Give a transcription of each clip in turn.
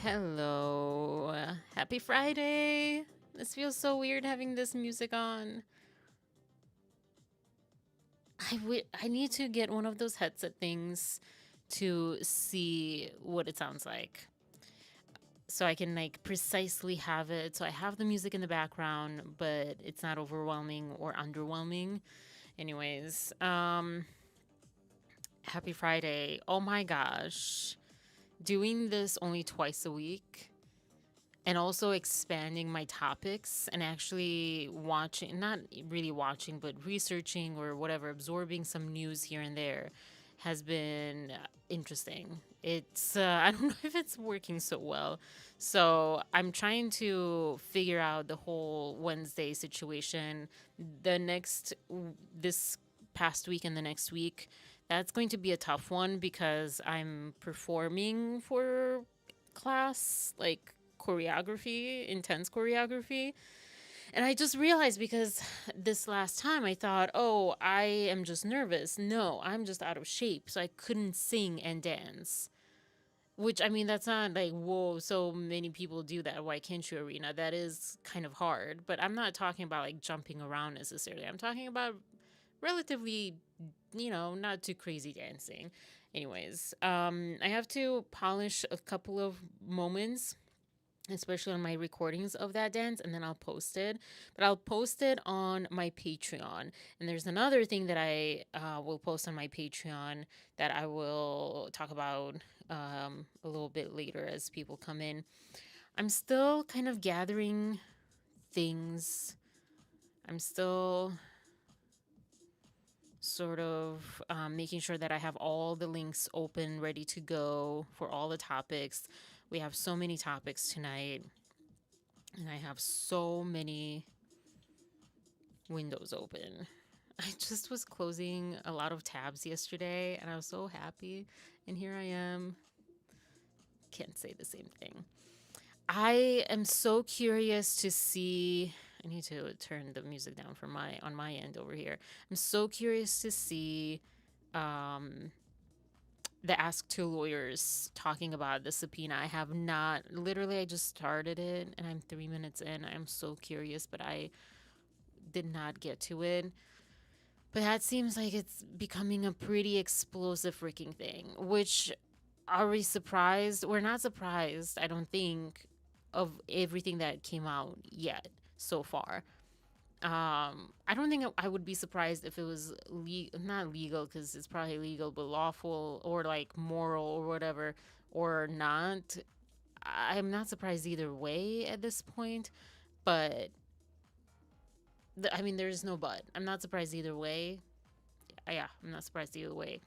Hello. Happy Friday. This feels so weird having this music on. I need to get one of those headset things to see what it sounds like. So I can like precisely have it. So I have the music in the background, but it's not overwhelming or underwhelming. Anyways, happy Friday. Oh my gosh. Doing this only twice a week and also expanding my topics and actually watching, not really watching, but researching or whatever, absorbing some news here and there has been interesting. It's, I don't know if it's working so well. So I'm trying to figure out the whole Wednesday situation. This past week and the next week, that's going to be a tough one because I'm performing for class, like choreography, intense choreography. And I just realized because this last time I thought, oh, I am just nervous. No, I'm just out of shape. So I couldn't sing and dance. Which, I mean, that's not like, whoa, so many people do that. Why can't you, Arena? That is kind of hard. But I'm not talking about like jumping around necessarily. I'm talking about relatively, not too crazy dancing. Anyways, I have to polish a couple of moments, especially on my recordings of that dance, and then I'll post it. But I'll post it on my Patreon. And there's another thing that I will post on my Patreon that I will talk about a little bit later as people come in. I'm still kind of gathering things. I'm still sort of making sure that I have all the links open, ready to go for all the topics. We have so many topics tonight. And I have so many windows open. I just was closing a lot of tabs yesterday and I was so happy. And here I am. Can't say the same thing. I am so curious to see. I need to turn the music down for on my end over here. I'm so curious to see the Ask Two Lawyers talking about the subpoena. I have not, literally, I just started it and I'm 3 minutes in. I'm so curious, but I did not get to it. But that seems like it's becoming a pretty explosive freaking thing, which are we surprised? We're not surprised, I don't think, of everything that came out yet so far. I don't think I would be surprised if it was not legal because it's probably legal, but lawful or like moral or whatever, or not. I'm not surprised either way at this point, but I mean, there's no but. I'm not surprised either way. Yeah, I'm not surprised either way.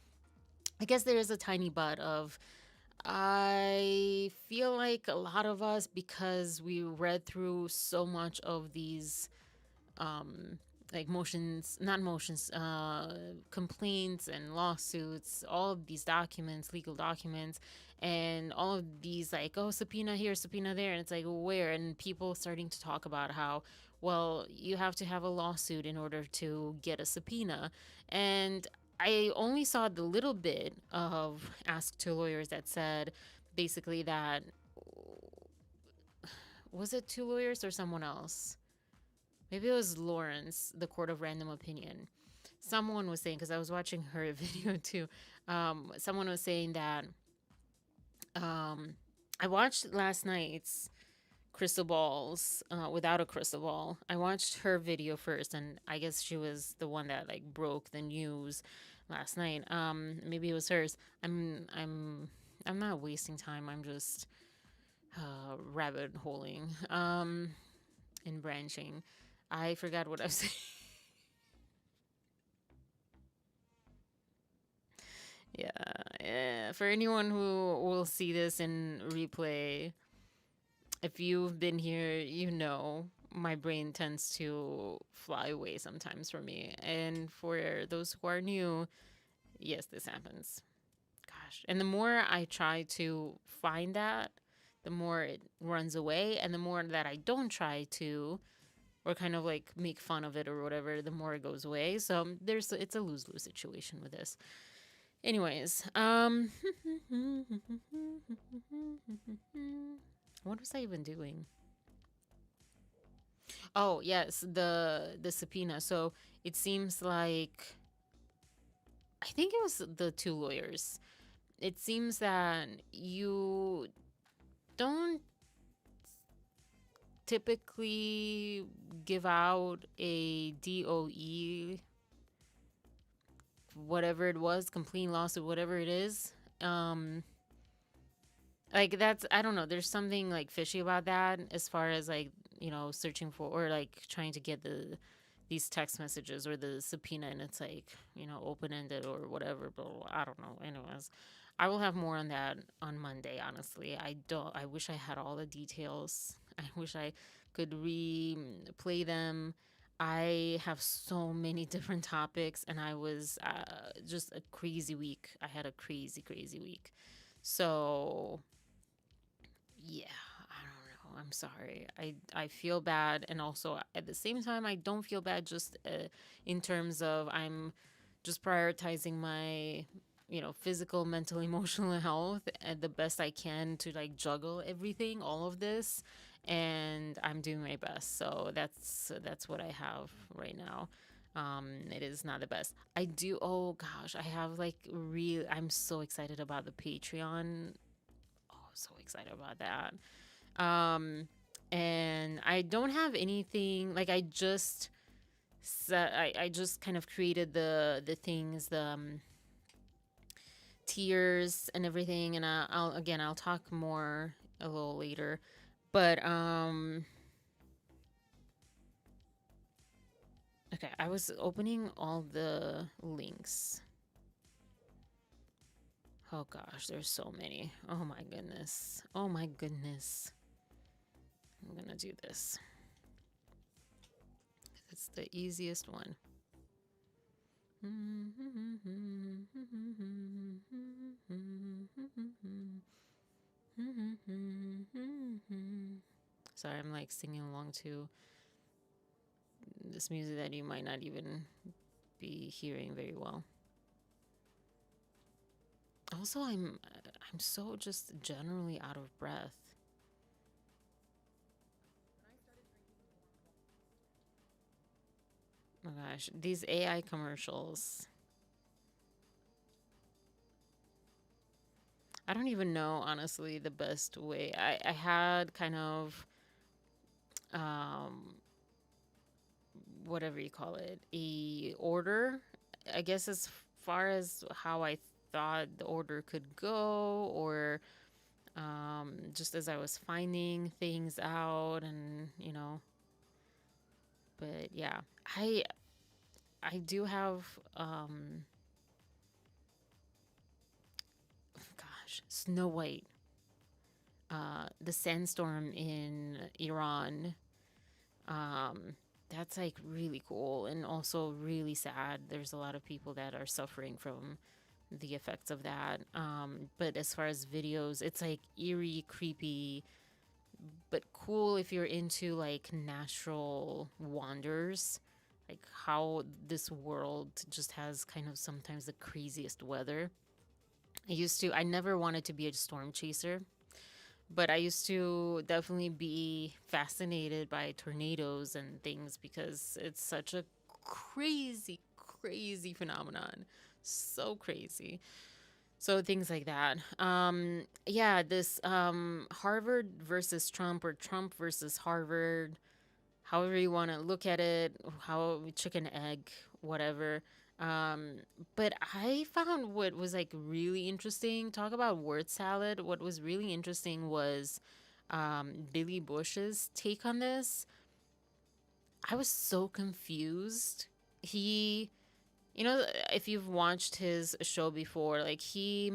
I guess there is a tiny but of I feel like a lot of us, because we read through so much of these like motions, not motions, complaints and lawsuits, all of these documents, legal documents, and all of these like, oh, subpoena here, subpoena there, and it's like, where? And people starting to talk about how, well, you have to have a lawsuit in order to get a subpoena. And I only saw the little bit of Ask Two Lawyers that said basically that, was it Two Lawyers or someone else? Maybe it was Lawrence, the Court of Random Opinion. Someone was saying, because I was watching her video too, someone was saying that I watched last night's Crystal Balls without a crystal ball. I watched her video first, and I guess she was the one that like broke the news last night. Maybe it was hers. I'm not wasting time. I'm just rabbit holing and branching. I forgot what I was saying. Yeah. For anyone who will see this in replay, if you've been here, you know my brain tends to fly away sometimes for me. And for those who are new, yes, this happens. Gosh. And the more I try to find that, the more it runs away. And the more that I don't try to, or kind of like make fun of it or whatever, the more it goes away. So it's a lose-lose situation with this. Anyways, what was I even doing? Oh, yes, the subpoena. So it seems like I think it was the two lawyers. It seems that you don't typically give out a DOE, whatever it was, complaint lawsuit, whatever it is. Like that's, I don't know, there's something like fishy about that as far as like, searching for or like trying to get these text messages or the subpoena, and it's like, open ended or whatever, but I don't know. Anyways, I will have more on that on Monday. Honestly, I wish I had all the details. I wish I could replay them. I have so many different topics, and I was just a crazy week. I had a crazy week. So yeah, I don't know. I'm sorry. I feel bad, and also at the same time, I don't feel bad. Just in terms of I'm just prioritizing my physical, mental, emotional health at the best I can to like juggle everything, all of this, and I'm doing my best. So that's what I have right now. It is not the best. I do. Oh gosh, I have like real. I'm so excited about the Patreon. Oh, so excited about that. Um, and I don't have anything like I just kind of created the things, the tiers and everything, and I'll talk more a little later. But okay, I was opening all the links. Oh gosh, there's so many. Oh my goodness. Oh my goodness. I'm gonna do this. It's the easiest one. Sorry, I'm like singing along to this music that you might not even be hearing very well. Also, I'm so just generally out of breath. Oh my gosh, these AI commercials. I don't even know, honestly, the best way. I had kind of, um, whatever you call it, a order, I guess, as far as how I thought the order could go, or just as I was finding things out, and but yeah, I I do have gosh, Snow White, the sandstorm in Iran. Um, that's like really cool and also really sad. There's a lot of people that are suffering from the effects of that. But as far as videos, it's like eerie, creepy, but cool if you're into like natural wonders, like how this world just has kind of sometimes the craziest weather. I never wanted to be a storm chaser, but I used to definitely be fascinated by tornadoes and things because it's such a crazy phenomenon. So crazy. So things like that. Yeah, this Harvard versus Trump or Trump versus Harvard, however you want to look at it, how chicken egg, whatever. Um, but I found what was like really interesting. Talk about word salad. What was really interesting was Billy Bush's take on this. I was so confused. He, if you've watched his show before, like he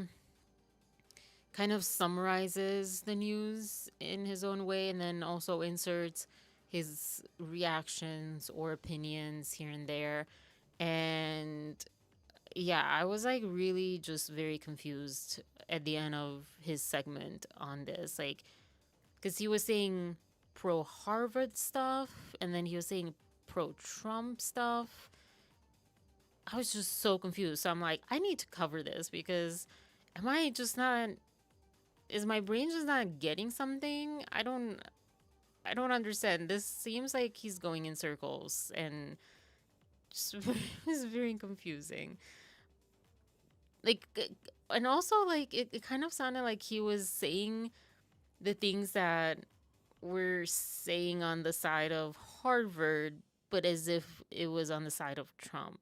kind of summarizes the news in his own way and then also inserts his reactions or opinions here and there. And yeah, I was like really just very confused at the end of his segment on this. Like, because he was saying pro Harvard stuff and then he was saying pro Trump stuff. I was just so confused. So I'm like, I need to cover this because am I just not, is my brain just not getting something? I don't understand. This seems like he's going in circles and just it's very confusing. Like, and also like it kind of sounded like he was saying the things that we're saying on the side of Harvard, but as if it was on the side of Trump.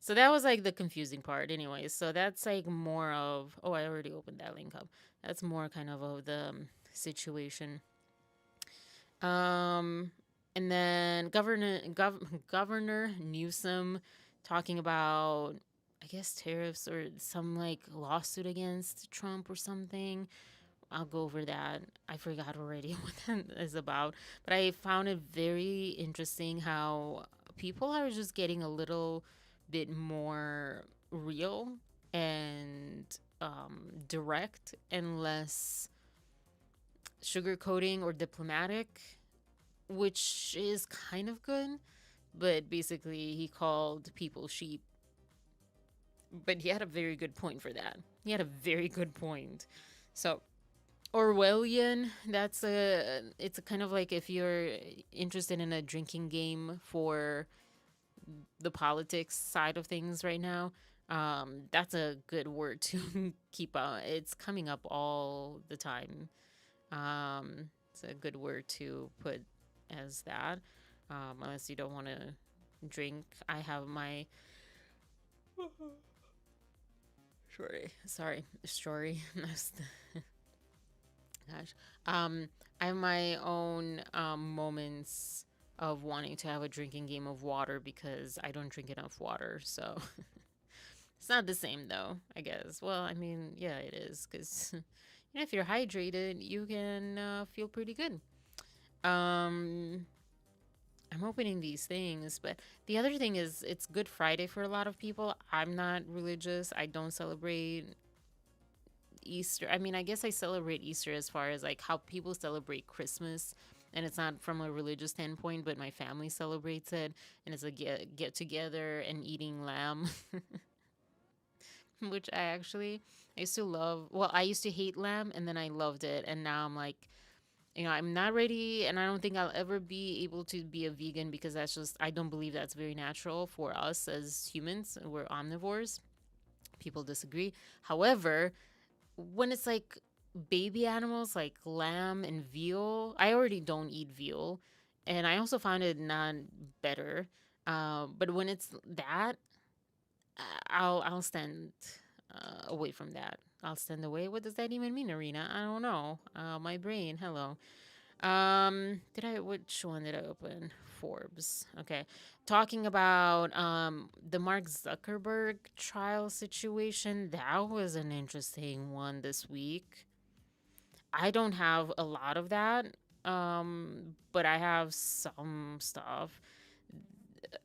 So that was like the confusing part, anyway. So that's like more of, oh, I already opened that link up. That's more kind of the situation. Um, and then Governor Newsom talking about, I guess, tariffs or some like lawsuit against Trump or something. I'll go over that. I forgot already what that is about. But I found it very interesting how people are just getting a little bit more real and direct and less sugarcoating or diplomatic, which is kind of good. But basically, he called people sheep. But he had a very good point for that. He had a very good point. So Orwellian, that's it's a kind of like if you're interested in a drinking game for the politics side of things right now, that's a good word to keep out. It's coming up all the time. It's a good word to put as that, unless you don't want to drink. I have my sorry. Gosh. I have my own moments of wanting to have a drinking game of water because I don't drink enough water. So it's not the same though, I guess. Well, I mean, yeah, it is because if you're hydrated, you can feel pretty good. Um, I'm opening these things, but the other thing is it's Good Friday for a lot of people. I'm not religious. I don't celebrate Easter. I mean, I guess I celebrate Easter as far as like how people celebrate Christmas. And it's not from a religious standpoint, but my family celebrates it. And it's a get together and eating lamb, which I used to love. Well, I used to hate lamb and then I loved it. And now I'm like, I'm not ready. And I don't think I'll ever be able to be a vegan because I don't believe that's very natural for us as humans. We're omnivores. People disagree. However, when it's like baby animals like lamb and veal, I already don't eat veal, and I also found it not better. But when it's that, I'll stand away from that. I'll stand away. What does that even mean, Arena? I don't know. My brain. Hello. Did I? Which one did I open? Forbes. Okay. Talking about the Mark Zuckerberg trial situation. That was an interesting one this week. I don't have a lot of that. But I have some stuff.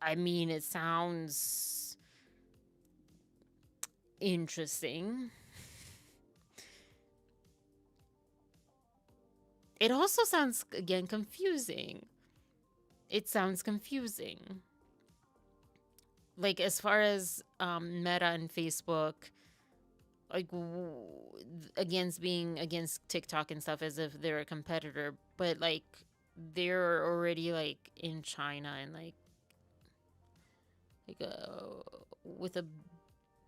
I mean, it sounds interesting. It also sounds again confusing. It sounds confusing. Like as far as Meta and Facebook, like against being against TikTok and stuff as if they're a competitor, but like they're already like in China and with a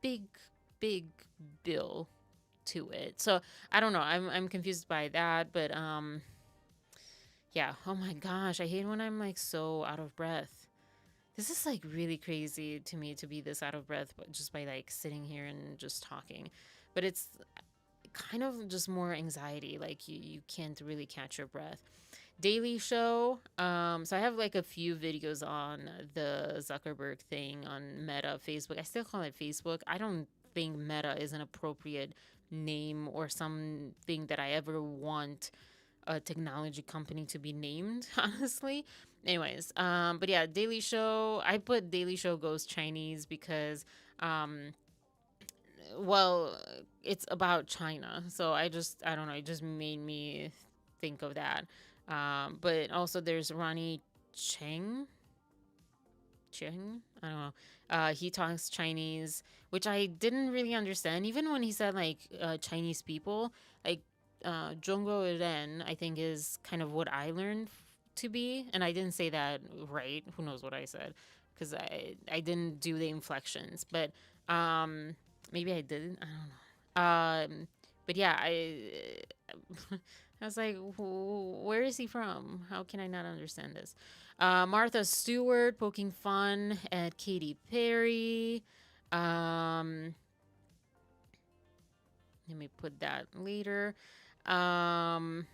big big bill to it. So I don't know. I'm confused by that, but yeah. Oh my gosh, I hate when I'm like so out of breath. This is like really crazy to me to be this out of breath, but just by like sitting here and just talking. But it's kind of just more anxiety. Like you can't really catch your breath. Daily Show. So I have like a few videos on the Zuckerberg thing on Meta, Facebook. I still call it Facebook. I don't think Meta is an appropriate name or something that I ever want a technology company to be named, honestly. Anyways, but yeah, Daily Show. I put Daily Show Goes Chinese because, well, it's about China. So I don't know, it just made me think of that. But also there's Ronnie Chang. Ching. I don't know. He talks Chinese, which I didn't really understand. Even when he said like Chinese people, like Zhongguo Ren, I think is kind of what I learned to be, and I didn't say that right. Who knows what I said? Because I didn't do the inflections, but maybe I didn't. I don't know. But yeah, I was like, where is he from? How can I not understand this? Martha Stewart poking fun at Katy Perry. Let me put that later. Um,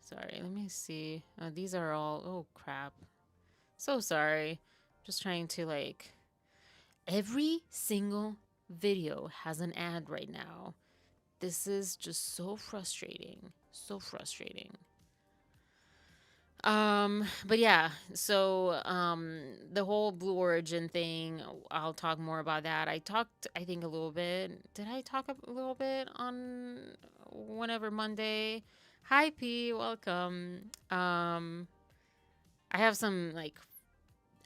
Sorry, let me see. These are all. Oh crap. So sorry. Just trying to like. Every single video has an ad right now. This is just so frustrating. So frustrating. But yeah, so the whole Blue Origin thing, I'll talk more about that. I talked, I think, a little bit. Did I talk a little bit on whenever Monday? Hi P, welcome. I have some like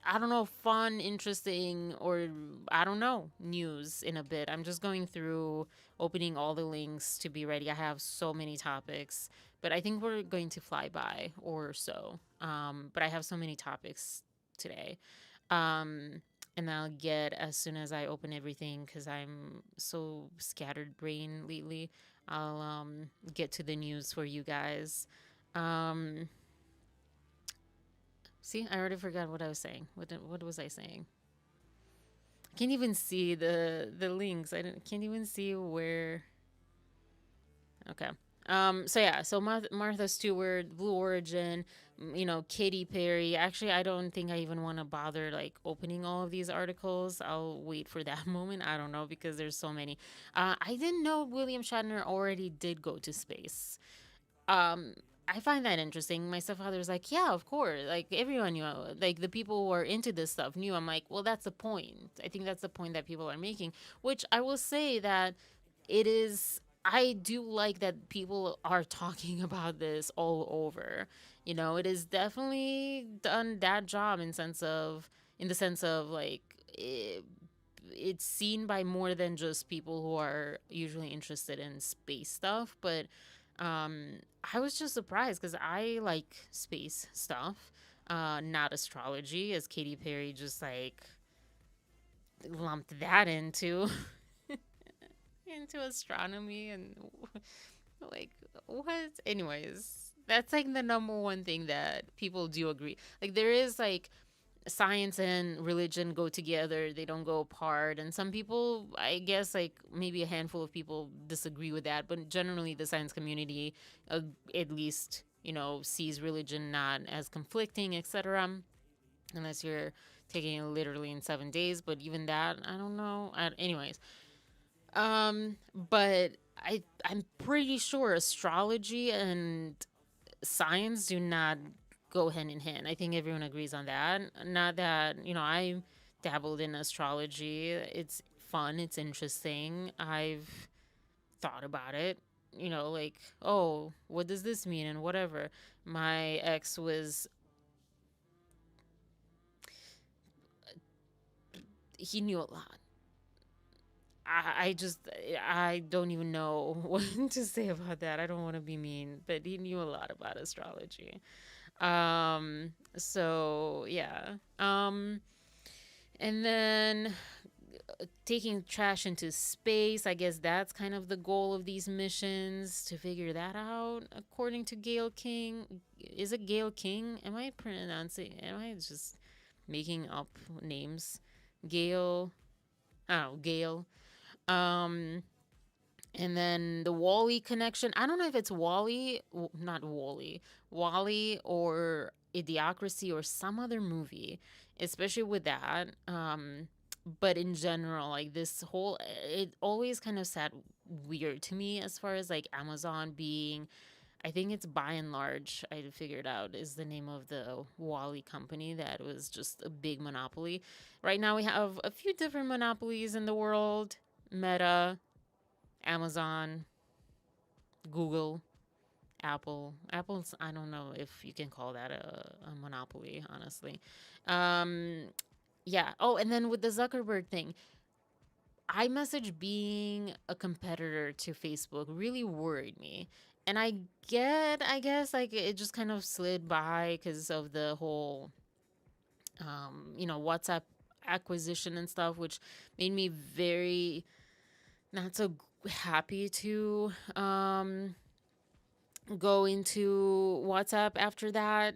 I don't know, fun, interesting, or I don't know, news in a bit. I'm just going through opening all the links to be ready. I have so many topics, but I think we're going to fly by or so. But I have so many topics today. Um, and I'll get as soon as I open everything because I'm so scattered brain lately. I'll get to the news for you guys. Um, See, I already forgot what I was saying. What was I saying? I can't even see the links. Can't even see where. Okay. So yeah. So Martha Stewart, Blue Origin, Katy Perry. Actually, I don't think I even want to bother like opening all of these articles. I'll wait for that moment. I don't know because there's so many. I didn't know William Shatner already did go to space. um I find that interesting. My stepfather was like, "Yeah, of course. Like everyone knew. Like the people who are into this stuff knew." I'm like, "Well, that's the point. I think that's the point that people are making." Which I will say that it is. I do like that people are talking about this all over. It is definitely done that job in the sense of like it's seen by more than just people who are usually interested in space stuff, but I was just surprised because I like space stuff, not astrology, as Katy Perry just like lumped that into astronomy and like what? Anyways, that's like the number one thing that people do agree. Like there is like science and religion go together, they don't go apart, and some people, I guess, like maybe a handful of people disagree with that, but generally the science community, at least, sees religion not as conflicting, etc., unless you're taking it literally in 7 days, but even that, I don't know. Anyways, but I'm pretty sure astrology and science do not go hand in hand. I think everyone agrees on that. Not that, I dabbled in astrology. It's fun, it's interesting. I've thought about it, like, oh, what does this mean and whatever. My ex was, he knew a lot. I just, I don't even know what to say about that. I don't want to be mean, but he knew a lot about astrology. So yeah. And then taking trash into space, I guess that's kind of the goal of these missions, to figure that out, according to Gail King. Is it Gail King? Am I just making up names? Gail. Oh, Gail. Um, and then the Wally connection. I don't know if it's Wally, not Wally, Wally or Idiocracy or some other movie, especially with that. But in general, like this whole, it always kind of sat weird to me as far as like Amazon being, I think it's By and Large, I figured out, is the name of the Wally company that was just a big monopoly. Right now we have a few different monopolies in the world: Meta, Amazon, Google, Apple's, I don't know if you can call that a monopoly, honestly. Um, yeah. Oh, and then with the Zuckerberg thing, iMessage being a competitor to Facebook really worried me. And I guess, like, it just kind of slid by because of the whole, WhatsApp acquisition and stuff, which made me very not so happy to go into WhatsApp after that.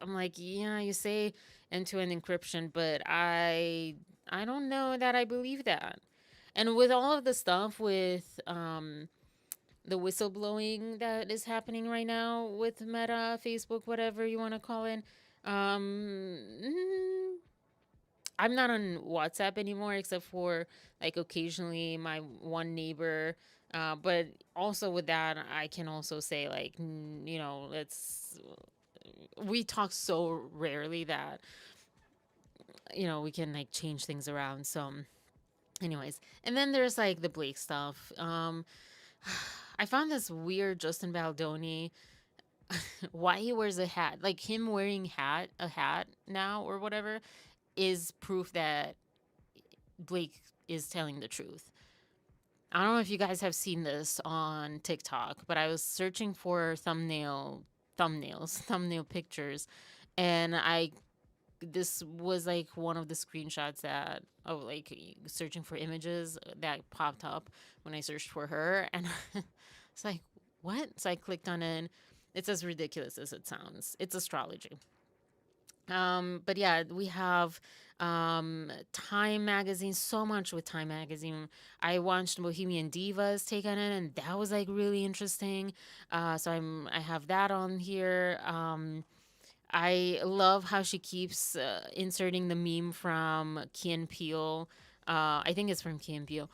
I'm like, yeah, you say end-to-end encryption, but I don't know that I believe that. And with all of the stuff with the whistleblowing that is happening right now with Meta, Facebook, whatever you want to call it, mm, I'm not on WhatsApp anymore except for like occasionally my one neighbor. But also with that, I can also say like, we talk so rarely that we can like change things around. So, anyways, and then there's like the Blake stuff. I found this weird Justin Baldoni why he wears a hat, like him wearing a hat now or whatever, is proof that Blake is telling the truth. I don't know if you guys have seen this on TikTok, but I was searching for thumbnail pictures, and I this was like one of the screenshots that like searching for images that popped up when I searched for her, and it's like, what? So I clicked on it. It's as ridiculous as it sounds. It's astrology. But yeah, we have Time magazine, so much with Time magazine. I watched Bohemian Divas take on it, and that was like really interesting. So I have that on here. I love how she keeps inserting the meme from Key and Peele. I think it's from Key and Peele,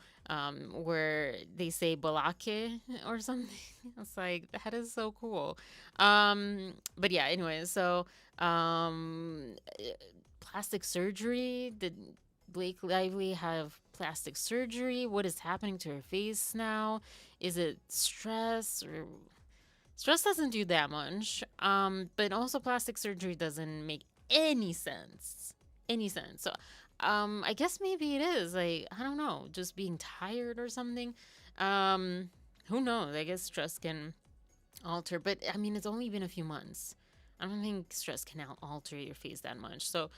where they say balake or something. It's like, that is so cool. But yeah, anyway, so plastic surgery. Did Blake Lively have plastic surgery? What is happening to her face now? Is it stress or stress doesn't do that much. But also plastic surgery doesn't make any sense. Any sense. So I guess maybe it is. Like, I don't know, just being tired or something. Um who knows? I guess stress can alter, but I mean it's only been a few months. I don't think stress can alter your face that much. So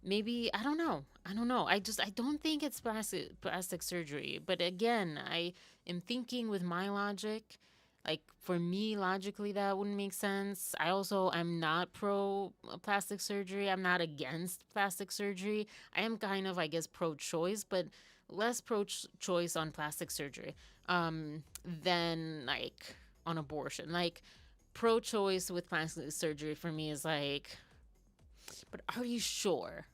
maybe I don't know. I don't know. I don't think it's plastic surgery. But again, I am thinking with my logic. Like for me, logically, that wouldn't make sense. I'm not pro plastic surgery. I'm not against plastic surgery. I am kind of, I guess, pro choice, but less pro choice on plastic surgery than like on abortion. Like pro choice with plastic surgery for me is like, but are you sure?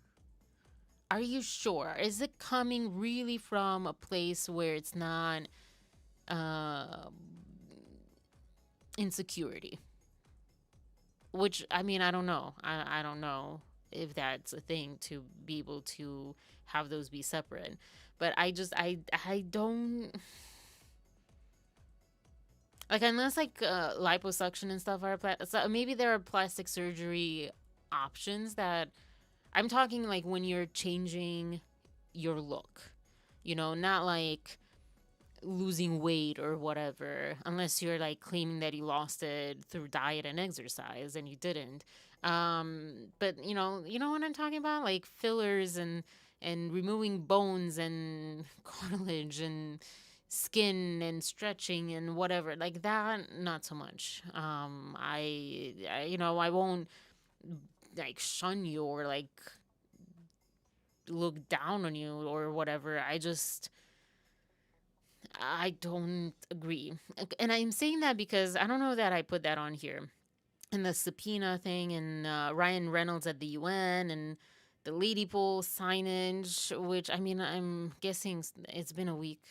Are you sure? Is it coming really from a place where it's not uh, insecurity? Which, I mean, I don't know. I don't know if that's a thing to be able to have those be separate. But I don't like, unless like liposuction and stuff are so maybe there are plastic surgery options that I'm talking like when you're changing your look, not like losing weight or whatever, unless you're like claiming that you lost it through diet and exercise and you didn't. But you know what I'm talking about, like fillers and removing bones and cartilage and skin and stretching and whatever like that, not so much. I won't like shun you or like look down on you or whatever. I don't agree. And I'm saying that because I don't know that I put that on here. And the subpoena thing and Ryan Reynolds at the UN and the lady pool signage, which I mean, I'm guessing it's been a week.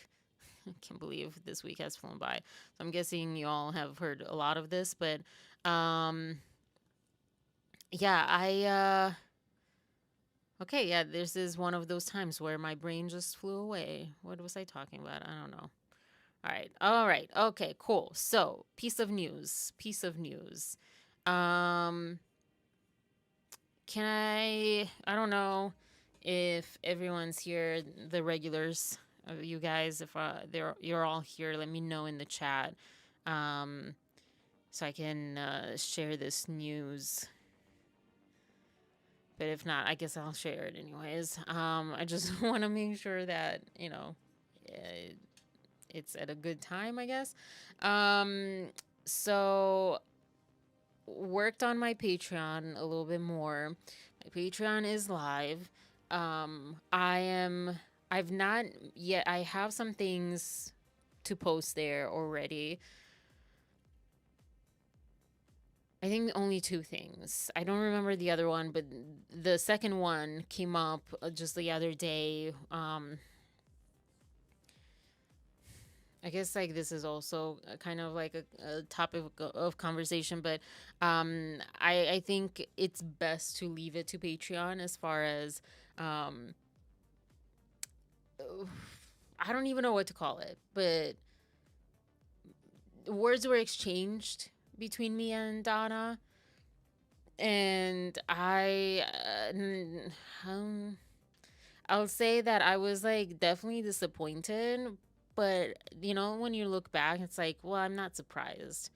I can't believe this week has flown by. So I'm guessing you all have heard a lot of this. But um, yeah, okay, yeah, this is one of those times where my brain just flew away. What was I talking about? I don't know. All right. All right. Okay, cool. So, piece of news. Piece of news. Um, can I don't know if everyone's here, the regulars, you guys, if you're all here, let me know in the chat. Um, so I can share this news. But if not, I guess I'll share it anyways. I just want to make sure that, uh, it's at a good time, I guess. Um, so worked on my Patreon a little bit more. My Patreon is live. I've not yet, I have some things to post there already. I think only two things. I don't remember the other one, but the second one came up just the other day. I guess like this is also kind of like a topic of conversation, but I think it's best to leave it to Patreon as far as I don't even know what to call it, but words were exchanged between me and Donna, and I'll say that I was like definitely disappointed, but when you look back, it's like, well, I'm not surprised,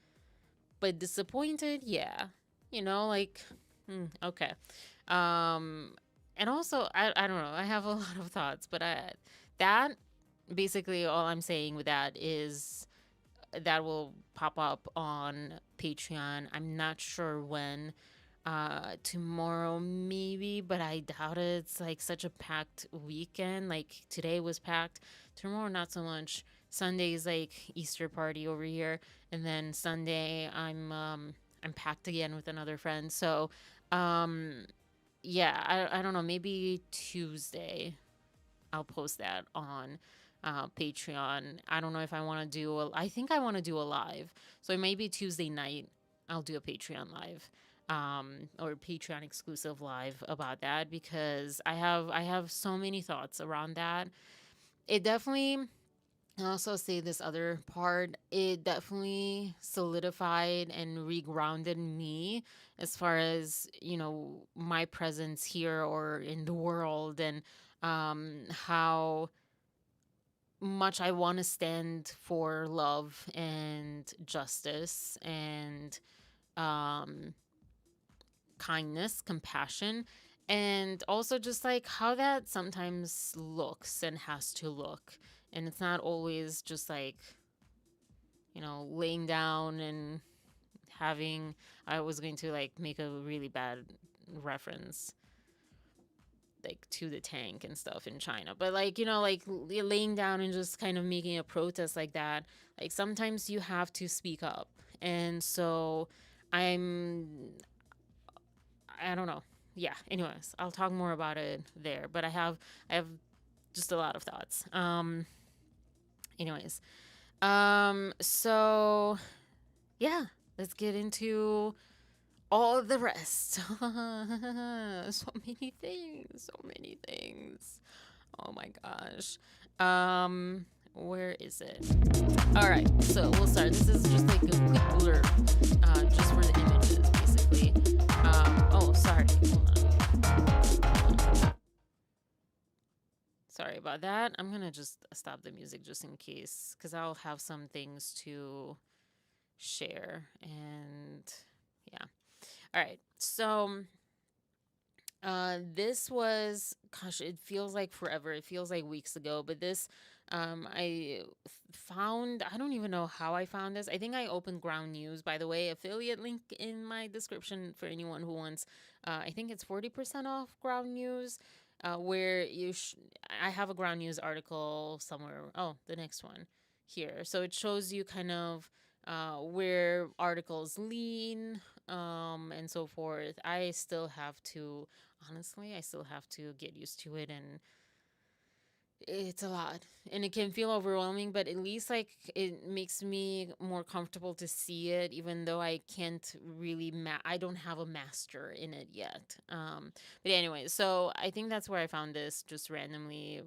but disappointed, yeah. Like, okay. Um, and also, I don't know. I have a lot of thoughts, but that basically all I'm saying with that is that will pop up on Patreon. I'm not sure when. Tomorrow maybe, but I doubt it. It's like such a packed weekend. Like today was packed. Tomorrow not so much. Sunday's like Easter party over here, and then Sunday I'm packed again with another friend. So, um, yeah, I don't know. Maybe Tuesday I'll post that on Patreon. I don't know if I want to do I think I want to do a live. So maybe Tuesday night I'll do a Patreon live. Or Patreon exclusive live about that because I have so many thoughts around that. It definitely I also say this other part, it definitely solidified and regrounded me as far as, my presence here or in the world and how much I want to stand for love and justice and um, kindness, compassion, and also just like how that sometimes looks and has to look. And it's not always just like, laying down and having. I was going to like make a really bad reference like to the tank and stuff in China. But like, like laying down and just kind of making a protest like that, like sometimes you have to speak up. And so I'm I don't know. Yeah, anyways, I'll talk more about it there, but I have just a lot of thoughts. Anyways. So yeah, let's get into all of the rest. So many things, so many things. Oh my gosh. Where is it? All right, so we'll start. This is just like a quick blurb, just for the images, basically. Oh, sorry. Hold on. Sorry about that. I'm gonna just stop the music just in case, because I'll have some things to share. And yeah. All right. So this was, gosh, it feels like forever. It feels like weeks ago, but this, I found, I don't even know how I found this. I think I opened Ground News, by the way, affiliate link in my description for anyone who wants, I think it's 40% off Ground News, where I have a Ground News article somewhere. Oh, the next one here. So it shows you kind of, where articles lean, and so forth. I still have to get used to it, and it's a lot and it can feel overwhelming, but at least like it makes me more comfortable to see it, even though I can't really I don't have a master in it yet. But anyway, so I think that's where I found this, just randomly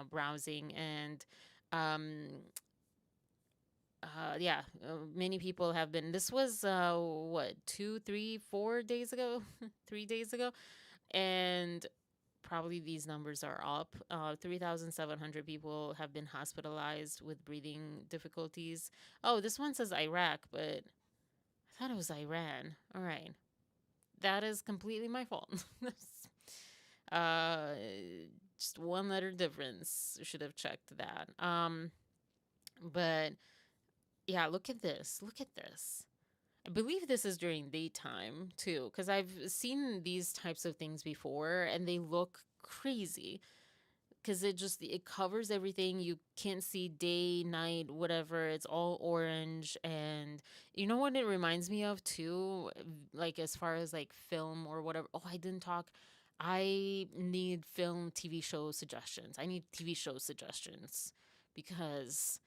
browsing, and um yeah, many people have been. This was what, 2, 3, 4 days ago, 3 days ago, and probably these numbers are up. 3,700 people have been hospitalized with breathing difficulties. Oh, this one says Iraq, but I thought it was Iran. All right, that is completely my fault. uh, just one letter difference. Should have checked that. But yeah, look at this. Look at this. I believe this is during daytime too, because I've seen these types of things before, and they look crazy because it covers everything. You can't see day, night, whatever. It's all orange, and you know what it reminds me of too, like as far as like film or whatever. Oh, I didn't talk. I need film, TV show suggestions. I need TV show suggestions because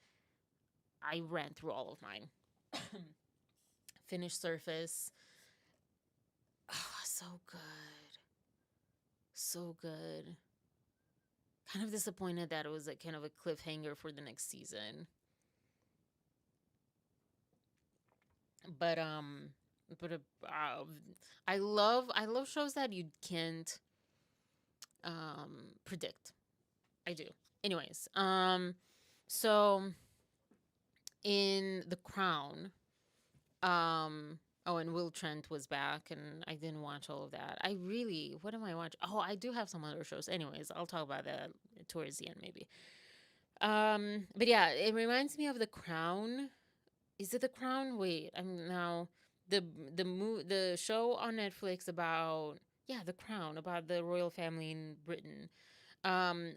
I ran through all of mine. Finished Surface. Oh, so good. So good. Kind of disappointed that it was like kind of a cliffhanger for the next season. But but I love shows that you can't predict. I do. Anyways, so in The Crown, oh, and Will Trent was back, and I didn't watch all of that. What am I watching? Oh, I do have some other shows. Anyways, I'll talk about that towards the end, maybe. But yeah, it reminds me of The Crown. Is it The Crown? Wait, I'm now the show on Netflix about, yeah, The Crown, about the royal family in Britain. Um,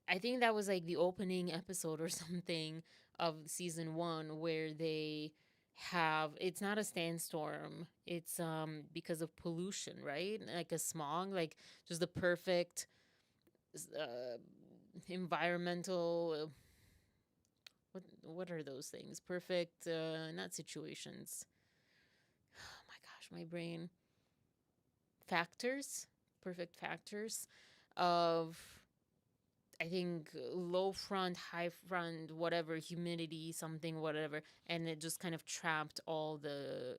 I think that was like the opening episode or something of season one, where they have, it's not a sandstorm, it's because of pollution, right? Like a smog, like just the perfect uh environmental, what are those things? Perfect, not situations. Oh my gosh, my brain. Factors, perfect factors of, I think, low front, high front, whatever, humidity, something, whatever, and it just kind of trapped all the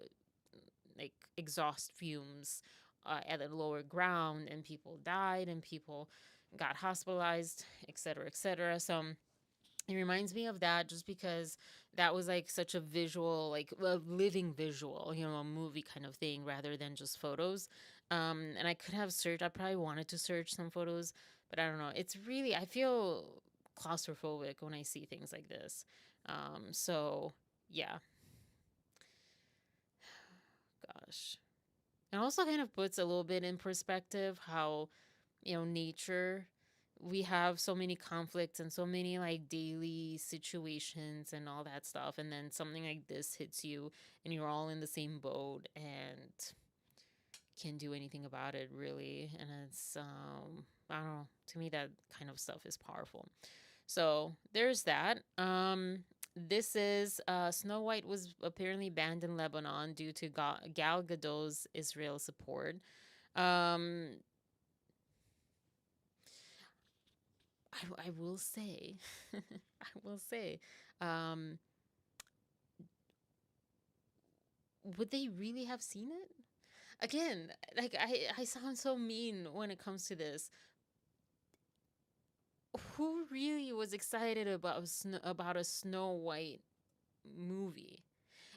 like exhaust fumes at the lower ground, and people died, and people got hospitalized, etc., etc. So it reminds me of that, just because that was like such a visual, like a living visual, a movie kind of thing, rather than just photos. And I could have searched, I probably wanted to search some photos, but I don't know. It's really, I feel claustrophobic when I see things like this. So yeah, gosh. It also kind of puts a little bit in perspective how, nature, we have so many conflicts and so many like daily situations and all that stuff, and then something like this hits you, and you're all in the same boat and can't do anything about it, really. And it's I don't know, to me that kind of stuff is powerful. So there's that. This is Snow White was apparently banned in Lebanon due to Gal Gadot's Israel support. um I will say, I will say, um, would they really have seen it? Again, like I sound so mean when it comes to this. Who really was excited about about a Snow White movie?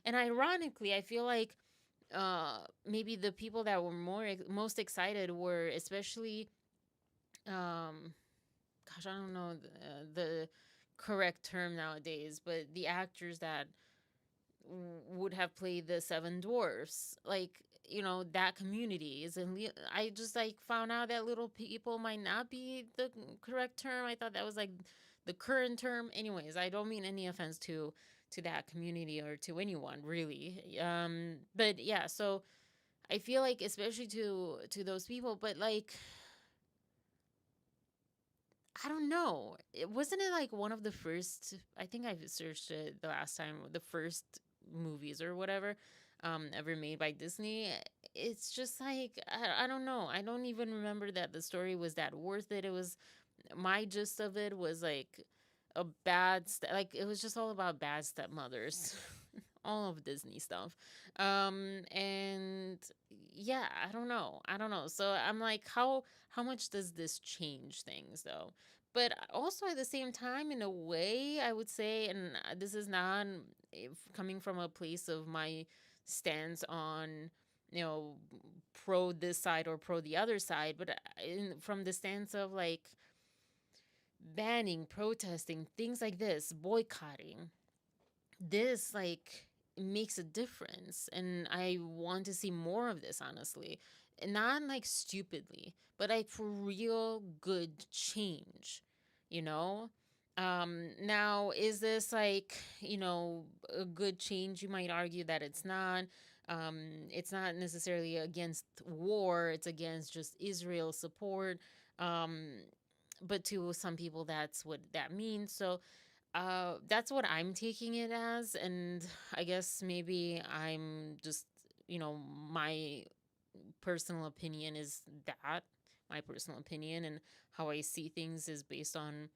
And ironically, I feel like maybe the people that were most excited were, especially, um gosh, I don't know the correct term nowadays, but the actors that would have played the seven dwarfs, like, that community is in I just like found out that little people might not be the correct term. I thought that was like the current term. Anyways, I don't mean any offense to that community or to anyone, really. But yeah, so I feel like, especially to those people, but like, I don't know. It wasn't, it like one of the first, I think I searched it the last time, the first movies or whatever ever made by Disney. It's just like, I don't know. I don't even remember that the story was that worth it. It was, my gist of it was like a bad like it was just all about bad stepmothers. All of Disney stuff. And yeah, I don't know. So I'm like, how much does this change things though? But also at the same time, in a way, I would say, and this is not coming from a place of my stance on, you know, pro this side or pro the other side, but from the stance of like banning, protesting, things like this, boycotting, this like makes a difference, and I want to see more of this, honestly. And not like stupidly, but like for real good change, you know. Now, is this like, a good change? You might argue that it's not necessarily against war, it's against just Israel support. um but to some people that's what that means. So that's what I'm taking it as. And I guess maybe I'm just, my personal opinion is that my personal opinion and how I see things is based on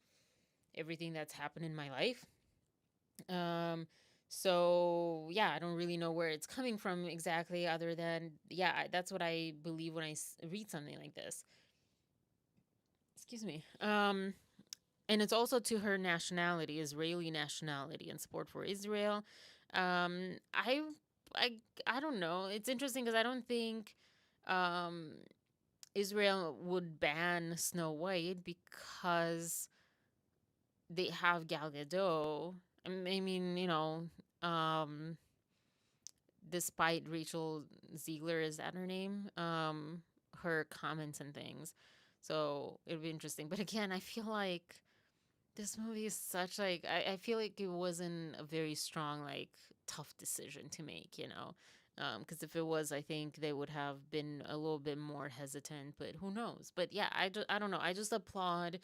everything that's happened in my life. Um, so yeah, I don't really know where it's coming from exactly, other than, yeah, that's what I believe when I read something like this. Excuse me. And it's also to her nationality, Israeli nationality, and support for Israel. Um, I, I, I don't know. It's interesting because I don't think um, Israel would ban Snow White because they have Gal Gadot. I mean, um, despite Rachel Ziegler, is that her name? Her comments and things. So it'd be interesting. But again, I feel like this movie is such like, I feel like it wasn't a very strong, like, tough decision to make, because if it was, I think they would have been a little bit more hesitant, but who knows. But yeah, I don't know, I just applaud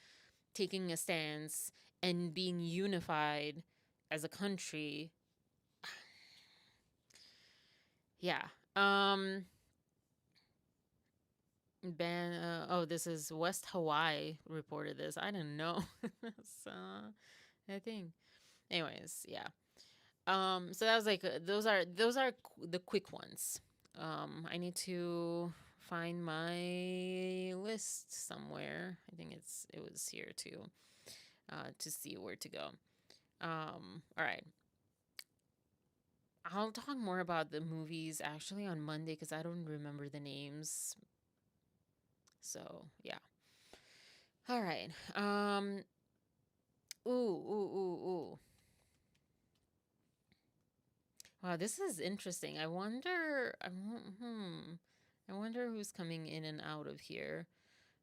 taking a stance and being unified as a country. Yeah. Oh, this is West Hawaii reported this. I didn't know. So I think, anyways, yeah. So that was like, those are the quick ones. I need to find my list somewhere. I think it was here too, to see where to go. All right. I'll talk more about the movies actually on Monday because I don't remember the names. So yeah. All right. Ooh. Wow, this is interesting. I wonder who's coming in and out of here,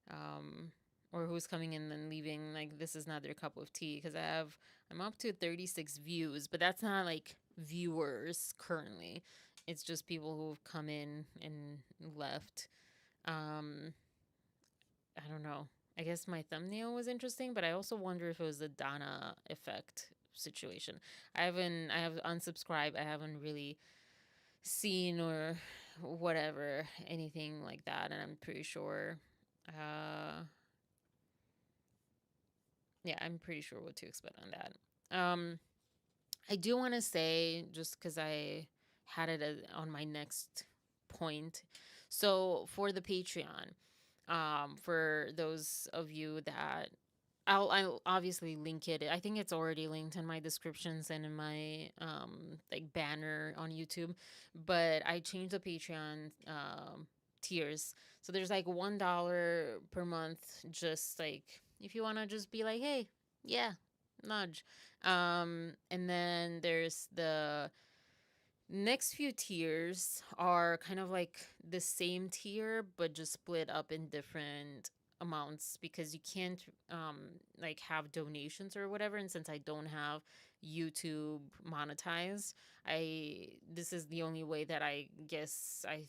um, or who's coming in and leaving. Like, this is not their cup of tea because I'm up to 36 views, but that's not like viewers currently. It's just people who've come in and left. Um, I don't know. I guess my thumbnail was interesting, but I also wonder if it was the Donna effect situation. I have unsubscribed. I haven't really seen or whatever, anything like that, and I'm pretty sure, uh yeah, I'm pretty sure what to expect on that. I do want to say, just because I had it on my next point, so for the Patreon, for those of you that, I'll obviously link it. I think it's already linked in my descriptions and in my like banner on YouTube. But I changed the Patreon tiers. So there's like $1 per month, just like if you wanna just be like, hey, yeah, nudge. And then there's the next few tiers are kind of like the same tier, but just split up in different amounts because you can't like have donations or whatever. And since I don't have YouTube monetized, I this is the only way that I guess I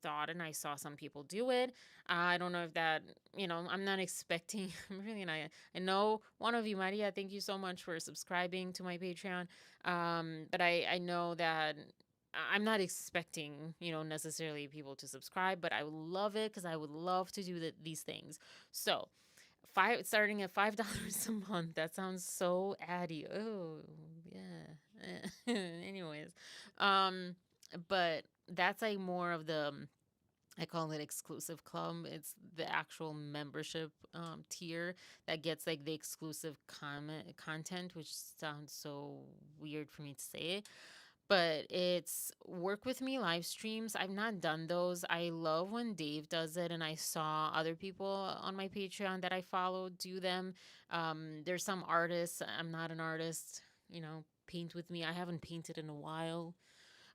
thought and I saw some people do it. I don't know if that, I'm not expecting, I'm really not. I know one of you, Maria, thank you so much for subscribing to my Patreon. But I know that I'm not expecting, necessarily people to subscribe, but I would love it because I would love to do these things. So, starting at $5 a month. That sounds so addy. Oh, yeah. Anyways, um, but that's like more of the I call it exclusive club. It's the actual membership tier that gets like the exclusive content, which sounds so weird for me to say, but it's work with me live streams. I've not done those. I love when Dave does it, and I saw other people on my Patreon that I follow do them. There's some artists. I'm not an artist. Paint with me. I haven't painted in a while.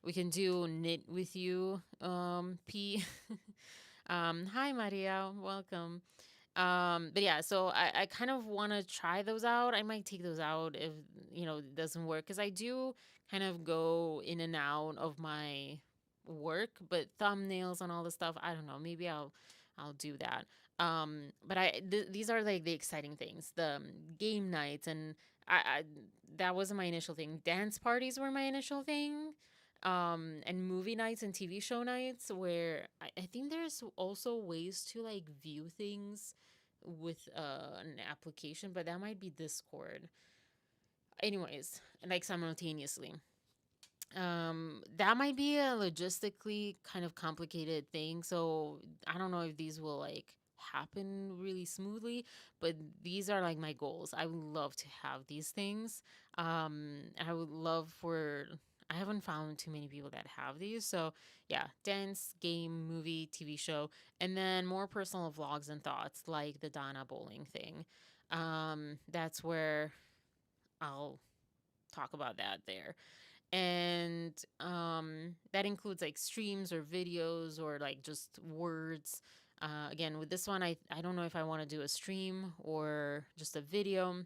We can do knit with you, P. Hi Maria, welcome. But yeah, so I kind of want to try those out. I might take those out if it doesn't work, because I do kind of go in and out of my work, but thumbnails and all this stuff, I don't know. Maybe I'll do that. But these are like the exciting things, the game nights, and I that wasn't my initial thing. Dance parties were my initial thing. And movie nights and TV show nights, where I think there's also ways to like view things with an application, but that might be Discord. Anyways, like simultaneously. That might be a logistically kind of complicated thing. So I don't know if these will like happen really smoothly, but these are like my goals. I would love to have these things. I would love for I haven't found too many people that have these. So yeah, dance, game, movie, TV show, and then more personal vlogs and thoughts like the Donna bowling thing. That's where I'll talk about that there. And that includes like streams or videos or like just words. Again, with this one, I don't know if I want to do a stream or just a video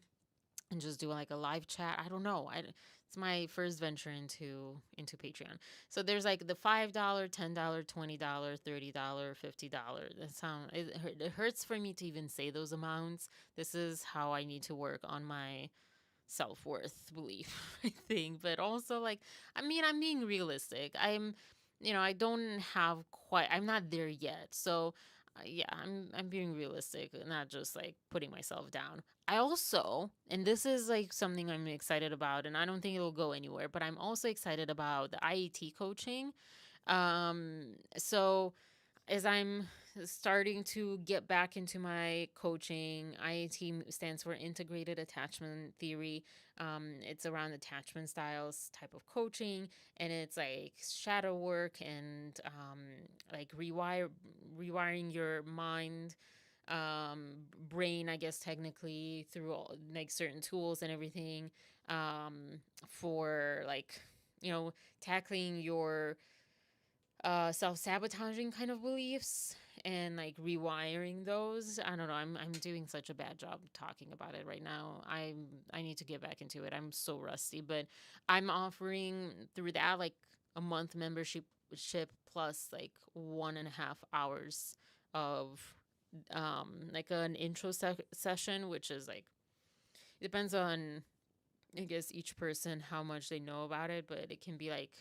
and just do like a live chat. I don't know. It's my first venture into Patreon. So there's like the $5, $10, $20, $30, $50. It hurts for me to even say those amounts. This is how I need to work on my self-worth belief, I think. But also, like, I mean, I'm being realistic. I don't have quite, I'm not there yet. So yeah, I'm being realistic, not just like putting myself down. I also, and this is like something I'm excited about, and I don't think it'll go anywhere, but I'm also excited about the IET coaching. So as I'm starting to get back into my coaching, IAT stands for Integrated Attachment Theory. It's around attachment styles type of coaching, and it's like shadow work and like rewiring your mind, brain, I guess technically, through all, like certain tools and everything, for like tackling your self-sabotaging kind of beliefs and like rewiring those. I don't know, I'm doing such a bad job talking about it right now. I need to get back into it. I'm so rusty, but I'm offering through that like a month membership plus like 1.5 hours of like an intro session, which is like, it depends on, I guess, each person how much they know about it, but it can be like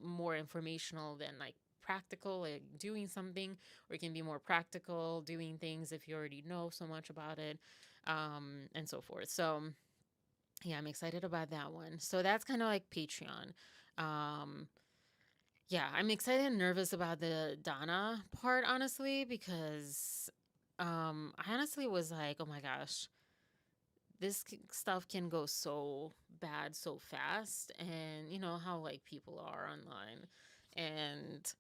more informational than like practical, like doing something, or it can be more practical, doing things if you already know so much about it, and so forth. So yeah, I'm excited about that one. So that's kind of like Patreon. Um, yeah, I'm excited and nervous about the Donna part, honestly, because I honestly was like, oh my gosh, this stuff can go so bad so fast, and you know how like people are online. And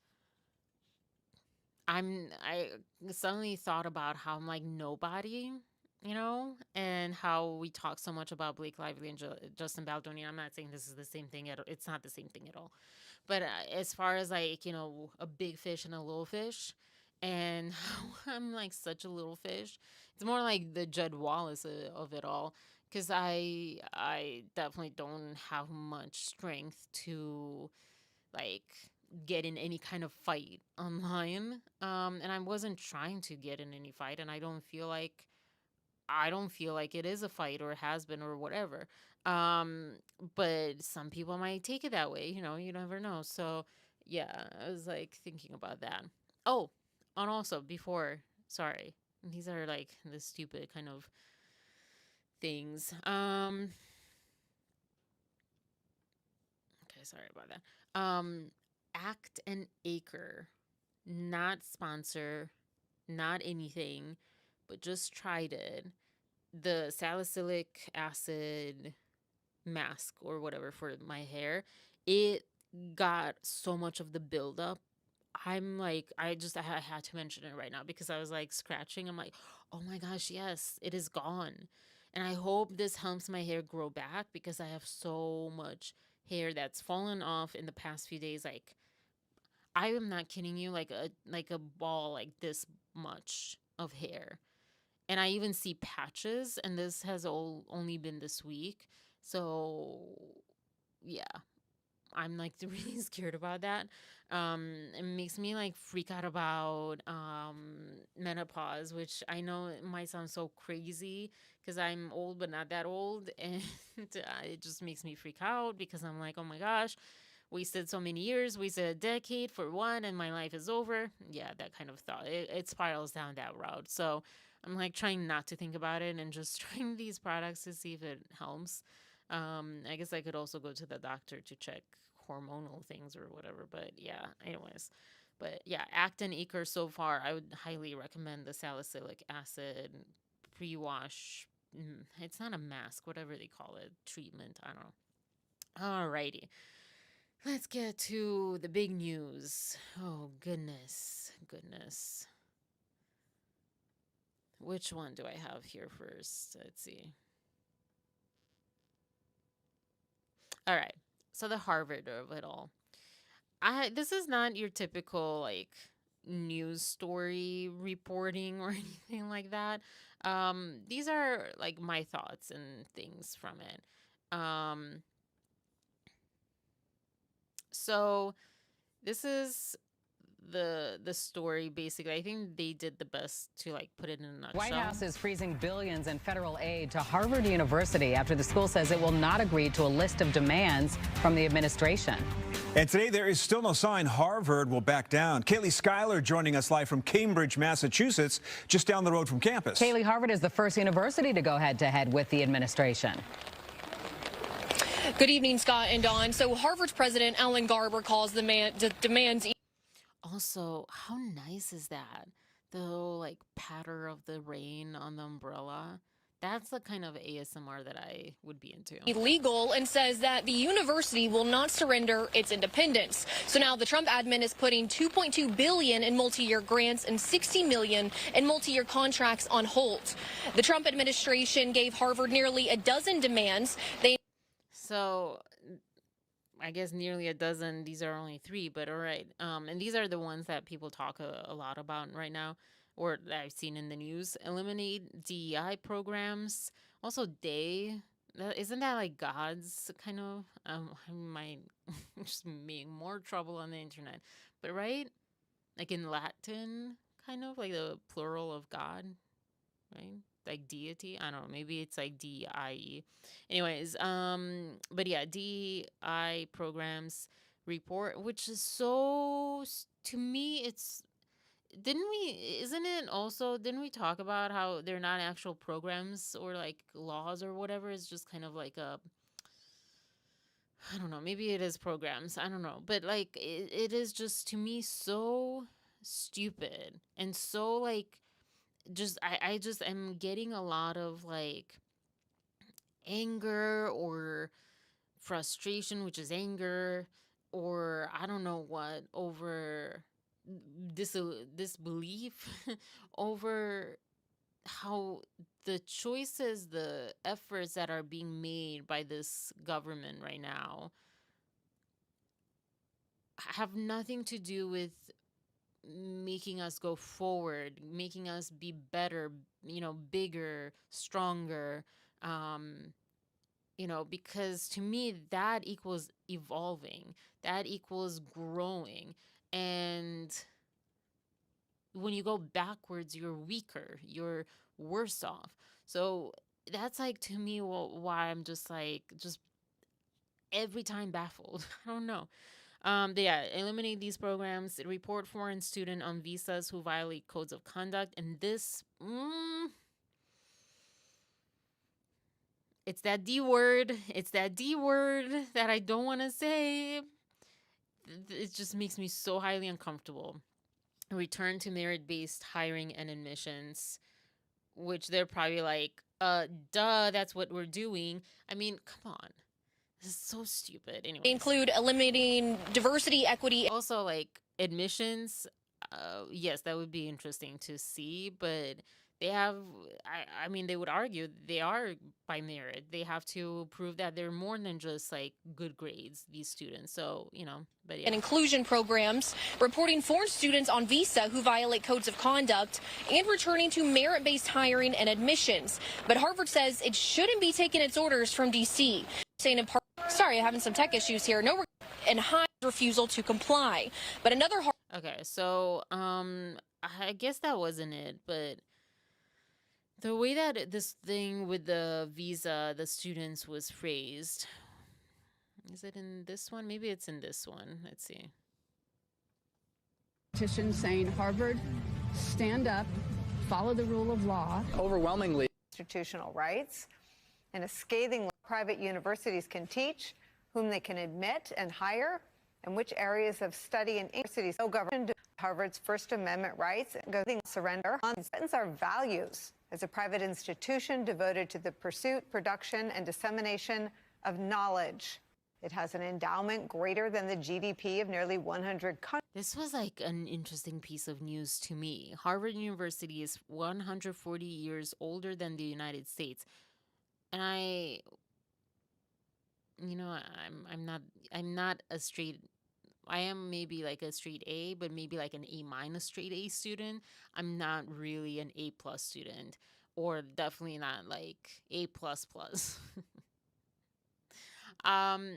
I suddenly thought about how I'm like nobody, and how we talk so much about Blake Lively and Justin Baldoni. I'm not saying this is the same thing at all. It's not the same thing at all. But as far as like, a big fish and a little fish, and how I'm like such a little fish, it's more like the Judd Wallace of it all. Because I definitely don't have much strength to like get in any kind of fight online. And I wasn't trying to get in any fight, and I don't feel like it is a fight or has been or whatever. Um, but some people might take it that way, you never know. So yeah, I was like thinking about that. Oh, and also before, sorry. These are like the stupid kind of things. Okay, sorry about that. Act and Acre, not sponsor, not anything, but just tried it. The salicylic acid mask or whatever for my hair, it got so much of the buildup. I'm like, I had to mention it right now because I was like scratching. I'm like, oh my gosh, yes, it is gone. And I hope this helps my hair grow back because I have so much hair that's fallen off in the past few days. Like, I am not kidding you, like a ball like this much of hair. And I even see patches, and this has only been this week. So, yeah, I'm like really scared about that. It makes me like freak out about menopause, which I know it might sound so crazy because I'm old but not that old, and it just makes me freak out because I'm like, oh my gosh, wasted so many years, wasted a decade for one, and my life is over. Yeah, that kind of thought. It spirals down that route. So I'm like trying not to think about it and just trying these products to see if it helps. I guess I could also go to the doctor to check hormonal things or whatever. But yeah, anyways. But yeah, Act and Acre so far, I would highly recommend the salicylic acid pre-wash. It's not a mask, whatever they call it, treatment. I don't know. Alrighty. Let's get to the big news. Oh, goodness. Goodness. Which one do I have here first? Let's see. All right. So the Harvard of it all. This is not your typical like news story reporting or anything like that. These are like my thoughts and things from it. So this is the story basically. I think they did the best to like put it in a nutshell. White House is freezing billions in federal aid to Harvard University after the school says it will not agree to a list of demands from the administration. And today there is still no sign Harvard will back down. Kaylee Schuyler joining us live from Cambridge, Massachusetts, just down the road from campus. Kaylee, Harvard is the first university to go head-to-head with the administration. Good evening, Scott and Dawn. So Harvard's president, Alan Garber, calls the demands. Also, how nice is that? The like patter of the rain on the umbrella. That's the kind of ASMR that I would be into. Illegal, and says that the university will not surrender its independence. So now the Trump admin is putting $2.2 billion in multi-year grants and $60 million in multi-year contracts on hold. The Trump administration gave Harvard nearly a dozen demands. So I guess nearly a dozen. These are only three, but all right. And these are the ones that people talk a lot about right now, or that I've seen in the news. Eliminate DEI programs. Also, isn't that like God's kind of? I might just make more trouble on the internet, but right, like in Latin, kind of like the plural of God, right? Like deity. I don't know. Maybe it's like DIE. Anyways, but yeah, DI programs report, which is so to me, it's didn't we talk about how they're not actual programs or like laws or whatever? It's just kind of like I don't know, maybe it is programs. I don't know. But like it is just to me so stupid and so like I just am getting a lot of like anger or frustration, which is anger, or I don't know what, over disbelief over how the choices, the efforts that are being made by this government right now have nothing to do with making us go forward, making us be better, bigger, stronger, because to me that equals evolving, that equals growing. And when you go backwards, you're weaker, you're worse off. So that's like to me why I'm just every time baffled. I don't know. Yeah, eliminate these programs. Report foreign student on visas who violate codes of conduct. And this, it's that D word. It's that D word that I don't want to say. It just makes me so highly uncomfortable. Return to merit-based hiring and admissions, which they're probably like, duh, that's what we're doing. I mean, come on. This is so stupid. Anyways. They include eliminating diversity, equity. Also, like, admissions, yes, that would be interesting to see, but they have, I mean, they would argue they are by merit. They have to prove that they're more than just, like, good grades, these students. So, you know, but yeah. And inclusion programs, reporting foreign students on visa who violate codes of conduct, and returning to merit-based hiring and admissions. But Harvard says it shouldn't be taking its orders from D.C., saying in part, sorry, having some tech issues here, no, and high refusal to comply. But another okay, so I guess that wasn't it, but the way that this thing with the visa, the students was phrased, is it in this one? Maybe it's in this one. Let's see. Petition saying, Harvard, stand up, follow the rule of law. Overwhelmingly, institutional rights and a scathing private universities can teach, whom they can admit and hire, and which areas of study and universities no government Harvard's First Amendment rights and surrender on our values as a private institution devoted to the pursuit, production, and dissemination of knowledge. It has an endowment greater than the GDP of nearly 100 countries. This was like an interesting piece of news to me. Harvard University is 140 years older than the United States. And I'm not a straight, I am maybe like a straight A, but maybe like an A- straight A student. I'm not really an A+ student, or definitely not like A++.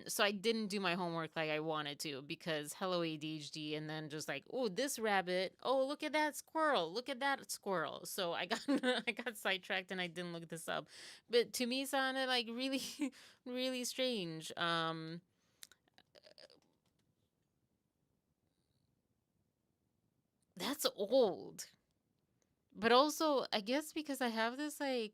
So I didn't do my homework like I wanted to, because hello ADHD, and then just like, oh, this rabbit, oh, look at that squirrel, look at that squirrel. So I got I got sidetracked and I didn't look this up. But to me it sounded like really really strange. That's old. But also, I guess because I have this like,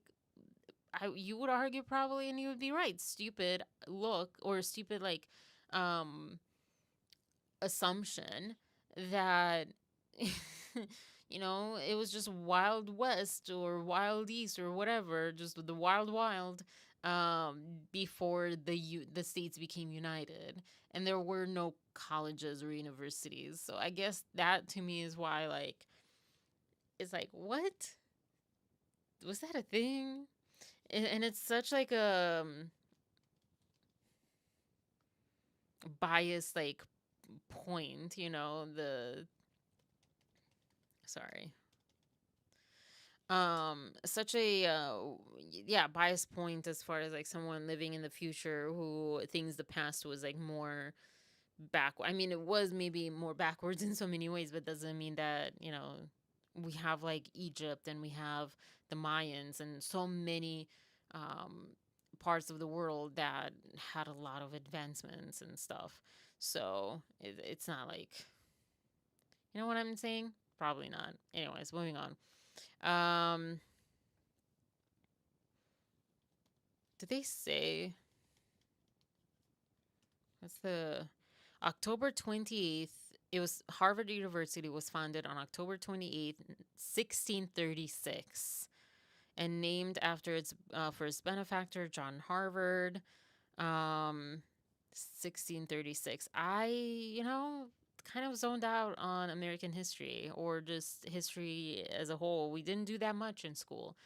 you would argue probably, and you would be right, stupid look, or stupid like assumption that you know, it was just Wild West or Wild East or whatever, just the wild before the states became united, and there were no colleges or universities. So I guess that to me is why, like, it's like, what was that a thing? And it's such like a biased like point, you know, such a biased point as far as like someone living in the future who thinks the past was like more I mean, it was maybe more backwards in so many ways, but doesn't mean that, you know, we have like Egypt and we have the Mayans and so many parts of the world that had a lot of advancements and stuff. So it's not like, you know what I'm saying? Probably not. Anyways, moving on. Did they say that's the October 28th? It was Harvard University was founded on October 28th, 1636, and named after its first benefactor, John Harvard. 1636. I, you know, kind of zoned out on American history, or just history as a whole. We didn't do that much in school.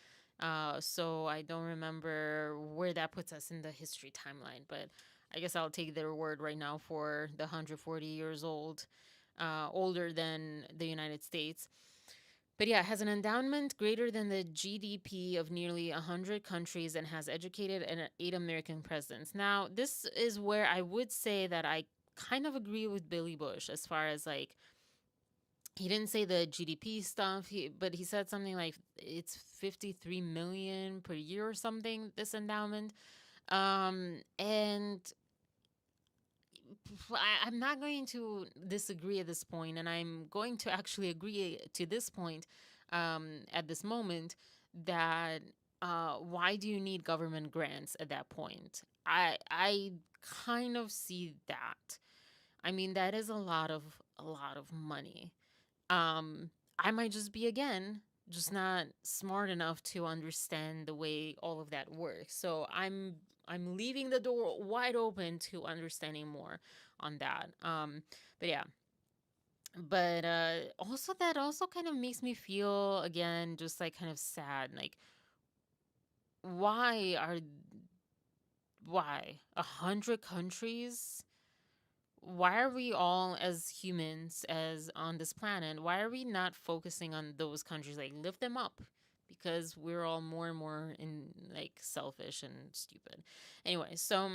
So I don't remember where that puts us in the history timeline, but I guess I'll take their word right now for the 140 years old, older than the United States. But yeah, it has an endowment greater than the GDP of nearly 100 countries and has educated 8 American presidents. Now, this is where I would say that I kind of agree with Billy Bush as far as like, he didn't say the GDP stuff, but he said something like it's 53 million per year or something, this endowment. And I'm not going to disagree at this point, and I'm going to actually agree to this point at this moment that why do you need government grants at that point? I kind of see that. I mean, that is a lot of money. I might just be, again, just not smart enough to understand the way all of that works. So I'm leaving the door wide open to understanding more on that. But yeah. But also that also kind of makes me feel, again, just like kind of sad. Like, why are why 100 countries? Why are we all, as humans, as on this planet, why are we not focusing on those countries, like lift them up? Because we're all more and more in like selfish and stupid. Anyway, so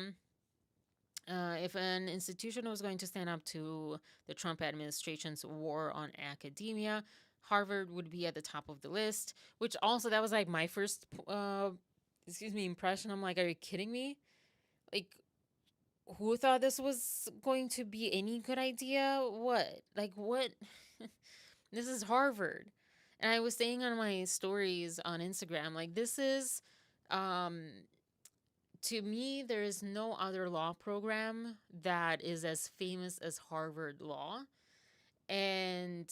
if an institution was going to stand up to the Trump administration's war on academia, Harvard would be at the top of the list. Which also, that was like my first impression. I'm like, are you kidding me? Like, who thought this was going to be any good idea? What? Like, what? This is Harvard. And I was saying on my stories on Instagram, like, this is, to me, there is no other law program that is as famous as Harvard Law. And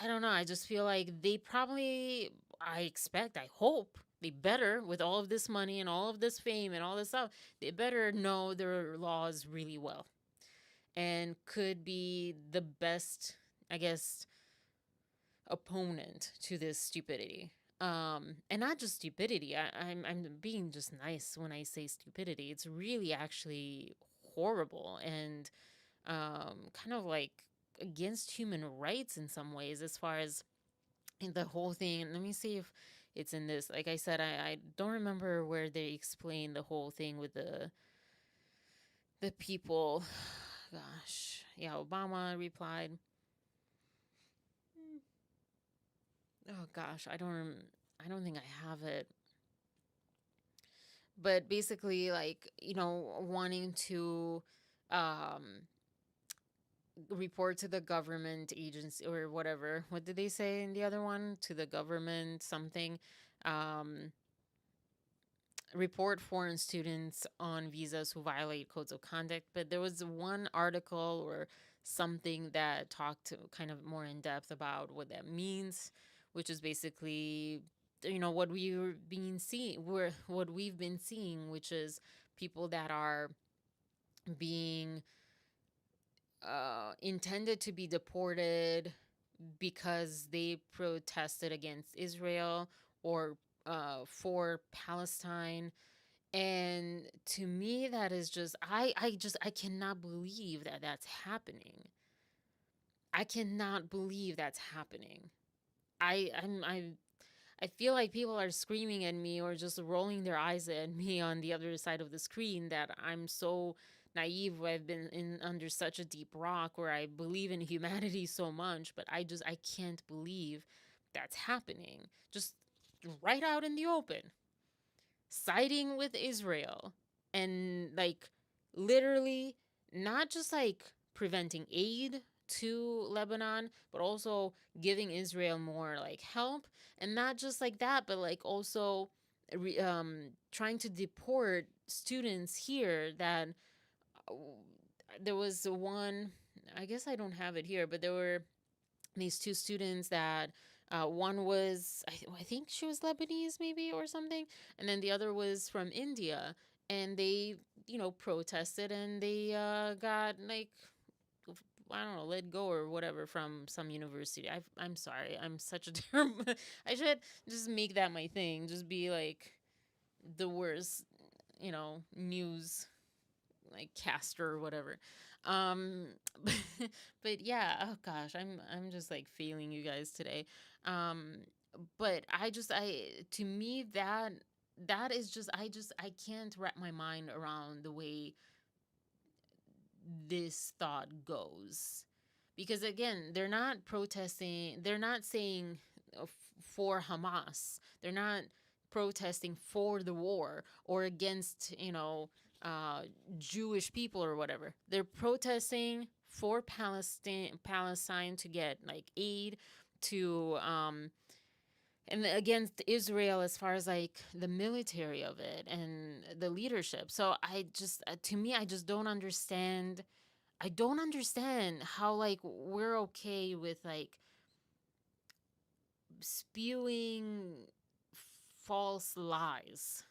I don't know. I just feel like they probably, I hope, they better, with all of this money and all of this fame and all this stuff, they better know their laws really well and could be the best, I guess, opponent to this stupidity. And not just stupidity. I'm being just nice when I say stupidity. It's really actually horrible and kind of like against human rights in some ways, as far as the whole thing. Let me see if it's in this. Like I said, I don't remember where they explain the whole thing with the people. Gosh, yeah. Obama replied. Oh gosh, I don't think I have it. But basically, like, wanting to report to the government agency or whatever. What did they say in the other one? To the government something. Report foreign students on visas who violate codes of conduct. But there was one article or something that talked kind of more in depth about what that means, which is basically, what we've been seeing, which is people that are being intended to be deported because they protested against Israel or for Palestine. And to me, that is just, I cannot believe that that's happening. I cannot believe that's happening. I feel like people are screaming at me or just rolling their eyes at me on the other side of the screen that I'm so naive. I've been under such a deep rock where I believe in humanity so much, but I can't believe that's happening. Just right out in the open, siding with Israel and like literally not just like preventing aid to Lebanon, but also giving Israel more like help, and not just like that, but like also trying to deport students here. That there was one, I guess I don't have it here, but there were these two students that one was, I think she was Lebanese maybe or something, and then the other was from India, and they protested, and they got like, I don't know, let go or whatever from some university. I'm sorry, I'm such a terrible. I should just make that my thing. Just be like the worst, news like caster or whatever. But yeah, oh gosh, I'm just like failing you guys today. But to me that is just, I can't wrap my mind around the way this thought goes. Because again, they're not protesting, they're not saying for Hamas. They're not protesting for the war or against, Jewish people or whatever. They're protesting for Palestine to get like aid to and against Israel as far as like the military of it and the leadership. So I just to me I just don't understand. I don't understand how like we're okay with like spewing false lies,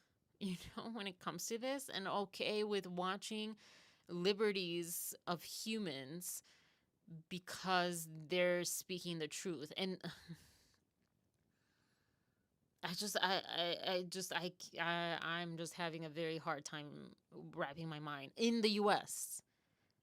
when it comes to this, and okay with watching liberties of humans because they're speaking the truth. And I'm just having a very hard time wrapping my mind in the US,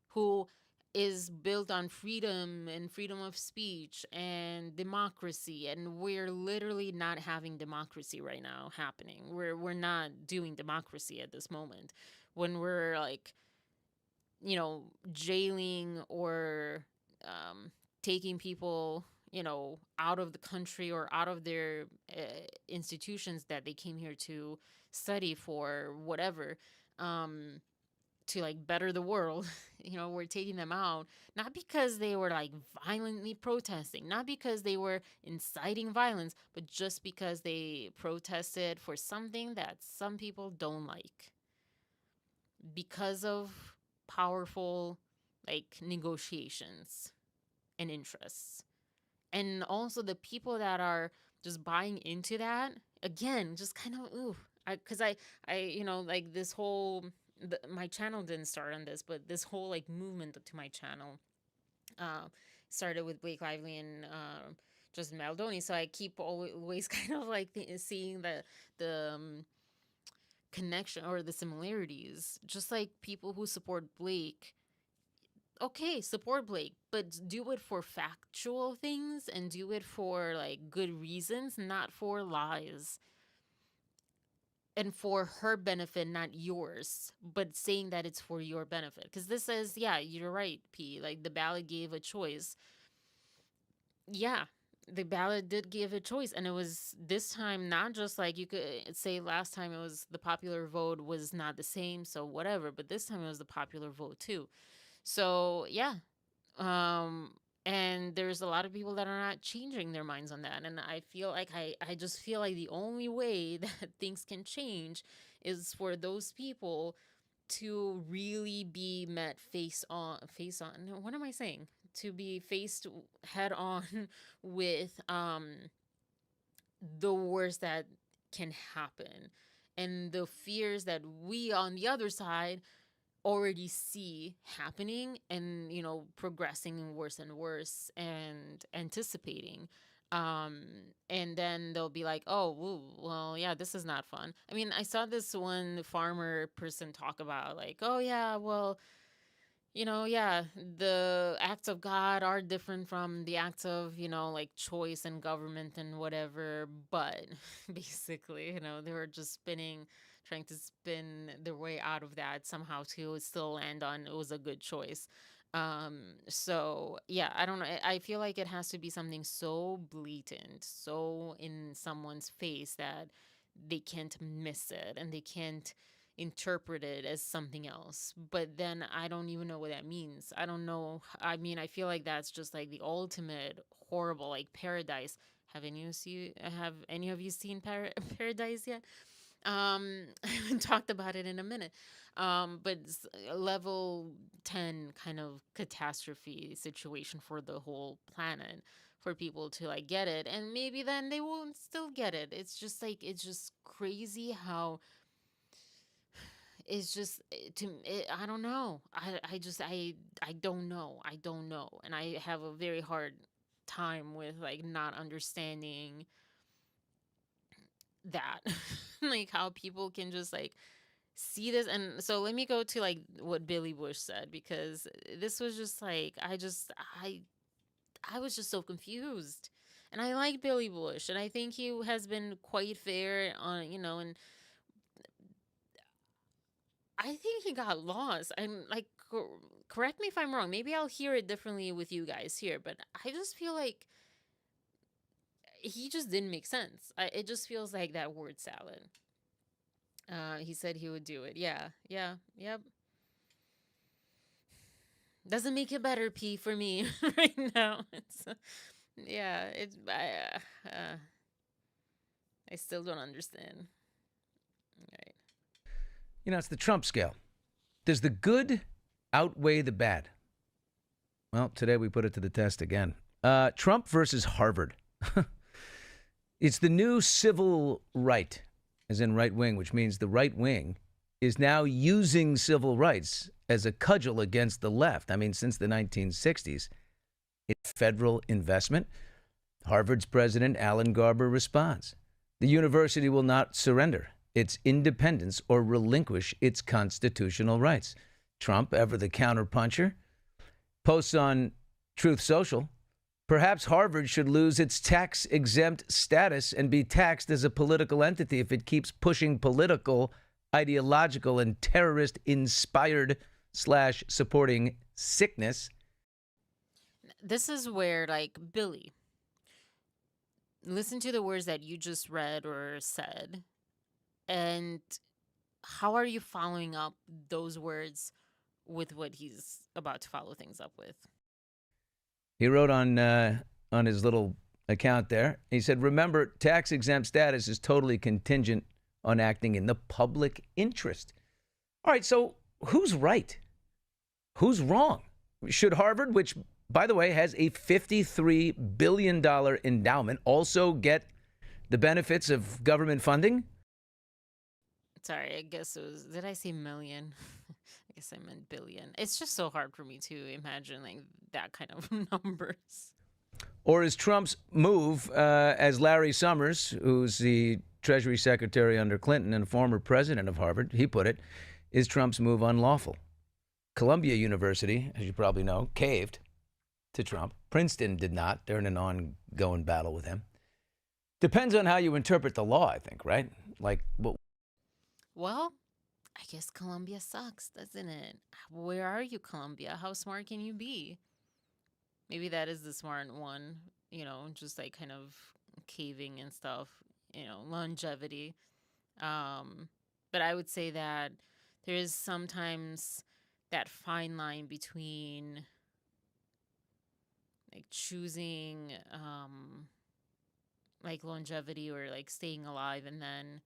who is built on freedom and freedom of speech and democracy, and we're literally not having democracy right now happening. We're not doing democracy at this moment when we're like, jailing or taking people, out of the country or out of their institutions that they came here to study for, whatever, to like better the world. We're taking them out, not because they were like violently protesting, not because they were inciting violence, but just because they protested for something that some people don't like because of powerful like negotiations and interests. And also the people that are just buying into that, again, just kind of because I like this whole my channel didn't start on this, but this whole like movement to my channel started with Blake Lively and just Baldoni. So I keep always kind of like seeing the connection or the similarities, just like people who support Blake. Okay, support Blake, but do it for factual things and do it for like good reasons, not for lies. And for her benefit, not yours, but saying that it's for your benefit. Because this says, yeah, you're right, P. Like the ballot gave a choice. Yeah, the ballot did give a choice. And it was this time not just like you could say last time it was the popular vote was not the same, so whatever. But this time it was the popular vote too. So yeah, and there's a lot of people that are not changing their minds on that, and I feel like I just feel like the only way that things can change is for those people to really be met face on. No, what am I saying? To be faced head on with the worst that can happen and the fears that we on the other side already see happening and progressing worse and worse and anticipating, and then they'll be like, oh well, yeah, this is not fun. I mean, I saw this one farmer person talk about like, oh yeah, well, yeah, the acts of God are different from the acts of, like choice and government and whatever. But basically, they were just trying to spin their way out of that somehow to still land on it was a good choice. So yeah, I don't know. I feel like it has to be something so blatant, so in someone's face that they can't miss it and they can't interpret it as something else. But then I don't even know what that means. I don't know. I mean, I feel like that's just like the ultimate horrible like paradise. Have any of you seen Paradise yet? I haven't talked about it in a minute. But it's a level 10 kind of catastrophe situation for the whole planet for people to like get it, and maybe then they won't still get it. It's just like it's just crazy how it's just I don't know. I don't know. I don't know. And I have a very hard time with like not understanding that. Like how people can just like see this. And so let me go to like what Billy Bush said, because this was just like I was just so confused. And I like Billy Bush, and I think he has been quite fair on, and I think he got lost. I'm like, correct me if I'm wrong. Maybe I'll hear it differently with you guys here, but I just feel like he just didn't make sense. It just feels like that word salad. He said he would do it. Yeah, yeah, yep. Doesn't make it better, P, for me right now. It's yeah. I still don't understand. Right. It's the Trump scale. Does the good outweigh the bad? Well, today we put it to the test again. Trump versus Harvard. It's the new civil right, as in right wing, which means the right wing is now using civil rights as a cudgel against the left. I mean, since the 1960s, it's federal investment. Harvard's president, Alan Garber, responds. The university will not surrender its independence or relinquish its constitutional rights. Trump, ever the counterpuncher, posts on Truth Social, perhaps Harvard should lose its tax-exempt status and be taxed as a political entity if it keeps pushing political, ideological, and terrorist-inspired / supporting sickness. This is where, like, Billy, listen to the words that you just read or said, and how are you following up those words with what he's about to follow things up with? He wrote on his little account there, he said, remember, tax-exempt status is totally contingent on acting in the public interest. All right, so who's right? Who's wrong? Should Harvard, which, by the way, has a $53 billion endowment, also get the benefits of government funding? Sorry, I guess it was, did I say million? I guess I meant billion. It's just so hard for me to imagine like that kind of numbers. Or is Trump's move, as Larry Summers, who's the Treasury Secretary under Clinton and former president of Harvard, he put it, is Trump's move unlawful? Columbia University, as you probably know, caved to Trump. Princeton did not. They're in an ongoing battle with him. Depends on how you interpret the law, I think, right? Like, Well, I guess Columbia sucks, doesn't it? Where are you, Columbia? How smart can you be? Maybe that is the smart one, just like kind of caving and stuff, longevity. But I would say that there is sometimes that fine line between like choosing like longevity or like staying alive and then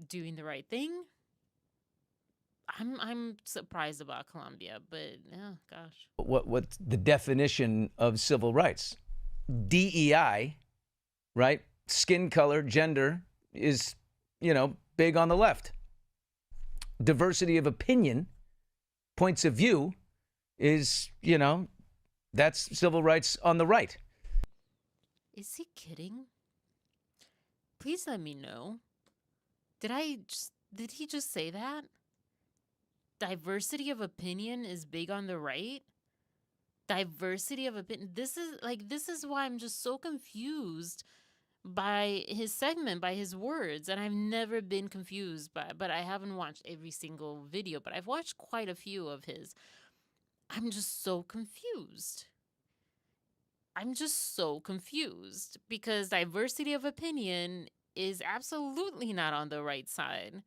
doing the right thing. I'm surprised about Colombia, but yeah, gosh. What's the definition of civil rights? DEI, right? Skin color, gender is, big on the left. Diversity of opinion, points of view is, that's civil rights on the right. Is he kidding? Please let me know. Did he just say that? Diversity of opinion is big on the right? Diversity of opinion. This is why I'm just so confused by his segment, by his words. And I've never been confused but I haven't watched every single video, but I've watched quite a few of his. I'm just so confused. Because diversity of opinion is absolutely not on the right side.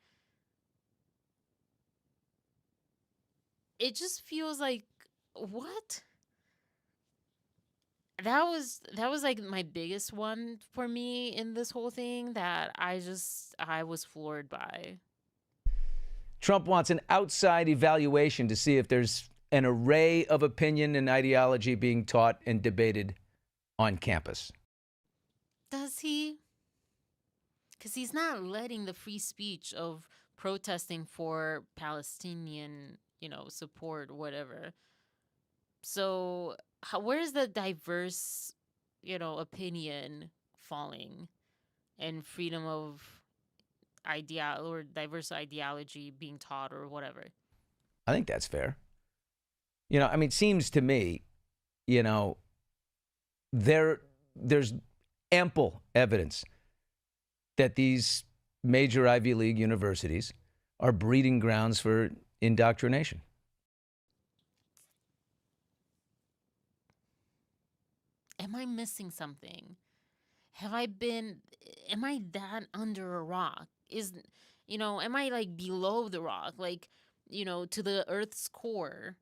It just feels like, what? That was like my biggest one for me in this whole thing that I was floored by. Trump wants an outside evaluation to see if there's an array of opinion and ideology being taught and debated on campus. Does he? Because he's not letting the free speech of protesting for Palestinian, support, whatever. So where's the diverse, opinion falling and freedom of idea or diverse ideology being taught or whatever? I think that's fair. It seems to me, there's ample evidence that these major Ivy League universities are breeding grounds for indoctrination. Am I missing something? Am I that under a rock? Am I like below the rock, like, to the earth's core,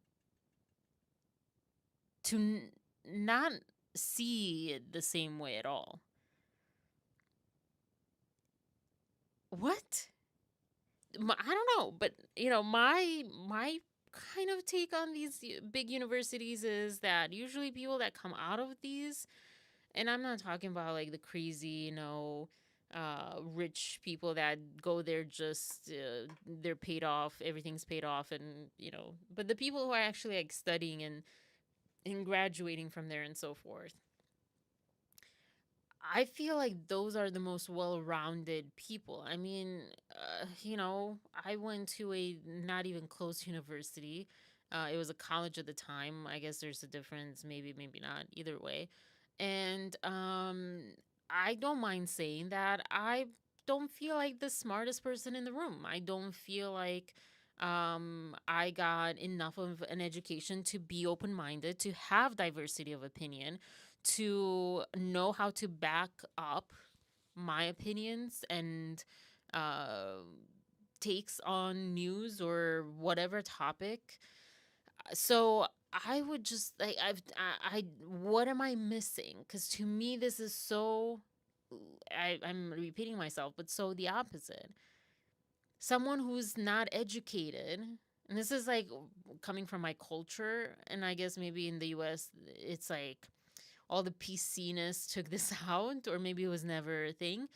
to not see it the same way at all? What? I don't know, but my kind of take on these big universities is that usually people that come out of these, and I'm not talking about like the crazy, rich people that go there just they're paid off, everything's paid off, and but the people who are actually like studying and graduating from there and so forth. I feel like those are the most well-rounded people. I mean, I went to a not even close university. It was a college at the time. I guess there's a difference, maybe, maybe not. Either way, and I don't mind saying that I don't feel like the smartest person in the room. I don't feel like I got enough of an education to be open-minded, to have diversity of opinion, to know how to back up my opinions and uh, takes on news or whatever topic. So I would just like what am I missing? Because to me this is so. I'm repeating myself, but so the opposite. Someone who's not educated, and this is like coming from my culture, and I guess maybe in the US it's like all the PC-ness took this out, or maybe it was never a thing.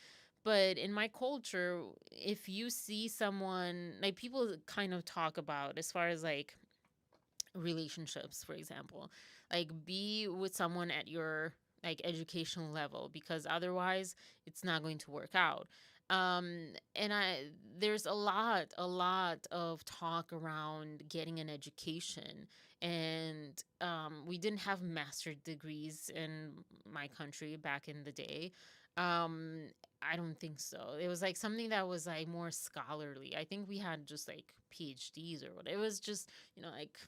But in my culture, if you see someone, like people kind of talk about as far as like relationships, for example, like be with someone at your like educational level, because otherwise it's not going to work out. And there's a lot of talk around getting an education, and we didn't have master degrees in my country back in the day. um I don't think so. It was like something that was like more scholarly. I think we had just like PhDs or what. It was just, like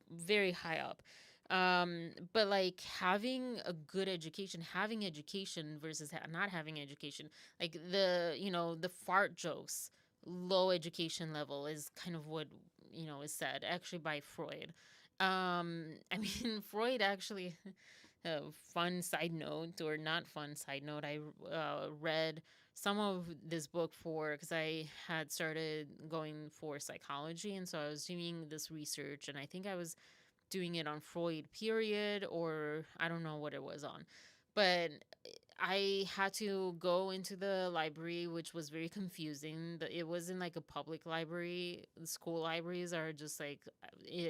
very high up. But like having a good education, having education versus not having education, like the fart jokes, low education level is kind of what is said actually by Freud. I mean, Freud actually, a fun side note, or not fun side note, I read some of this book because I had started going for psychology, and so I was doing this research, and I think I was doing it on Freud, period, or I don't know what it was on. But I had to go into the library, which was very confusing. It wasn't like a public library. School libraries are just like,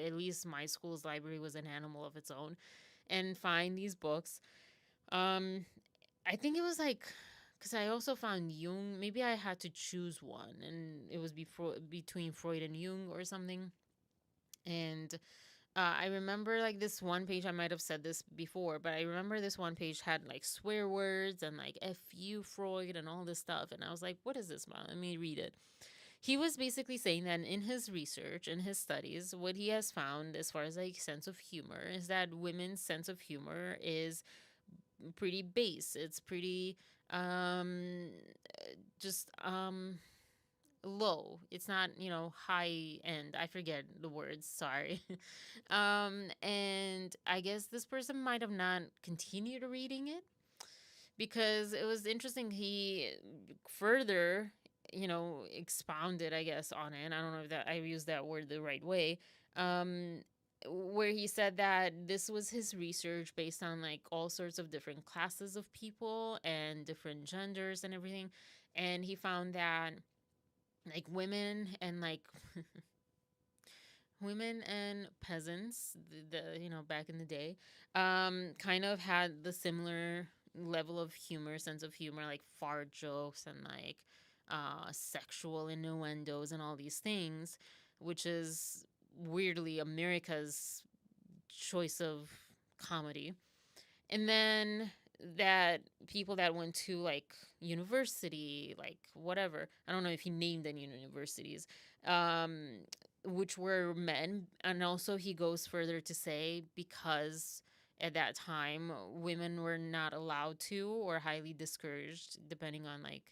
at least my school's library was an animal of its own, and find these books. Um, I think it was like, because I also found Jung. Maybe I had to choose one, and it was between Freud and Jung or something. And I remember like this one page, I might have said this before, but I remember this one page had like swear words and like F you, Freud, and all this stuff. And I was like, what is this about? Let me read it. He was basically saying that in his research, in his studies, what he has found as far as like sense of humor is that women's sense of humor is pretty base. It's pretty just low. It's not, high end. I forget the words, sorry. And I guess this person might have not continued reading it, because it was interesting. He further, expounded, I guess, on it. I don't know if that I used that word the right way. Where he said that this was his research based on like all sorts of different classes of people and different genders and everything. And he found that like women and like women and peasants, back in the day, kind of had the similar level of humor, sense of humor, like fart jokes and like sexual innuendos and all these things, which is weirdly America's choice of comedy. And then that people that went to like university, like whatever, I don't know if he named any universities, which were men. And also he goes further to say, because at that time women were not allowed to, or highly discouraged, depending on like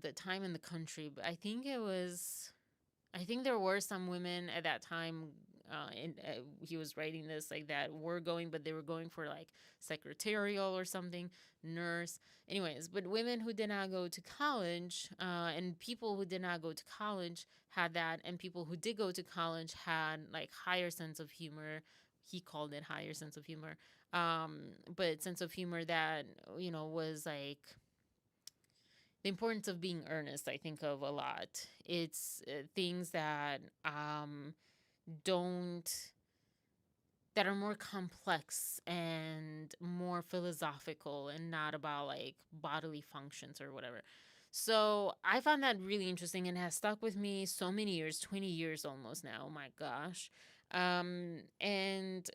the time in the country, but I think there were some women at that time, he was writing this like that were going, but they were going for like secretarial or something, nurse. Anyways, but women who did not go to college, and people who did not go to college had that, and people who did go to college had like higher sense of humor. He called it higher sense of humor, but sense of humor that was like the importance of being earnest. I think of a lot. It's things that don't that are more complex and more philosophical and not about like bodily functions or whatever. So I found that really interesting and has stuck with me so many years, 20 years almost now. Oh my gosh. And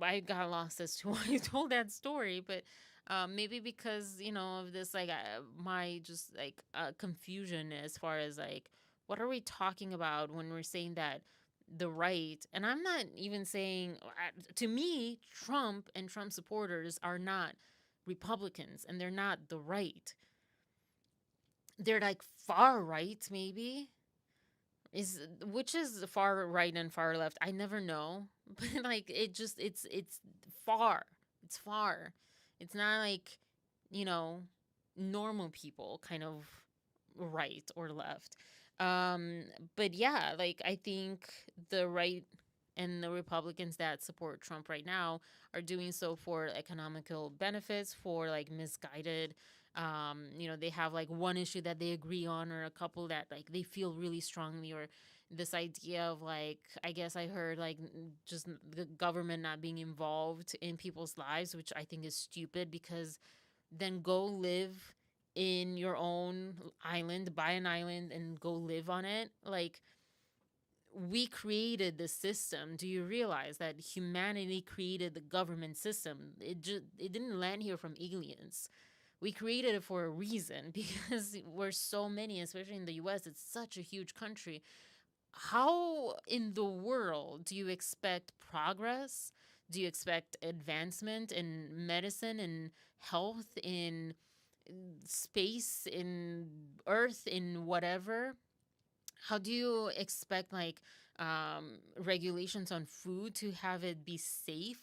I got lost as to why you told that story, but maybe because of this like my just like confusion as far as like what are we talking about when we're saying that the right, and I'm not even saying, to me, Trump and Trump supporters are not Republicans and they're not the right. They're like far right, maybe. Which is far right and far left? I never know. But like it's far. It's far. It's not like, normal people kind of right or left. But yeah, like I think the right and the Republicans that support Trump right now are doing so for economical benefits, for like misguided. They have like one issue that they agree on, or a couple that like they feel really strongly, or this idea of like, I guess I heard like just the government not being involved in people's lives, which I think is stupid, because then go live in your own island, buy an island and go live on it. Like, we created the system. Do you realize that humanity created the government system? It didn't land here from aliens. We created it for a reason, because we're so many, especially in the US. It's such a huge country. How in the world do you expect progress? Do you expect advancement in medicine and health, in space, in earth, in whatever? How do you expect like regulations on food to have it be safe?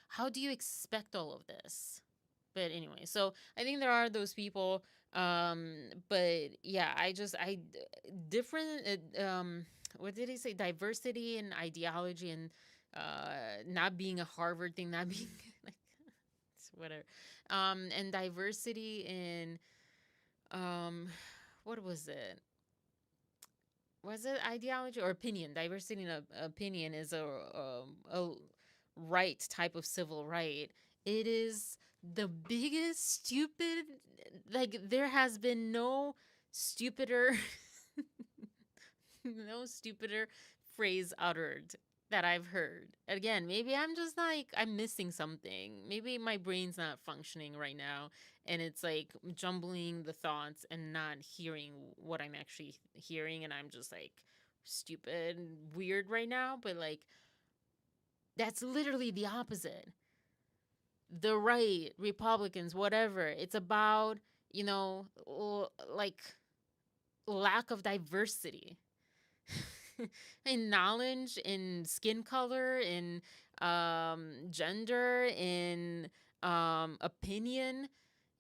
How do you expect all of this? But anyway, so I think there are those people. But yeah, I different. What did he say? Diversity and ideology, and not being a Harvard thing, not being like whatever. And diversity in what was it? Was it ideology or opinion? Diversity in opinion is a right type of civil right. It is the biggest stupid, like there has been no stupider no stupider phrase uttered that I've heard. Again, maybe I'm just like, I'm missing something. Maybe my brain's not functioning right now, and it's like jumbling the thoughts and not hearing what I'm actually hearing, and I'm just like stupid and weird right now. But like, that's literally the opposite. The right, Republicans, whatever, it's about, like lack of diversity. In knowledge, in skin color, in gender, in opinion.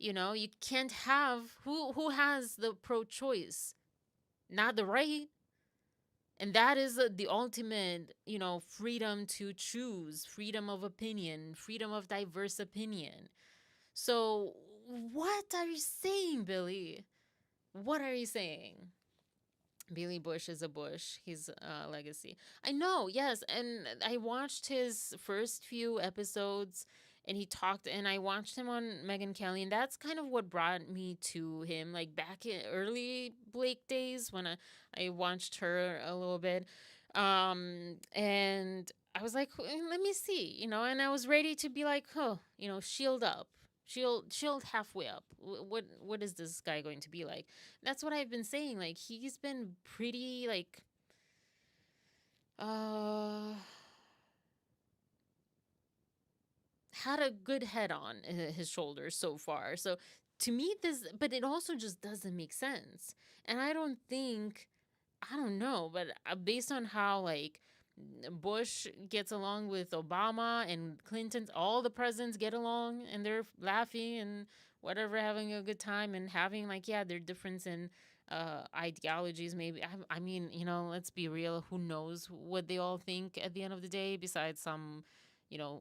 You can't have who has the pro-choice, not the right. And that is the ultimate, freedom to choose, freedom of opinion, freedom of diverse opinion. So what are you saying, Billy? What are you saying? Billy Bush is a Bush. He's a legacy. I know, yes. And I watched his first few episodes, and he talked, and I watched him on Megyn Kelly, and that's kind of what brought me to him, like back in early Blake days when I watched her a little bit. And I was like, let me see, and I was ready to be like, shield up. Shield halfway up. What is this guy going to be like? That's what I've been saying. Like, he's been pretty like had a good head on his shoulders so far. So to me, but it also just doesn't make sense. And I don't know, but based on how like Bush gets along with Obama and Clinton's, all the presidents get along and they're laughing and whatever, having a good time and having like, yeah, their difference in ideologies. Maybe, I mean, let's be real. Who knows what they all think at the end of the day, besides some,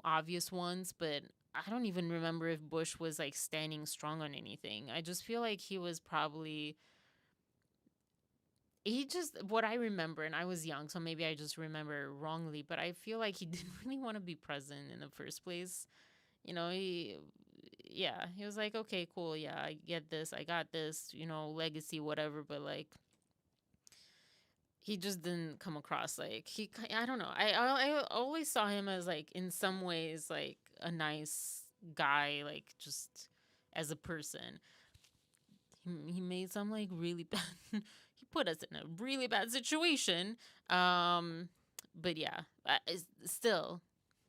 obvious ones. But I don't even remember if Bush was like standing strong on anything. I just feel like he was probably, what I remember, and I was young, so maybe I just remember wrongly, but I feel like he didn't really want to be president in the first place. He was like, okay, cool, yeah, I get this, I got this, legacy, whatever, but like, he just didn't come across like I don't know. I always saw him as like in some ways like a nice guy, like just as a person. He made some like really bad. He put us in a really bad situation. But yeah, still,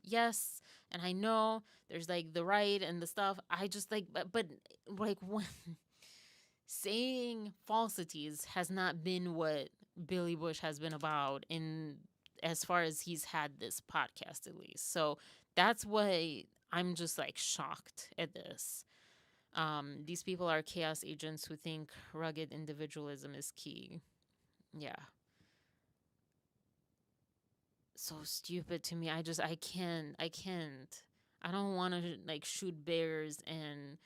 yes, and I know there's like the right and the stuff. I just like, but like when saying falsities has not been what Billy Bush has been about in as far as he's had this podcast, at least. So that's why I'm just like shocked at this. These people are chaos agents who think rugged individualism is key. Yeah. So stupid to me. I can't. I don't want to like shoot bears and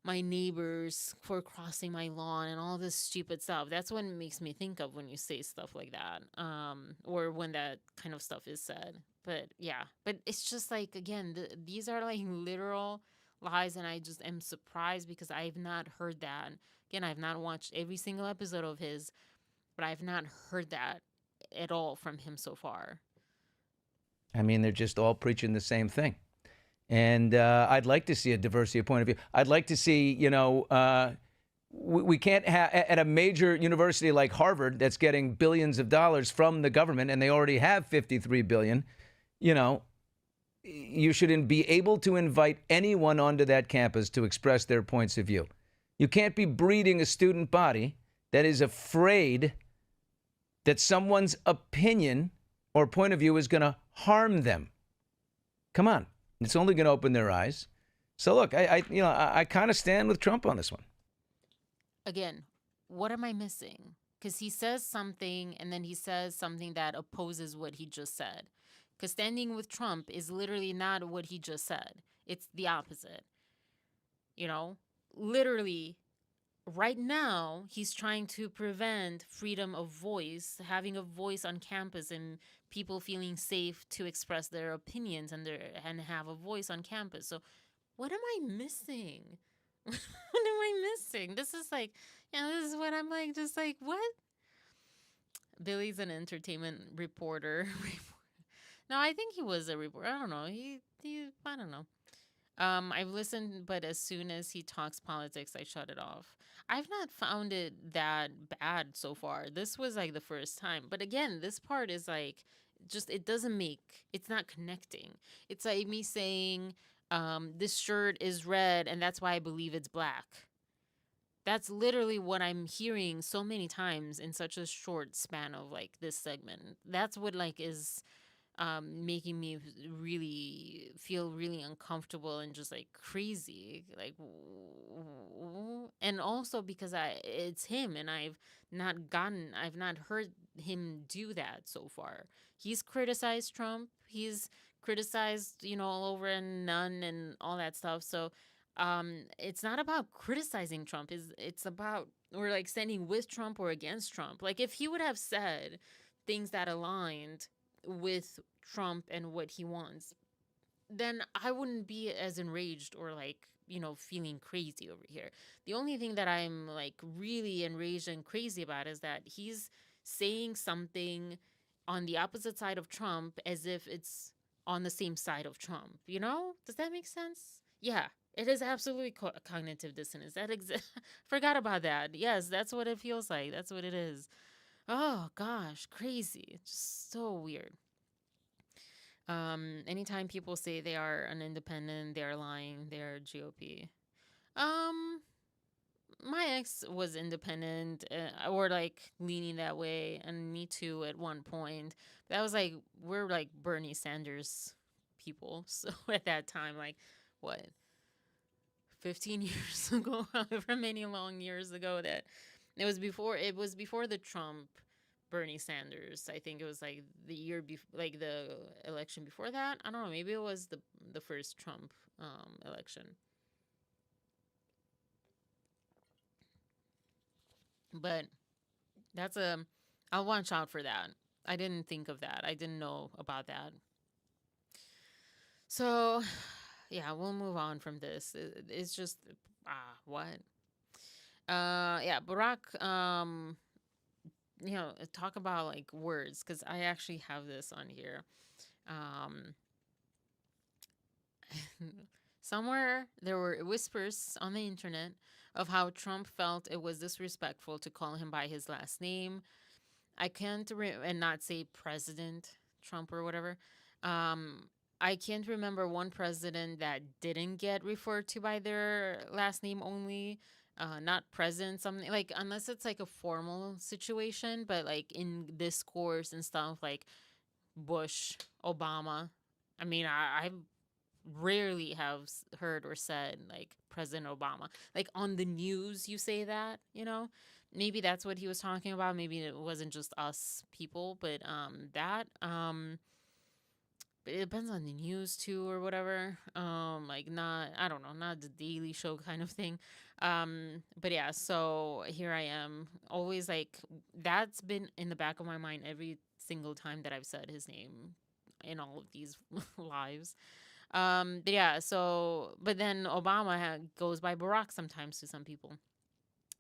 my neighbors for crossing my lawn and all this stupid stuff. That's what it makes me think of when you say stuff like that. Or when that kind of stuff is said. But yeah, but it's just like, again, these are like literal lies, and I just am surprised because I've not heard that. Again, I've not watched every single episode of his, but I've not heard that at all from him so far. I mean, they're just all preaching the same thing. And I'd like to see a diversity of point of view. I'd like to see, we can't have, at a major university like Harvard that's getting billions of dollars from the government, and they already have 53 billion, you should be able to invite anyone onto that campus to express their points of view. You can't be breeding a student body that is afraid that someone's opinion or point of view is going to harm them. Come on. It's only going to open their eyes. So look, I kind of stand with Trump on this one. Again, what am I missing? Because he says something and then he says something that opposes what he just said. Because standing with Trump is literally not what he just said. It's the opposite. Literally, right now, he's trying to prevent freedom of voice, having a voice on campus and people feeling safe to express their opinions and have a voice on campus. So what am I missing? What am I missing? This is like, this is what I'm like, just like, what? Billy's an entertainment reporter. No, I think he was a reporter. I don't know. I don't know. I've listened, but as soon as he talks politics, I shut it off. I've not found it that bad so far. This was like the first time. But again, this part is like, just, it's not connecting. It's like me saying, this shirt is red and that's why I believe it's black. That's literally what I'm hearing so many times in such a short span of like this segment. That's what like is making me really feel really uncomfortable and just like crazy, like, and also because it's him, and I've not heard him do that so far. He's criticized Trump, he's criticized, all over and none and all that stuff. So it's not about criticizing Trump, it's about, or like standing with Trump or against Trump. Like if he would have said things that aligned with Trump and what he wants, then I wouldn't be as enraged or like, feeling crazy over here. The only thing that I'm like really enraged and crazy about is that he's saying something on the opposite side of Trump as if it's on the same side of Trump. Does that make sense? Yeah, it is absolutely cognitive dissonance. Forgot about that. Yes, that's what it feels like. That's what it is. Oh gosh, crazy. It's just so weird. Anytime people say they are an independent, they're lying, they're GOP. Um, my ex was independent, or like leaning that way, and me too at one point. That was like, we're like Bernie Sanders people. So at that time, like, what, 15 years ago, however many long years ago, that it was before the Trump Bernie Sanders. I think it was like the year before, like the election before that. I don't know, maybe it was the first Trump election. But that's I'll watch out for that. I didn't think of that. I didn't know about that. So, yeah, we'll move on from this. It's just what? Yeah, Barack. Talk about like words, because I actually have this on here. Um, Somewhere there were whispers on the internet of how Trump felt it was disrespectful to call him by his last name. I can't and not say President Trump or whatever. Um, I can't remember one president that didn't get referred to by their last name only. Not president, something like, unless it's like a formal situation, but like in discourse and stuff like Bush, Obama. I mean, I rarely have heard or said like President Obama. Like on the news, you say that, Maybe that's what he was talking about. Maybe it wasn't just us people, but but it depends on the news too or whatever. Like, not, I don't know, not the Daily Show kind of thing. But yeah, so here I am, always like, that's been in the back of my mind every single time that I've said his name in all of these lives. But yeah, so, but then Obama goes by Barack sometimes to some people.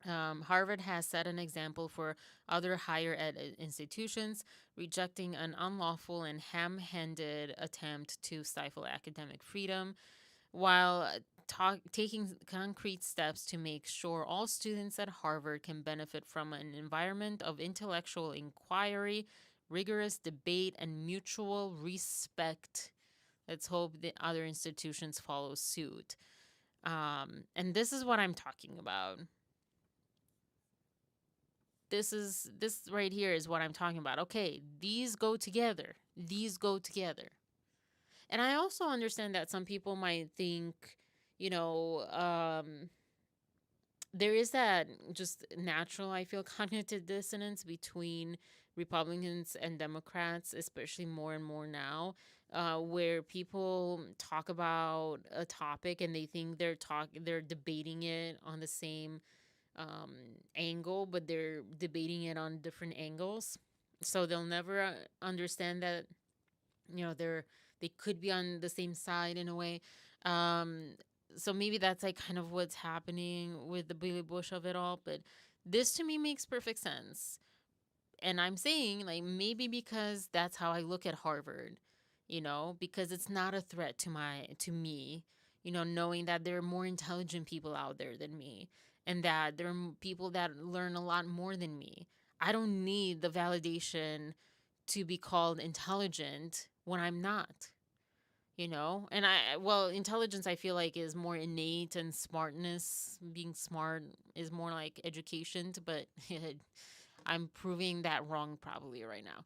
Harvard has set an example for other higher ed institutions, rejecting an unlawful and ham-handed attempt to stifle academic freedom, while taking concrete steps to make sure all students at Harvard can benefit from an environment of intellectual inquiry, rigorous debate, and mutual respect. Let's hope the other institutions follow suit. And this is what I'm talking about. This right here is what I'm talking about. Okay, these go together. These go together. And I also understand that some people might think, there is that just natural, I feel, cognitive dissonance between Republicans and Democrats, especially more and more now, where people talk about a topic and they think they're debating it on the same angle, but they're debating it on different angles. So they'll never understand that, they could be on the same side in a way. So maybe that's like kind of what's happening with the Billy Bush of it all. But this to me makes perfect sense. And I'm saying, like, maybe because that's how I look at Harvard, because it's not a threat to me, knowing that there are more intelligent people out there than me, and that there are people that learn a lot more than me. I don't need the validation to be called intelligent when I'm not, And intelligence, I feel like, is more innate, and smartness, being smart, is more like education, but I'm proving that wrong probably right now.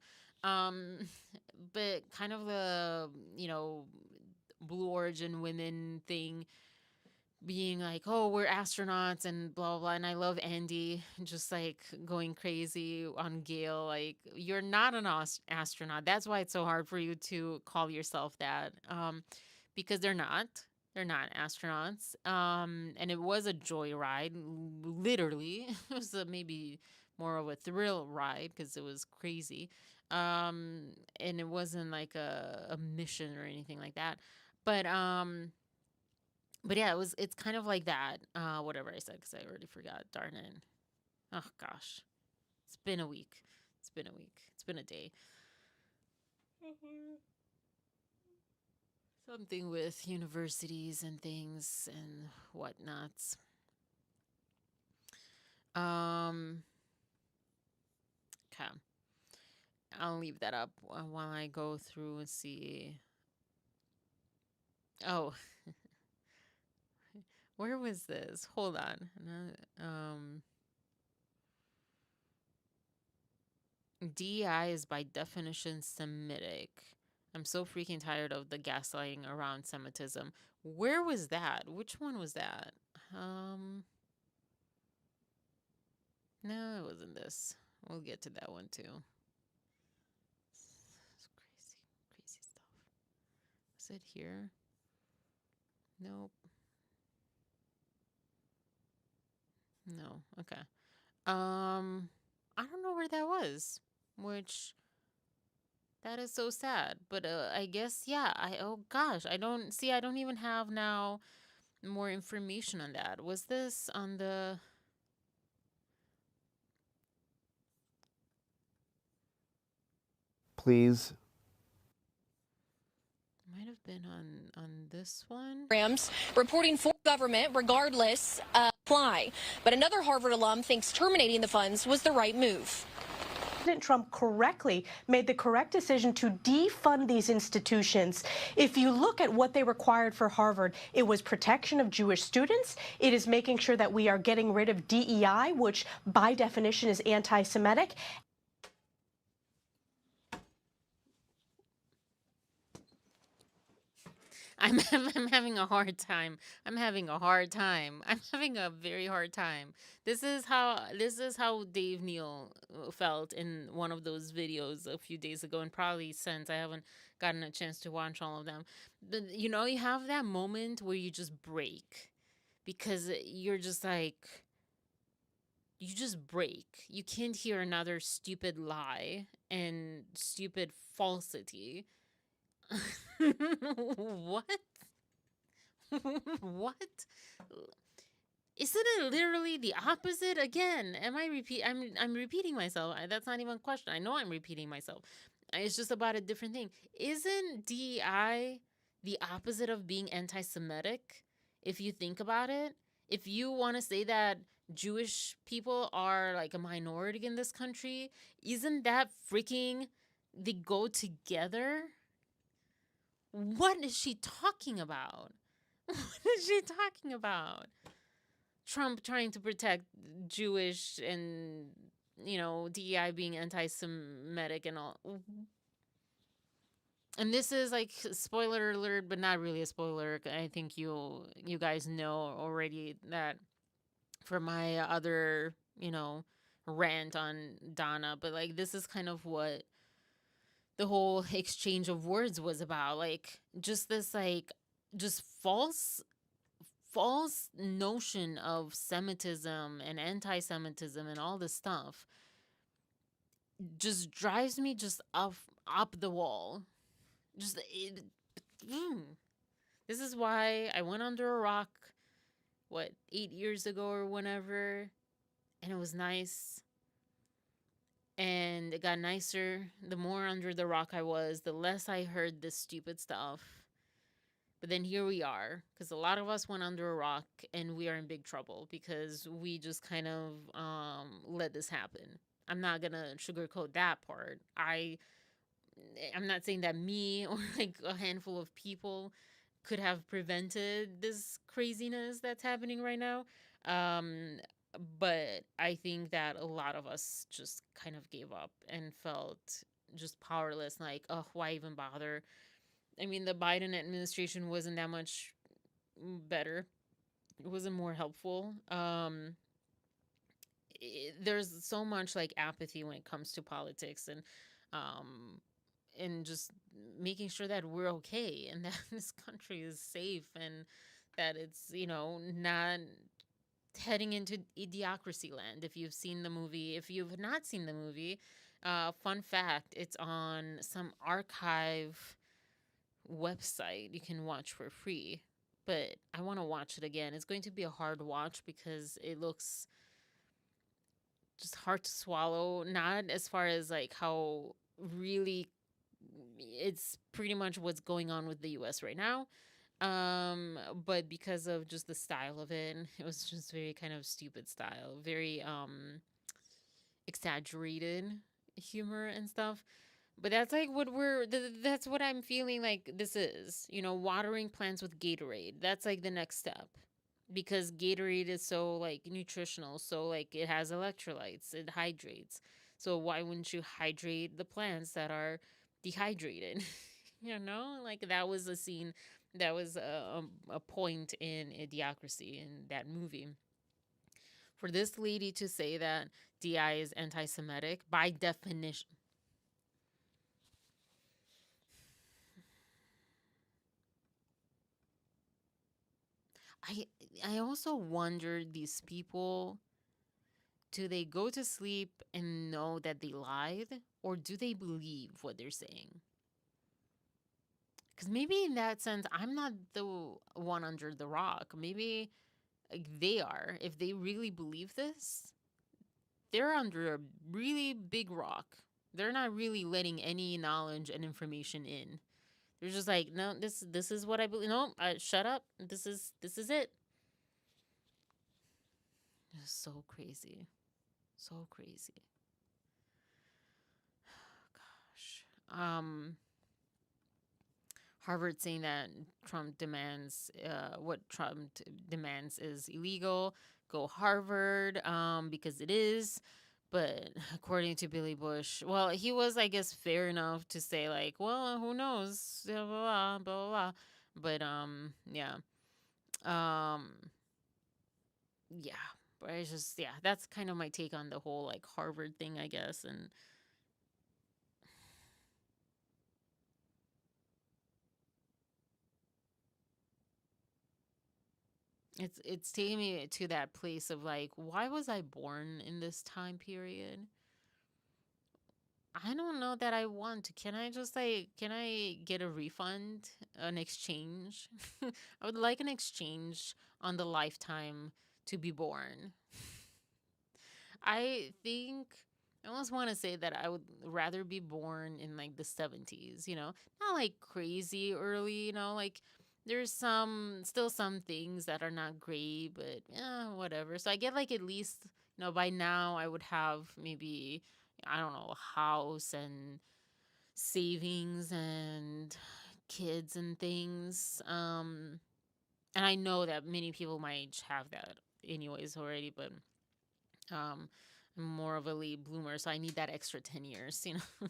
But kind of the, Blue Origin women thing, being like, oh, we're astronauts and blah, blah, blah. And I love Andy just like going crazy on Gail. Like, you're not an astronaut. That's why it's so hard for you to call yourself that, because they're not. They're not astronauts. And it was a joyride, literally. It was maybe more of a thrill ride because it was crazy. And it wasn't like a mission or anything like that. But yeah, it's kind of like that. Whatever I said, because I already forgot. Darn it. Oh gosh, it's been a week. It's been a week. It's been a day. Something with universities and things and whatnots. Okay. I'll leave that up while I go through and see. Oh. Where was this? Hold on. DEI is by definition Semitic. I'm so freaking tired of the gaslighting around Semitism. Where was that? Which one was that? No, it wasn't this. We'll get to that one too. It's crazy stuff. Is it here? Nope. No. Okay. I don't know where that was, which that is so sad. But I guess yeah. Oh gosh, I don't even have now more information on that. Was this on the? Please. Might have been on this one. Reporting for government regardless apply. But another Harvard alum thinks terminating the funds was the right move. President Trump correctly made the correct decision to defund these institutions. If you look at what they required for Harvard, it was protection of Jewish students. It is making sure that we are getting rid of DEI, which by definition is anti-Semitic. I'm having a hard time. I'm having a very hard time. This is how Dave Neal felt in one of those videos a few days ago, and probably since I haven't gotten a chance to watch all of them. But you know, you have that moment where you just break because you're just like, you just break. You can't hear another stupid lie and stupid falsity. What? What? Isn't it literally the opposite again? I'm repeating myself. That's not even a question. I know I'm repeating myself. It's just about a different thing. Isn't DEI the opposite of being anti-Semitic? If you think about it, if you want to say that Jewish people are like a minority in this country, isn't that freaking they go together? What is she talking about? What is she talking about? Trump trying to protect Jewish and, you know, DEI being anti-Semitic and all. And this is like spoiler alert, but not really a spoiler. I think you guys know already that for my other, you know, rant on Donna, but like this is kind of what the whole exchange of words was about. Like just this like just false notion of Semitism and anti-Semitism and all this stuff just drives me just up the wall. Just this is why I went under a rock 8 years ago or whenever, and it was nice. And it got nicer. The more under the rock I was, the less I heard this stupid stuff. But then here we are, because a lot of us went under a rock, and we are in big trouble because we just kind of let this happen. I'm not going to sugarcoat that part. I'm not saying that me or like a handful of people could have prevented this craziness that's happening right now. But I think that a lot of us just kind of gave up and felt just powerless. Like, oh, why even bother? I mean, the Biden administration wasn't that much better. It wasn't more helpful. There's so much like apathy when it comes to politics and just making sure that we're okay and that this country is safe and that it's, you know, not heading into idiocracy land. If you've seen the movie, if you've not seen the movie, fun fact, it's on some archive website you can watch for free. But I want to watch it again. It's going to be a hard watch because it looks just hard to swallow. Not as far as like how really it's pretty much what's going on with the US right now. But because of just the style of it, it was just very kind of stupid style, very exaggerated humor and stuff. But that's like what that's what I'm feeling like this is, you know, watering plants with Gatorade. That's like the next step. because Gatorade is so like nutritional, so like it has electrolytes, it hydrates. So why wouldn't you hydrate the plants that are dehydrated? You know, like that was a scene, that was a point in Idiocracy in that movie. For this lady to say that DI is anti-Semitic by definition. I also wonder, these people, do they go to sleep and know that they lied, or do they believe what they're saying? Because maybe in that sense, I'm not the one under the rock. Maybe like, they are. If they really believe this, they're under a really big rock. They're not really letting any knowledge and information in. They're just like, no, this is what I believe. No, shut up. This is it. It's so crazy. So crazy. Gosh. Harvard saying that Trump demands, what Trump demands is illegal. Go Harvard, because it is. But according to Billy Bush, well, he was, I guess, fair enough to say like, well, who knows, blah blah blah blah. Blah. But yeah, yeah. But it's just, yeah, that's kind of my take on the whole like Harvard thing, I guess. And it's taking me to that place of like, why was I born in this time period? I don't know that I want to. Can I just like, can I get a refund, an exchange? I would like an exchange on the lifetime to be born. I think I almost want to say that I would rather be born in like the 70s, you know, not like crazy early, you know, like there's still some things that are not great, but yeah, whatever. So I get like at least, you know, by now I would have maybe, I don't know, a house and savings and kids and things. And I know that many people my age have that anyways already, but um, I'm more of a late bloomer, so I need that extra 10 years, you know.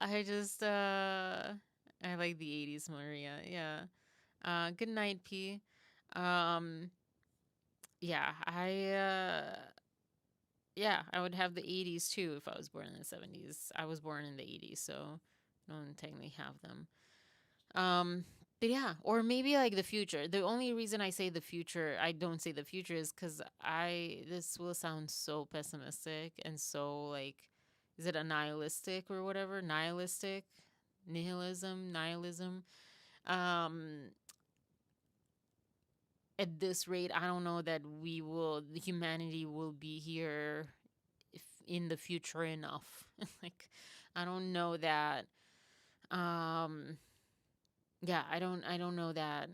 I just I like the 80s, Maria. Yeah. Good night, P. Um yeah, I would have the 80s too if I was born in the 70s. I was born in the 80s, so I don't technically have them. Um, but yeah, or maybe like the future. The only reason I say the future, I don't say the future, is because this will sound so pessimistic and so like, is it a nihilistic or whatever? Nihilistic, nihilism. Um, at this rate, I don't know that the humanity will be here if in the future enough. Like, I don't know that. Yeah, I don't know that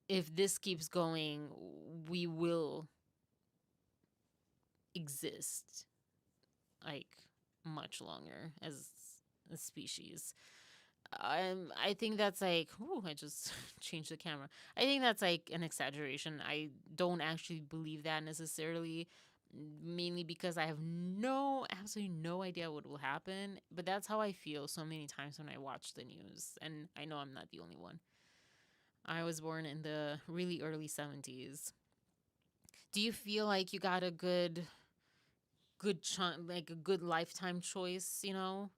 if this keeps going, we will exist like much longer as a species. I think that's like, ooh, I just changed the camera. I think that's like an exaggeration. I don't actually believe that necessarily, mainly because I have absolutely no idea what will happen. But that's how I feel so many times when I watch the news. And I know I'm not the only one. I was born in the really early 70s. Do you feel like you got a good like a good lifetime choice, you know?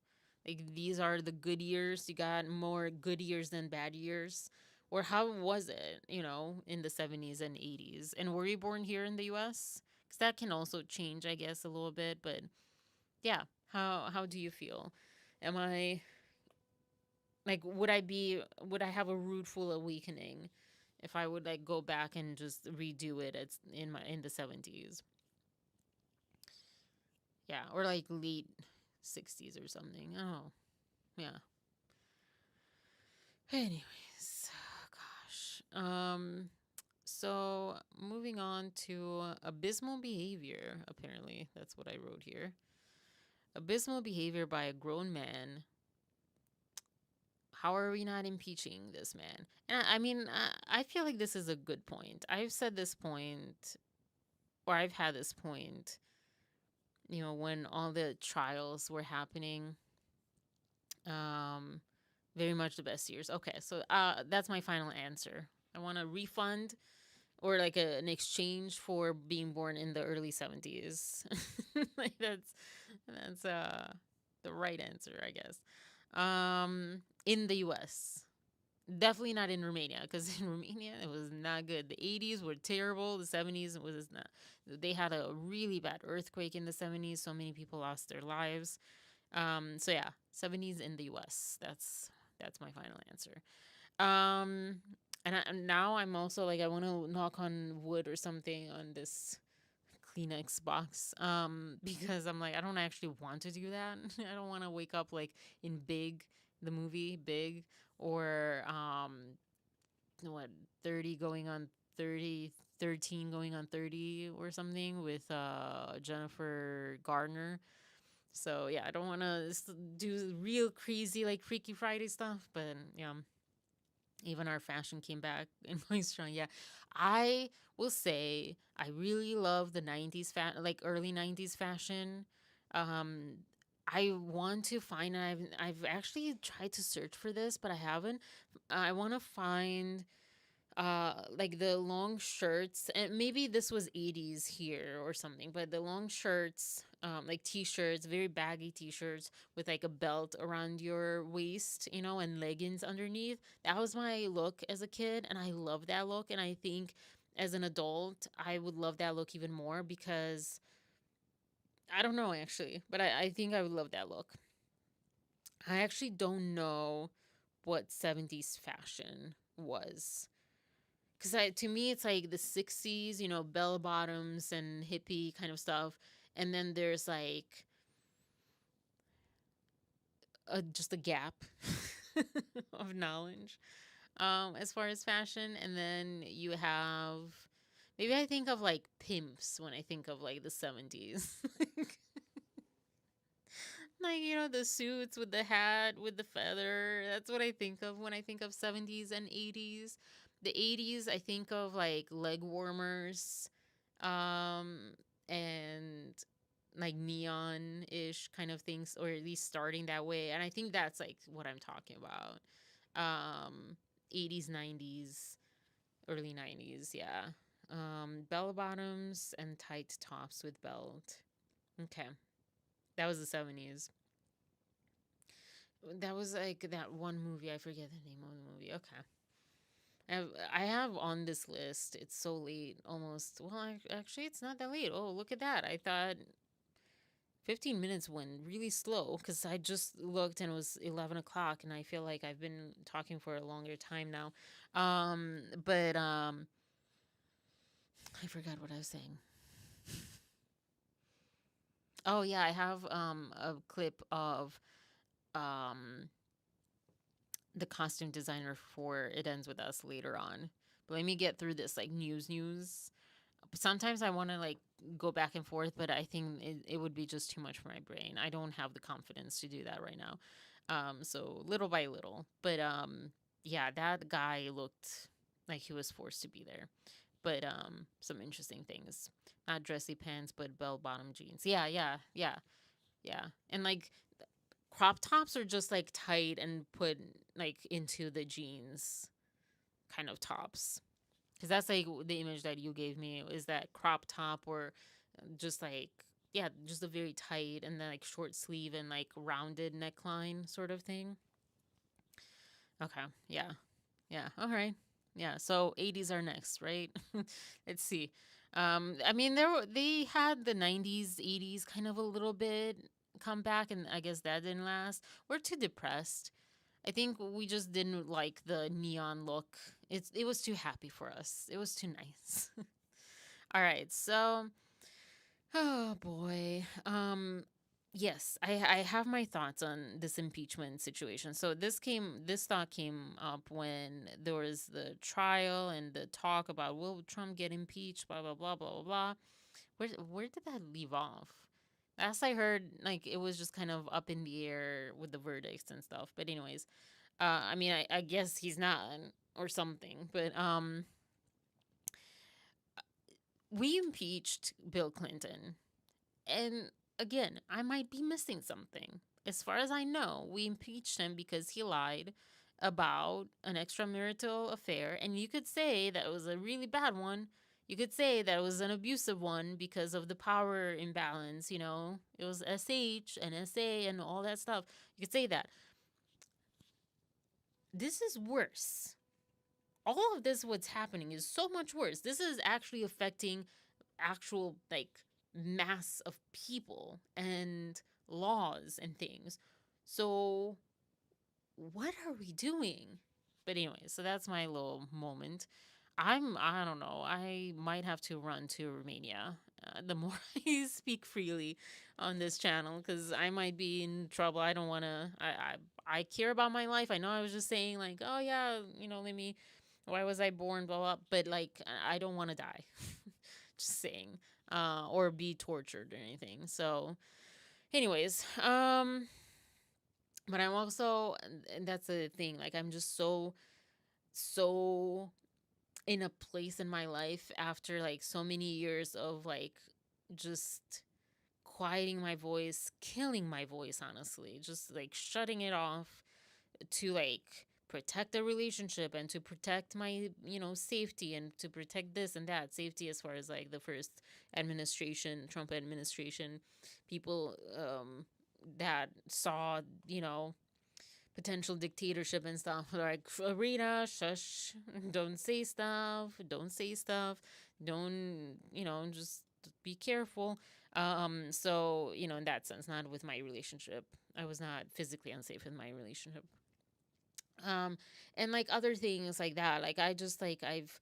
Like these are the good years, you got more good years than bad years? Or how was it, you know, in the 70s and 80s? And were you born here in the US? Cuz that can also change, I guess, a little bit, but yeah, how do you feel? Am I like, would I have a rueful awakening if I would like go back and just redo it in the 70s? Yeah, or like late 60s or something. Oh, yeah. Anyways, gosh. So moving on to abysmal behavior, apparently. That's what I wrote here. Abysmal behavior by a grown man. How are we not impeaching this man? And I mean, I feel like this is a good point. I've said this point, or I've had this point, when all the trials were happening. Very much the best years. Okay, so that's my final answer. I want a refund or like an exchange for being born in the early 70s. Like that's the right answer, I guess. In the US. Definitely not in Romania, because in Romania it was not good. The 80s were terrible. The 70s was not. They had a really bad earthquake in the 70s. So many people lost their lives. So yeah, 70s in the US. That's my final answer. And now I'm also like, I want to knock on wood or something on this Kleenex box. Because I'm like, I don't actually want to do that. I don't want to wake up like in Big, the movie Big, or 30 going on 30, 13 going on 30 or something with Jennifer Gardner. So yeah, I don't want to do real crazy like Freaky Friday stuff, but yeah. Even our fashion came back in my strong. Yeah, I will say I really love the 90s like early 90s fashion. I want to find, I've actually tried to search for this, but I haven't. I want to find like the long shirts, and maybe this was 80s here or something, but the long shirts, like t-shirts, very baggy t-shirts with like a belt around your waist, and leggings underneath. That was my look as a kid, and I love that look. And I think as an adult I would love that look even more, because I don't know actually, but I think I would love that look. I actually don't know what 70s fashion was. Because to me, it's like the 60s, bell bottoms and hippie kind of stuff. And then there's like just a gap of knowledge as far as fashion. And then you have, maybe I think of like pimps when I think of like the 70s. Like, the suits with the hat, with the feather. That's what I think of when I think of 70s and 80s. The 80s, I think of like leg warmers, and like neon-ish kind of things, or at least starting that way. And I think that's like what I'm talking about. 80s, 90s, early 90s, yeah. Bell bottoms and tight tops with belt. Okay. That was the 70s. That was like that one movie. I forget the name of the movie. Okay. I have on this list. It's so late, almost. Well, actually, it's not that late. Oh, look at that. I thought 15 minutes went really slow, because I just looked and it was 11 o'clock, and I feel like I've been talking for a longer time now. But I forgot what I was saying. Oh, yeah, I have a clip of the costume designer for It Ends With Us later on. But let me get through this like news. Sometimes I want to like go back and forth, but I think it would be just too much for my brain. I don't have the confidence to do that right now. So little by little. But yeah, that guy looked like he was forced to be there. But some interesting things. Not dressy pants, but bell-bottom jeans. Yeah. And like crop tops are just like tight and put like into the jeans kind of tops. Because that's like the image that you gave me, is that crop top, or just like, yeah, just a very tight and then like short sleeve and like rounded neckline sort of thing. Okay. Yeah. All right. Yeah. So 80s are next, right? Let's see. I mean, they had the 90s, 80s kind of a little bit come back, and I guess that didn't last. We're too depressed. I think we just didn't like the neon look. It was too happy for us. It was too nice. All right. So, oh boy. Yes, I have my thoughts on this impeachment situation. So this thought came up when there was the trial and the talk about, will Trump get impeached, blah blah blah blah blah. Where did that leave off? Last I heard, like, it was just kind of up in the air with the verdicts and stuff. But anyways, I mean, I guess he's not or something, but we impeached Bill Clinton. And again, I might be missing something. As far as I know, we impeached him because he lied about an extramarital affair. And you could say that it was a really bad one. You could say that it was an abusive one because of the power imbalance. You know, it was SH and SA and all that stuff. You could say that. This is worse. All of this, what's happening, is so much worse. This is actually affecting actual, like, mass of people and laws and things. So what are we doing? But anyway, so that's my little moment. I don't know, I might have to run to Romania the more I speak freely on this channel, because I might be in trouble. I don't want to. I care about my life. I know I was just saying, like, oh yeah, you know, let me, why was I born, blah blah, but like, I don't want to die. Just saying, or be tortured or anything. So anyways, but I'm also, and that's the thing, like, I'm just so in a place in my life after like so many years of like just quieting my voice, killing my voice, honestly, just like shutting it off to like protect the relationship and to protect my, you know, safety, and to protect this and that safety, as far as like the first administration, Trump administration, people that saw, you know, potential dictatorship and stuff, like, Arena, shush, don't say stuff, don't, you know, just be careful. So, you know, in that sense, not with my relationship, I was not physically unsafe in my relationship. And like other things like that, like, I just, like, I've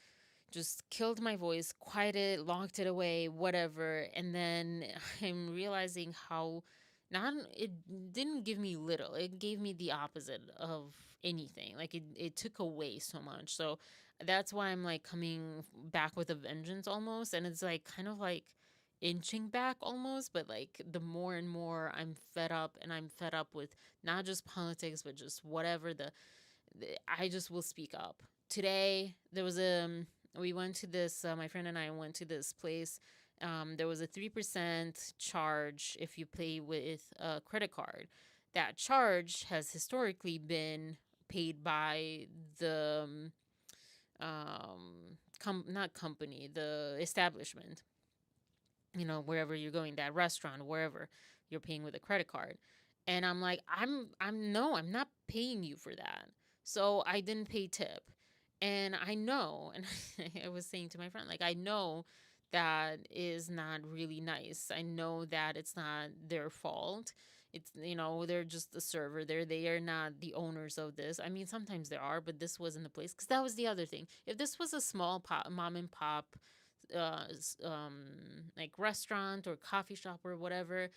just killed my voice, quieted, locked it away, whatever. And then I'm realizing how not, it didn't give me little, it gave me the opposite of anything. Like, it took away so much. So that's why I'm like coming back with a vengeance almost. And it's like kind of like inching back almost, but like the more and more I'm fed up, and I'm fed up with not just politics, but just whatever I just will speak up. Today, there was we went to this, my friend and I went to this place. There was a 3% charge if you pay with a credit card. That charge has historically been paid by the, not company, the establishment, you know, wherever you're going, that restaurant, wherever you're paying with a credit card. And I'm like, I'm not paying you for that. So I didn't pay tip. And I know, and I was saying to my friend, like, I know that is not really nice. I know that it's not their fault. It's, you know, they're just the server. They are not the owners of this. I mean, sometimes there are, but this wasn't the place. Because that was the other thing. If this was a small mom and pop, like, restaurant or coffee shop or whatever,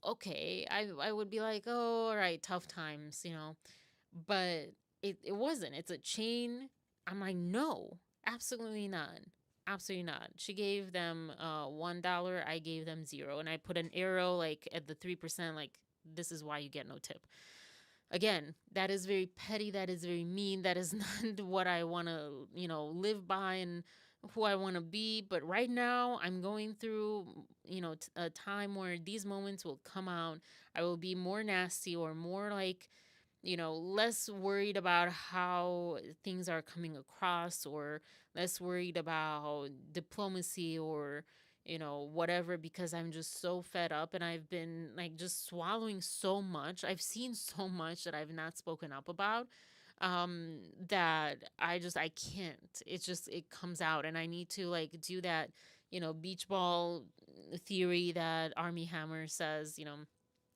okay, I would be like, oh, all right, tough times, you know. But it wasn't. It's a chain. I'm like, no, absolutely not. Absolutely not. She gave them $1. I gave them 0. And I put an arrow like at the 3%, like, this is why you get no tip. Again, that is very petty. That is very mean. That is not what I want to, you know, live by and who I want to be. But right now, I'm going through, you know, a time where these moments will come out. I will be more nasty, or more like, you know, less worried about how things are coming across, or less worried about diplomacy, or, you know, whatever, because I'm just so fed up, and I've been like just swallowing so much. I've seen so much that I've not spoken up about, that I can't. It's just, it comes out, and I need to like do that, you know, beach ball theory that Army Hammer says, you know,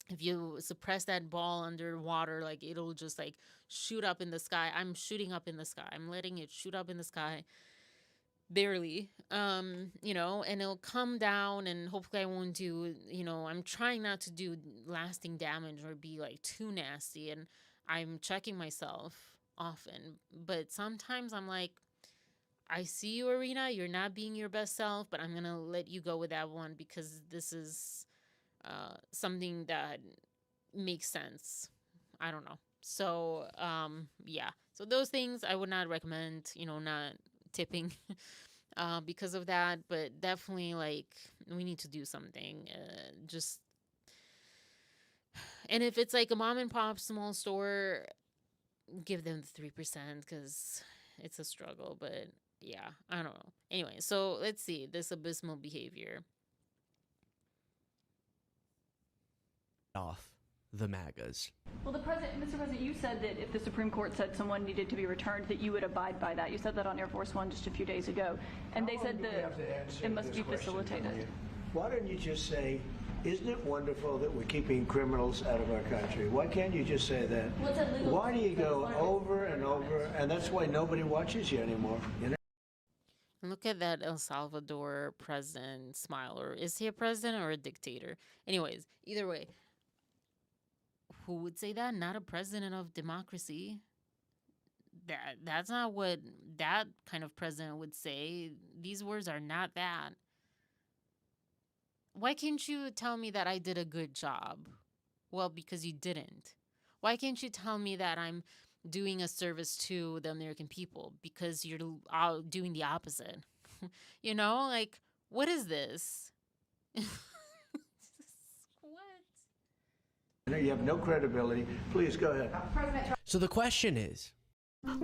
if you suppress that ball underwater, like, it'll just like shoot up in the sky. I'm shooting up in the sky. I'm letting it shoot up in the sky, barely, you know, and it'll come down, and hopefully I won't do, you know, I'm trying not to do lasting damage or be like too nasty, and I'm checking myself often. But sometimes I'm like, I see you, Arena, you're not being your best self, but I'm gonna let you go with that one, because this is something that makes sense. I don't know. So yeah, so those things I would not recommend, not tipping because of that, but definitely like we need to do something. Just and if it's like a mom and pop small store, give them the 3% because it's a struggle. But yeah, I don't know. Anyway, so let's see this abysmal behavior. Off the MAGAs. Well, Mr. President, you said that if the Supreme Court said someone needed to be returned, that you would abide by that. You said that on Air Force One just a few days ago, and they said that it must be facilitated. Why don't you just say, isn't it wonderful that we're keeping criminals out of our country? Why can't you just say that? Why do you go over and over, and that's why nobody watches you anymore, you know? Look at that El Salvador president smile. Or is he a president or a dictator? Anyways, either way, who would say that? Not a president of democracy. That's not what that kind of president would say. These words are not that. Why can't you tell me that I did a good job? Well, because you didn't. Why can't you tell me that I'm doing a service to the American people? Because you're doing the opposite. Like, what is this? You have no credibility. Please go ahead. So the question is, Oh,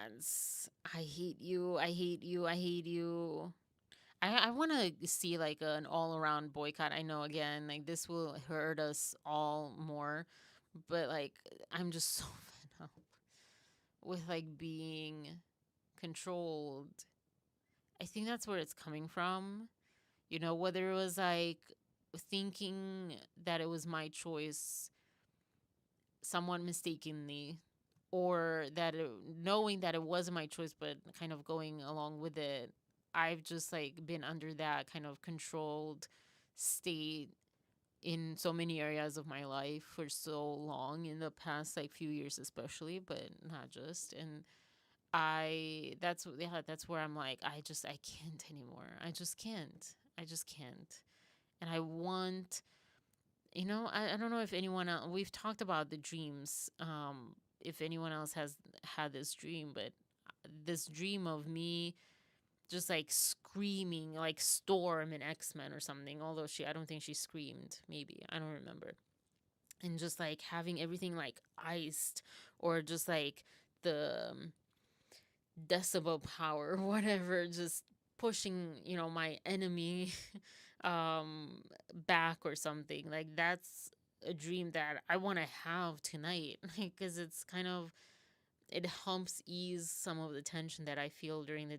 ads. I hate you. I hate you. I hate you. I want to see like an all-around boycott. I know, again, like this will hurt us all more, but like I'm just so fed up with like being controlled. I think that's where it's coming from. Whether it was like thinking that it was my choice, someone mistakenly, or that knowing that it wasn't my choice, but kind of going along with it. I've just like been under that kind of controlled state in so many areas of my life for so long, in the past like few years especially, but not just. And that's where I'm like, I can't anymore. I just can't. And I want, I don't know if anyone else, we've talked about the dreams, if anyone else has had this dream, but this dream of me just like screaming like Storm in X-Men or something, although I don't think she screamed, maybe, I don't remember. And just like having everything like iced, or just like the decibel power or whatever, just pushing my enemy back or something. Like that's a dream that I want to have tonight, because it's kind of, it helps ease some of the tension that I feel during the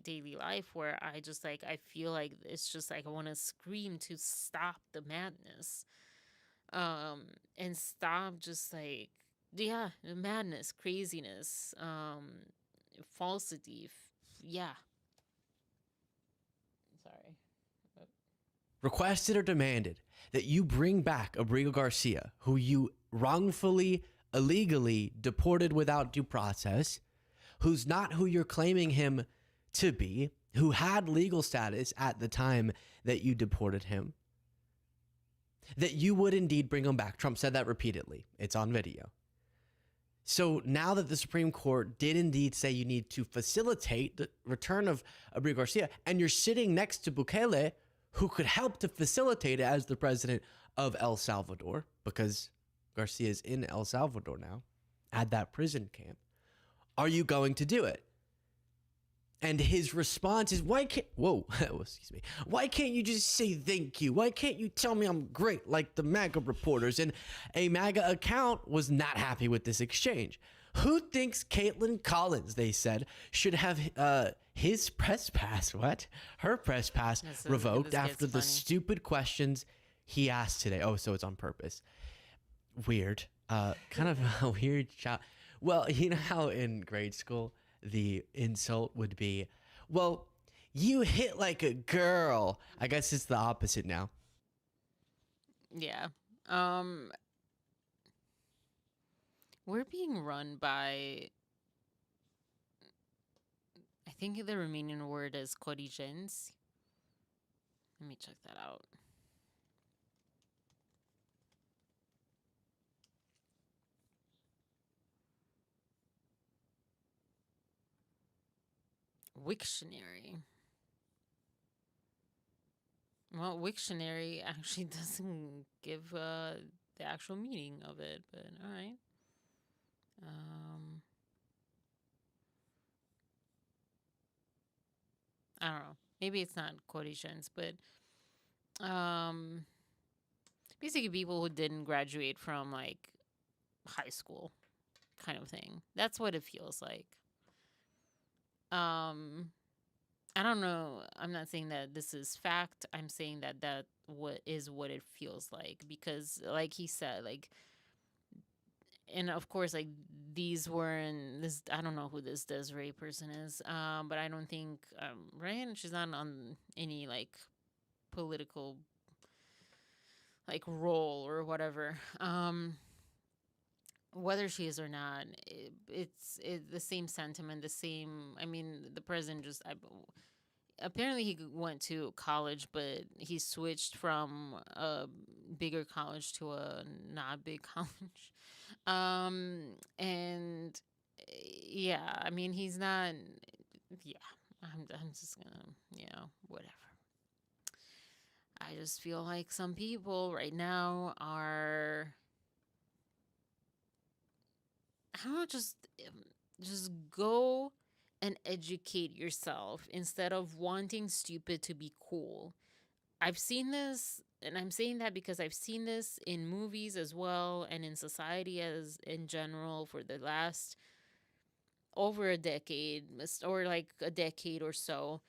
daily life, where I just like, I feel like it's just like I want to scream to stop the madness, and stop just like, yeah, madness, craziness, falsity, yeah. Sorry. requested or demanded that you bring back Abrigo Garcia, who you wrongfully, illegally deported without due process, who's not who you're claiming him to be, who had legal status at the time that you deported him, that you would indeed bring him back. Trump said that repeatedly. It's on video. So now that the Supreme Court did indeed say you need to facilitate the return of Abrigo Garcia, and you're sitting next to Bukele, who could help to facilitate it as the president of El Salvador, because Garcia is in El Salvador now, at that prison camp, are you going to do it? And his response is, why can't you just say thank you? Why can't you tell me I'm great like the MAGA reporters? And a MAGA account was not happy with this exchange. Who thinks Kaitlan Collins, they said, should have his press pass, her press pass revoked after the stupid questions he asked today? Oh, so it's on purpose. Weird. Kind of a weird shot. Well, you know how in grade school the insult would be, well, you hit like a girl. I guess it's the opposite now. Yeah. We're being run by, I think the Romanian word is corigenți. Let me check that out. Wiktionary. Well, Wiktionary actually doesn't give the actual meaning of it, but all right. I don't know. Maybe it's not quotations, but basically people who didn't graduate from like high school kind of thing. That's what it feels like. I don't know. I'm not saying that this is fact. I'm saying that what it feels like, because like he said, like, and of course, like, these weren't this. I don't know who this Desiree person is. But I don't think right. She's not on any like political like role or whatever. Whether she is or not, it's the same sentiment, the same. I mean, the president just apparently he went to college, but he switched from a bigger college to a not big college. And yeah, I mean, he's not. Yeah, I'm just gonna, whatever. I just feel like some people right now are, I don't know, just go and educate yourself instead of wanting stupid to be cool. I've seen this, and I'm saying that because I've seen this in movies as well and in society as in general for the last over a decade, or like a decade or so.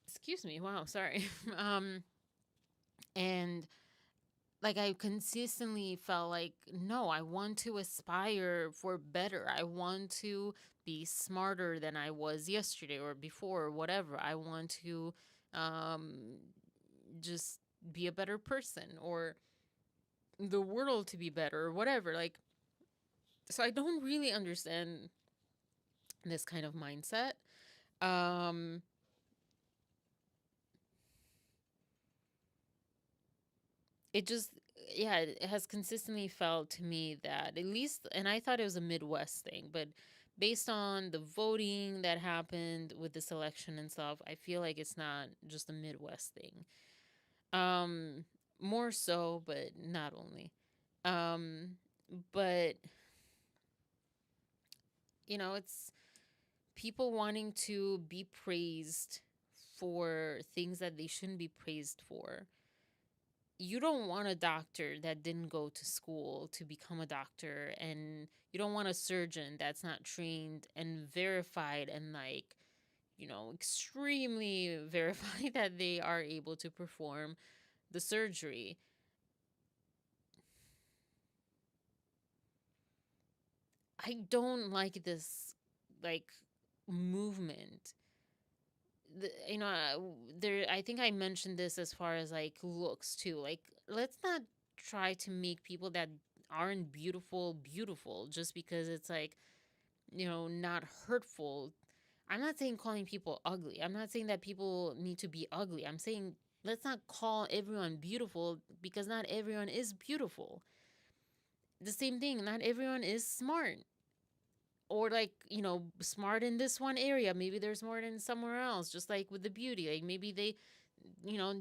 Excuse me. Wow, sorry. And like I consistently felt like, no, I want to aspire for better. I want to be smarter than I was yesterday or before or whatever. I want to just be a better person, or the world to be better, or whatever. Like, so I don't really understand this kind of mindset. It just, yeah, it has consistently felt to me that, at least, and I thought it was a Midwest thing, but based on the voting that happened with this election and stuff, I feel like it's not just a Midwest thing. More so, but not only. But it's people wanting to be praised for things that they shouldn't be praised for. You don't want a doctor that didn't go to school to become a doctor, and you don't want a surgeon that's not trained and verified and like, extremely verified that they are able to perform the surgery. I don't like this like movement. I think I mentioned this as far as like looks too. Like, let's not try to make people that aren't beautiful just because it's like, not hurtful. I'm not saying calling people ugly. I'm not saying that people need to be ugly. I'm saying let's not call everyone beautiful, because not everyone is beautiful. The same thing, not everyone is smart. Or like, smart in this one area, maybe there's more than somewhere else. Just like with the beauty, like maybe they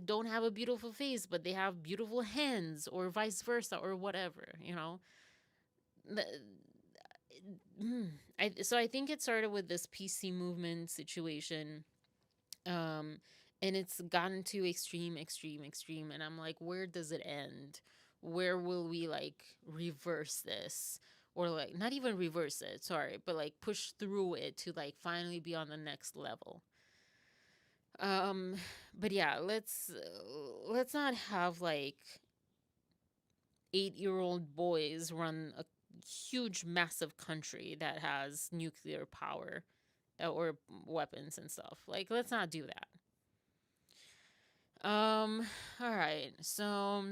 don't have a beautiful face, but they have beautiful hands, or vice versa, or whatever. So I think it started with this PC movement situation, and it's gotten to extreme, and I'm like, where does it end? Where will we like reverse this? Or like, not even reverse it, sorry, but like push through it to like finally be on the next level. But yeah, let's not have like 8-year-old boys run a huge, massive country that has nuclear power or weapons and stuff. Like, let's not do that. All right, so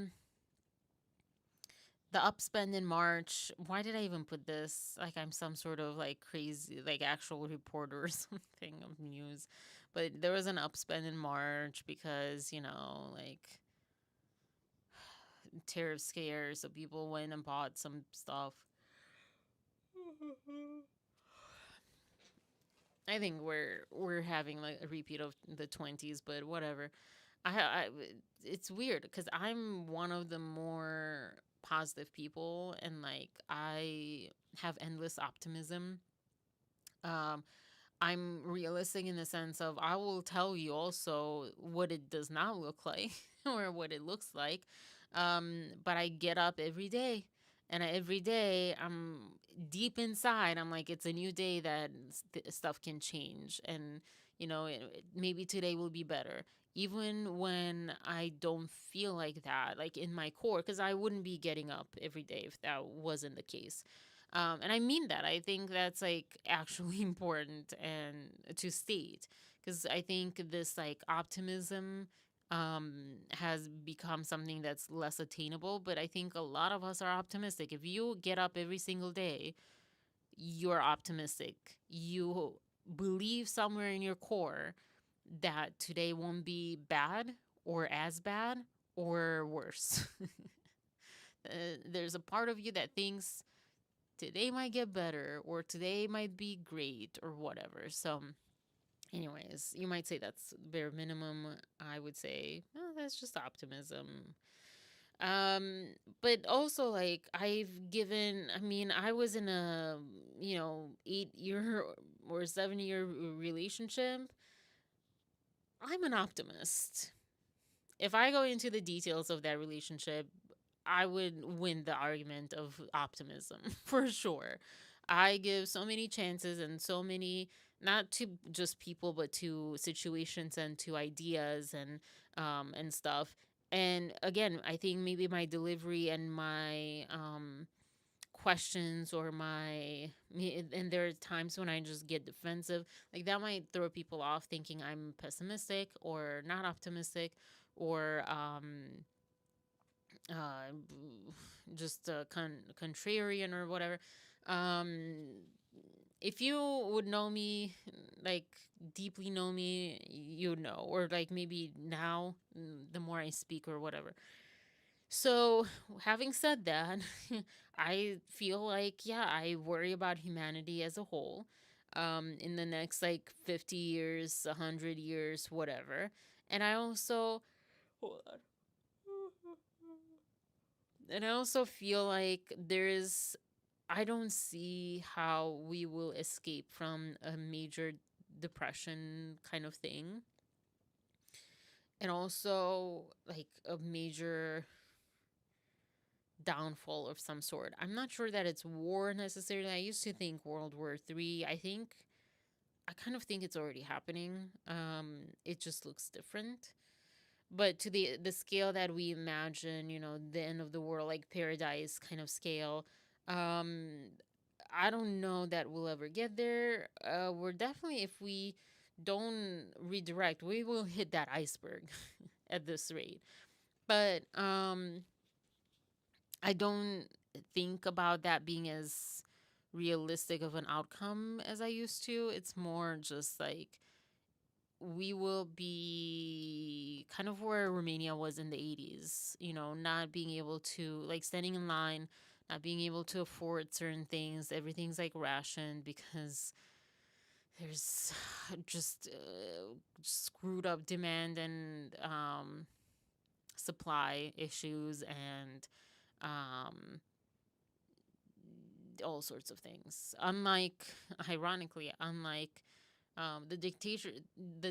the upspend in March. Why did I even put this? Like, I'm some sort of like crazy, like actual reporter or something of news. But there was an upspend in March because, like tariff scares. So people went and bought some stuff. I think we're having like a repeat of the 20s, but whatever. I it's weird because I'm one of the more positive people, and like I have endless optimism. Um, I'm realistic in the sense of I will tell you also what it does not look like or what it looks like. But I get up every day, and every day I'm deep inside. I'm like, it's a new day that stuff can change, and maybe today will be better. Even when I don't feel like that, like in my core, because I wouldn't be getting up every day if that wasn't the case. And I mean that. I think that's like actually important and to state, because I think this like optimism has become something that's less attainable. But I think a lot of us are optimistic. If you get up every single day, you're optimistic. You believe somewhere in your core that today won't be bad or as bad or worse. There's a part of you that thinks today might get better or today might be great or whatever. So, anyways, you might say that's bare minimum. I would say, oh, that's just optimism. But also, like, I mean, I was in a 8-year or 7-year relationship. I'm an optimist. If I go into the details of that relationship, I would win the argument of optimism for sure. I give so many chances and so many, not to just people, but to situations and to ideas and stuff. And again, I think maybe my delivery and my questions or and there are times when I just get defensive, like that might throw people off, thinking I'm pessimistic or not optimistic or uh, just contrarian or whatever. Um, if you would know me, like deeply know me, you know, or like maybe now, the more I speak or whatever. So, having said that, I feel like, yeah, I worry about humanity as a whole in the next like 50 years, 100 years, whatever. And I also, hold on. And I also feel like I don't see how we will escape from a major depression kind of thing. And also like a major downfall of some sort. I'm not sure that it's war necessarily. I used to think World War III. I kind of think it's already happening. It just looks different. But to the scale that we imagine, the end of the world, like paradise kind of scale, um, I don't know that we'll ever get there. We're definitely, if we don't redirect, we will hit that iceberg at this rate. But I don't think about that being as realistic of an outcome as I used to. It's more just like we will be kind of where Romania was in the 80s, not being able to, like, standing in line, not being able to afford certain things. Everything's like rationed because there's just screwed up demand and supply issues and um, all sorts of things. Ironically, unlike the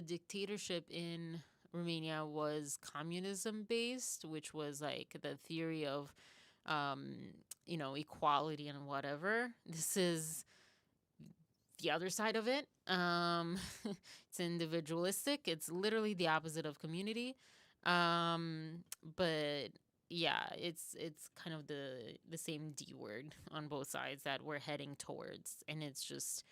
dictatorship in Romania was communism based, which was like the theory of, equality and whatever. This is the other side of it. It's individualistic. It's literally the opposite of community. But yeah, it's kind of the same D word on both sides that we're heading towards, and it's just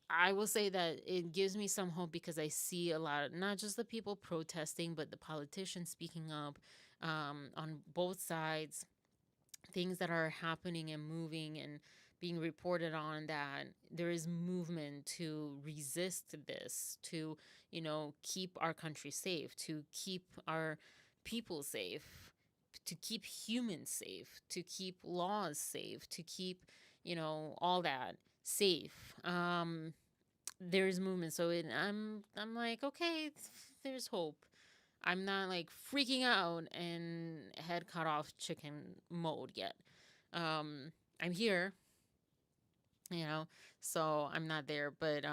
I will say that it gives me some hope because I see a lot of, not just the people protesting, but the politicians speaking up on both sides, things that are happening and moving and being reported on, that there is movement to resist this, to, keep our country safe, to keep our people safe, to keep humans safe, to keep laws safe, to keep, all that safe. there's movement. So I'm like, okay, there's hope. I'm not like freaking out and head cut off chicken mode yet. I'm here, so I'm not there. But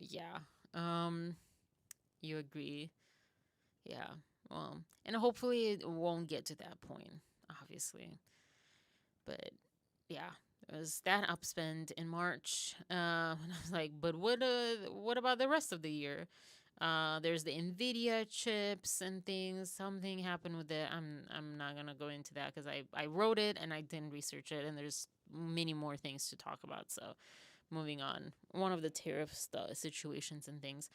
yeah. You agree? Yeah. Well, and hopefully it won't get to that point, obviously. But yeah, it was that upspend in March. And I was like, but what about the rest of the year? There's the Nvidia chips and things. Something happened with it. I'm not gonna go into that because I wrote it and I didn't research it, and there's many more things to talk about. So moving on. One of the tariff situations and things.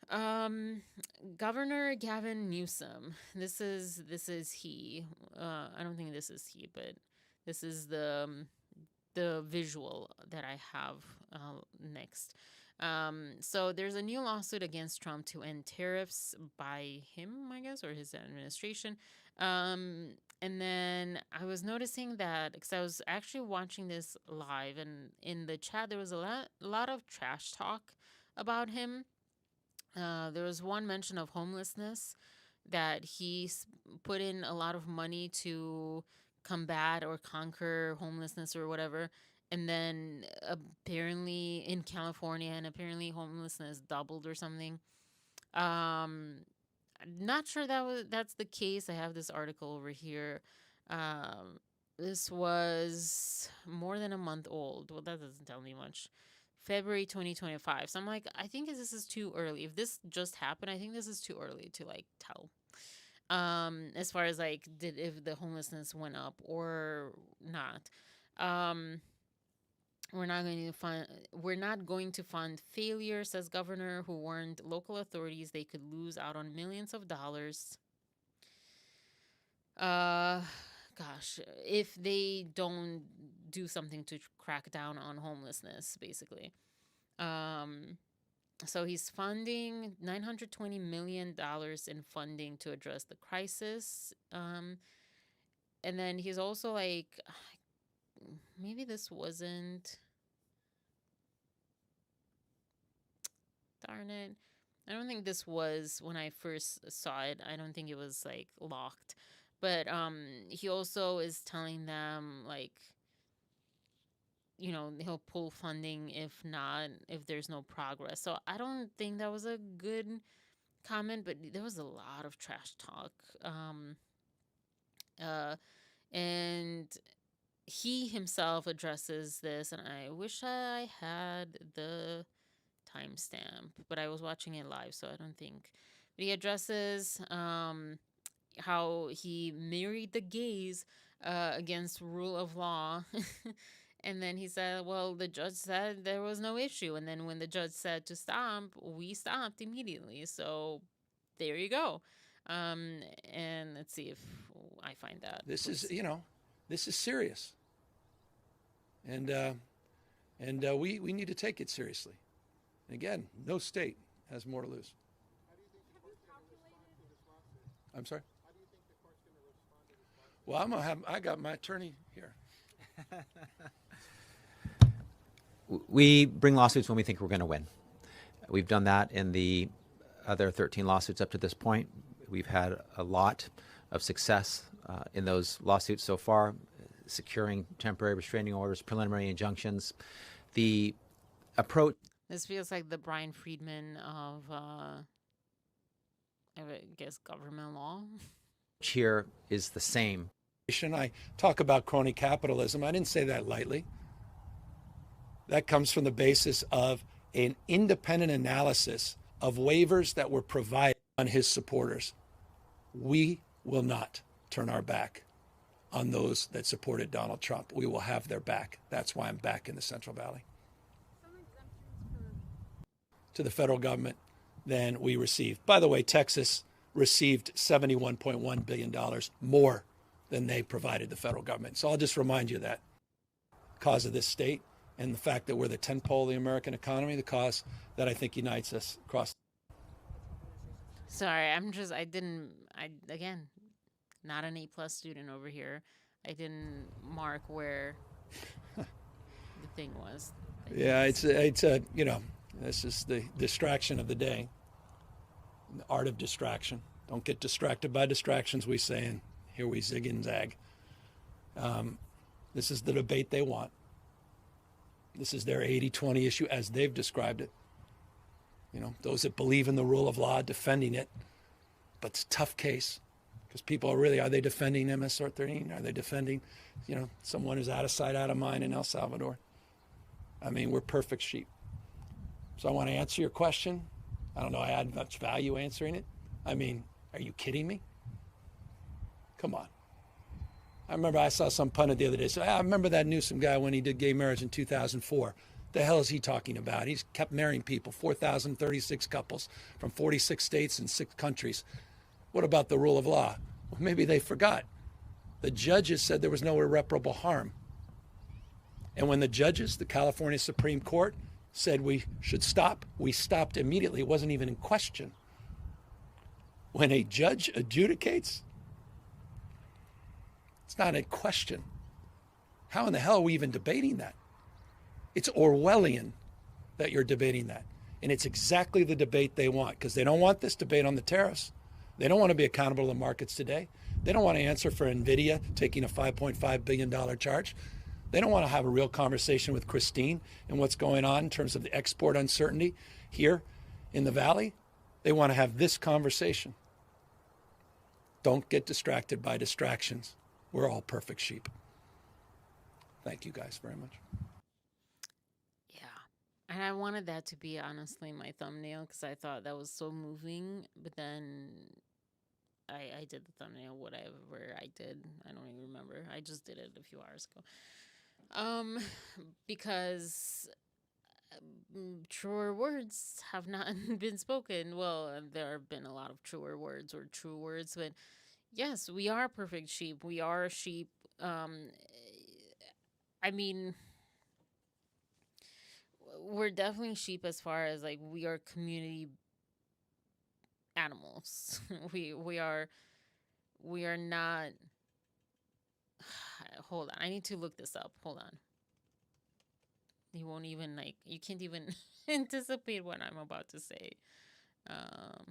Governor Gavin Newsom. This is he. I don't think this is he, but this is the visual that I have next. So there's a new lawsuit against Trump to end tariffs by him, I guess, or his administration. And then I was noticing that because I was actually watching this live, and in the chat there was a lot of trash talk about him. There was one mention of homelessness, that he put in a lot of money to combat or conquer homelessness or whatever. And then apparently in California, and apparently homelessness doubled or something. I'm not sure that's the case. I have this article over here. This was more than a month old. Well, that doesn't tell me much. February 2025. So I'm like, I think this is too early. If this just happened, I think this is too early to like tell. As far as like if the homelessness went up or not. We're not going to fund failure, says governor, who warned local authorities they could lose out on millions of dollars. Gosh, if they don't do something to crack down on homelessness, basically. So he's funding $920 million in funding to address the crisis. And then he's also like, maybe this wasn't, darn it. I don't think this was, when I first saw it, I don't think it was like locked. But he also is telling them, like, he'll pull funding if there's no progress. So I don't think that was a good comment, but there was a lot of trash talk. And he himself addresses this, and I wish I had the timestamp, but I was watching it live, so I don't think. But he addresses how he married the gays against rule of law. And then he said, well, the judge said there was no issue. And then when the judge said to stop, we stopped immediately. So there you go. And let's see if I find that. This is serious. And we need to take it seriously. And again, no state has more to lose. I'm sorry? How do you think the court's going to respond to this lawsuit? Well, I got my attorney here. We bring lawsuits when we think we're going to win. We've done that in the other 13 lawsuits up to this point. We've had a lot of success in those lawsuits so far, securing temporary restraining orders, preliminary injunctions. The approach... This feels like the Brian Friedman of, I guess, government law. Here is the same. I talk about crony capitalism. I didn't say that lightly. That comes from the basis of an independent analysis of waivers that were provided on his supporters. We will not turn our back on those that supported Donald Trump. We will have their back. That's why I'm back in the Central Valley. To the federal government than we received. By the way, Texas received $71.1 billion more than they provided the federal government. So I'll just remind you that cause of this state and the fact that we're the tentpole of the American economy, the cause that I think unites us across. Sorry, again, not an A+ student over here. I didn't mark where the thing was. Yeah, it's This is the distraction of the day, the art of distraction. Don't get distracted by distractions, we say, and here we zig and zag. This is the debate they want. This is their 80-20 issue as they've described it. You know, those that believe in the rule of law defending it, but it's a tough case because people are really, are they defending MS-13? Are they defending, you know, someone who's out of sight, out of mind in El Salvador? I mean, we're perfect sheep. So I want to answer your question. I don't know I add much value answering it. I mean, are you kidding me? Come on. I remember I saw some pundit the other day. So I remember that Newsom guy when he did gay marriage in 2004. The hell is he talking about? He's kept marrying people, 4,036 couples from 46 states and 6 countries. What about the rule of law? Well, maybe they forgot. The judges said there was no irreparable harm. And when the judges, the California Supreme Court, said we should stop, we stopped immediately. It wasn't even in question. When a judge adjudicates, it's not a question. How in the hell are we even debating that? It's Orwellian that you're debating that. And it's exactly the debate they want, because they don't want this debate on the tariffs. They don't want to be accountable to the markets today. They don't want to answer for NVIDIA taking a $5.5 billion charge. They don't want to have a real conversation with Christine and what's going on in terms of the export uncertainty here in the Valley. They want to have this conversation. Don't get distracted by distractions. We're all perfect sheep. Thank you guys very much. Yeah. And I wanted that to be honestly my thumbnail because I thought that was so moving. But then I did the thumbnail, whatever I did. I don't even remember. I just did it a few hours ago. Because truer words have not been spoken. Well, there have been a lot of truer words or true words, but yes, we are perfect sheep. We are sheep. I mean, we're definitely sheep as far as like we are community animals. we are not. Hold on, I need to look this up. Hold on. You won't even you can't even anticipate what I'm about to say. I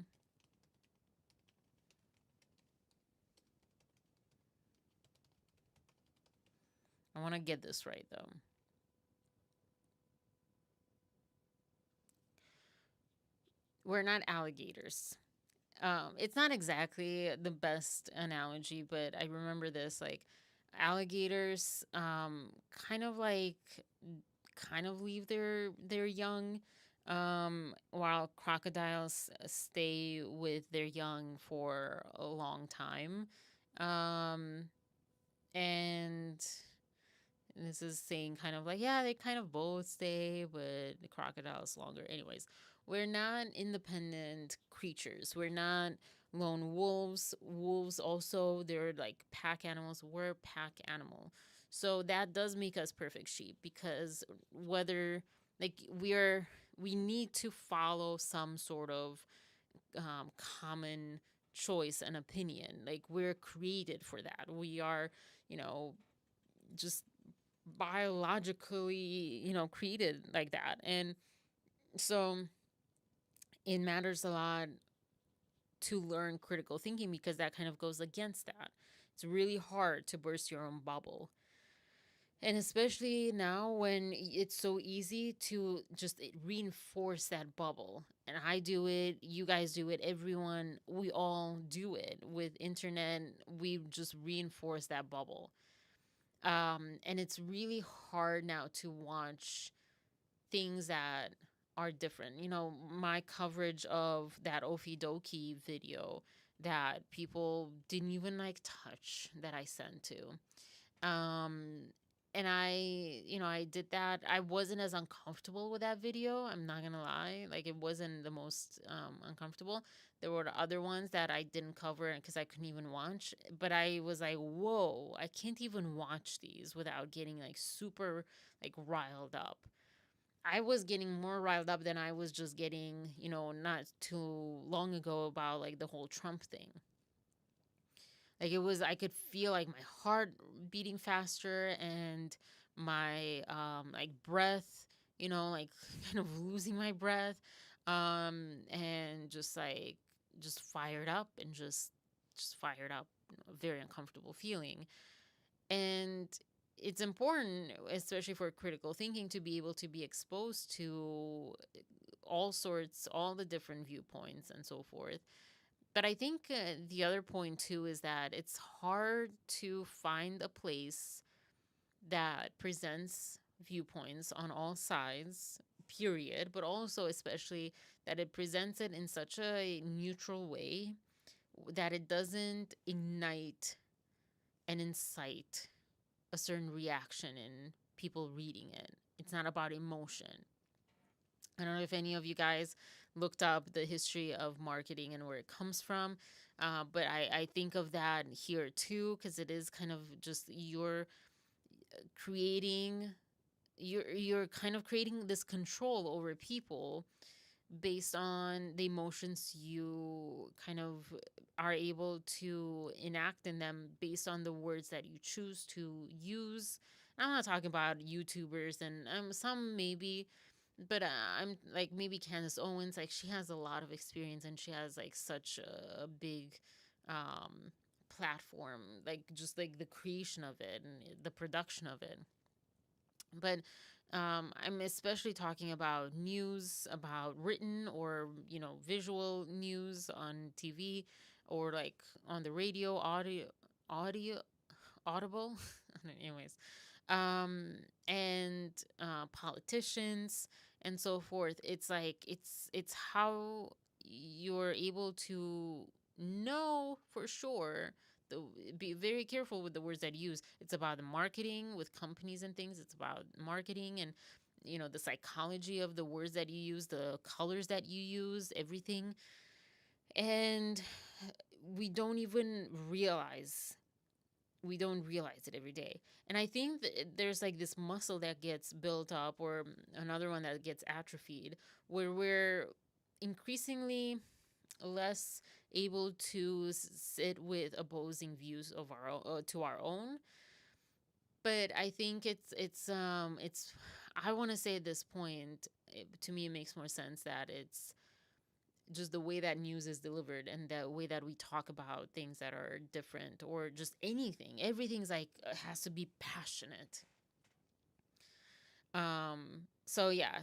want to get this right though. We're not alligators. It's not exactly the best analogy, but I remember this like alligators kind of leave their young while crocodiles stay with their young for a long time. And this is saying kind of like, yeah, they kind of both stay, but the crocodile's longer. Anyways, we're not independent creatures. We're not lone wolves. Wolves also, they're like pack animals. We're a pack animal. So that does make us perfect sheep because whether like we need to follow some sort of common choice and opinion. Like we're created for that. We are, just biologically, created like that. And so it matters a lot to learn critical thinking because that kind of goes against that. It's really hard to burst your own bubble. And especially now when it's so easy to just reinforce that bubble. And I do it, you guys do it, everyone, we all do it. With internet, we just reinforce that bubble. And it's really hard now to watch things that are different. My coverage of that Ofidoki video that people didn't even touch that I sent to. And I did that. I wasn't as uncomfortable with that video. I'm not gonna lie. Like it wasn't the most uncomfortable. There were other ones that I didn't cover because I couldn't even watch. But I was like, whoa, I can't even watch these without getting super riled up. I was getting more riled up than I was just getting, not too long ago about the whole Trump thing. I could feel my heart beating faster and my breath like kind of losing my breath, and just fired up and just fired up, very uncomfortable feeling. And it's important, especially for critical thinking, to be able to be exposed to all the different viewpoints and so forth. But I think the other point too is that it's hard to find a place that presents viewpoints on all sides, period, but also especially that it presents it in such a neutral way that it doesn't ignite and incite a certain reaction in people reading it. It's not about emotion. I don't know if any of you guys looked up the history of marketing and where it comes from, but I think of that here too, because it is kind of just you're kind of creating this control over people based on the emotions you kind of are able to enact in them based on the words that you choose to use. I'm not talking about YouTubers and some maybe, but I'm like maybe Candace Owens. Like, she has a lot of experience and she has like such a big platform, like just like the creation of it and the production of it. But I'm especially talking about news, about written or visual news on TV, or like on the radio, audible. Anyways, and politicians and so forth. It's like it's how you're able to know for sure. Be very careful with the words that you use. It's about the marketing with companies and things. It's about marketing and the psychology of the words that you use, the colors that you use, everything. And we don't realize it every day. And I think that there's like this muscle that gets built up, or another one that gets atrophied, where we're increasingly less able to sit with opposing views of our own, to our own. But I think it's I want to say at this point, to me it makes more sense that it's just the way that news is delivered and the way that we talk about things that are different, or just everything's like has to be passionate. So yeah,